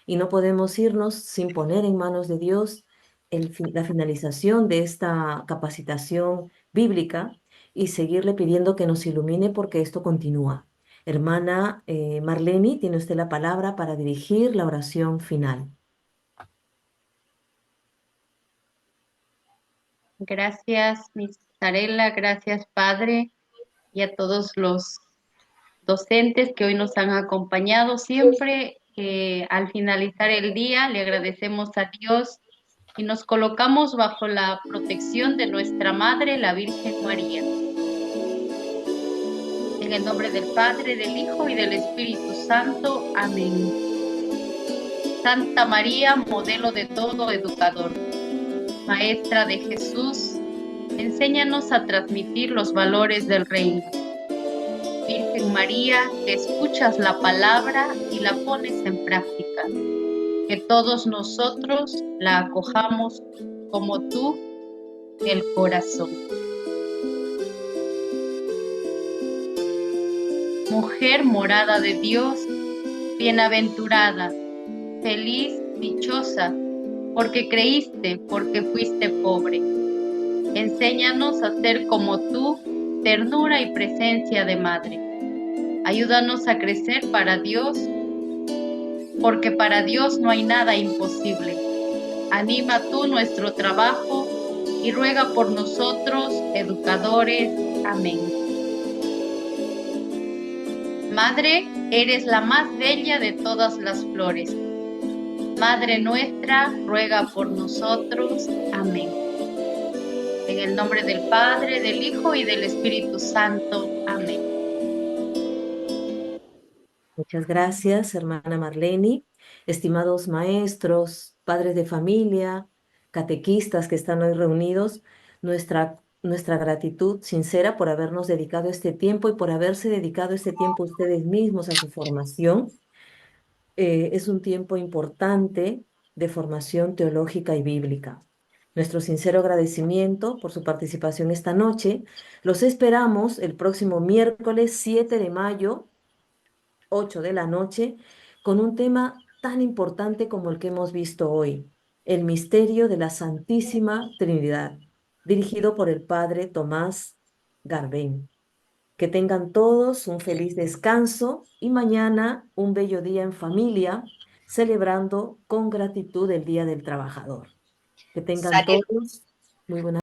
Y no podemos irnos sin poner en manos de Dios la finalización de esta capacitación bíblica y seguirle pidiendo que nos ilumine porque esto continúa. Hermana Marleni, tiene usted la palabra para dirigir la oración final. Gracias, Miss Sarela, gracias, Padre, y a todos los docentes que hoy nos han acompañado. Siempre al finalizar el día le agradecemos a Dios y nos colocamos bajo la protección de nuestra Madre, la Virgen María. En el nombre del Padre, del Hijo y del Espíritu Santo. Amén. Santa María, modelo de todo educador, Maestra de Jesús, enséñanos a transmitir los valores del reino. Virgen María, que escuchas la palabra y la pones en práctica, que todos nosotros la acojamos como tú, el corazón. Mujer morada de Dios, bienaventurada, feliz, dichosa, porque creíste, porque fuiste pobre. Enséñanos a ser como tú, ternura y presencia de madre. Ayúdanos a crecer para Dios, porque para Dios no hay nada imposible. Anima tú nuestro trabajo y ruega por nosotros, educadores. Amén. Madre, eres la más bella de todas las flores. Madre nuestra, ruega por nosotros. Amén. En el nombre del Padre, del Hijo y del Espíritu Santo. Amén. Muchas gracias, hermana Marleni. Estimados maestros, padres de familia, catequistas que están hoy reunidos, nuestra gratitud sincera por habernos dedicado este tiempo y por haberse dedicado este tiempo ustedes mismos a su formación. Es un tiempo importante de formación teológica y bíblica. Nuestro sincero agradecimiento por su participación esta noche. Los esperamos el próximo miércoles 7 de mayo 8 de la noche, con un tema tan importante como el que hemos visto hoy, el misterio de la Santísima Trinidad, dirigido por el Padre Tomás Garbén. Que tengan todos un feliz descanso y mañana un bello día en familia, celebrando con gratitud el Día del Trabajador. Que tengan Sarela, todos muy buenas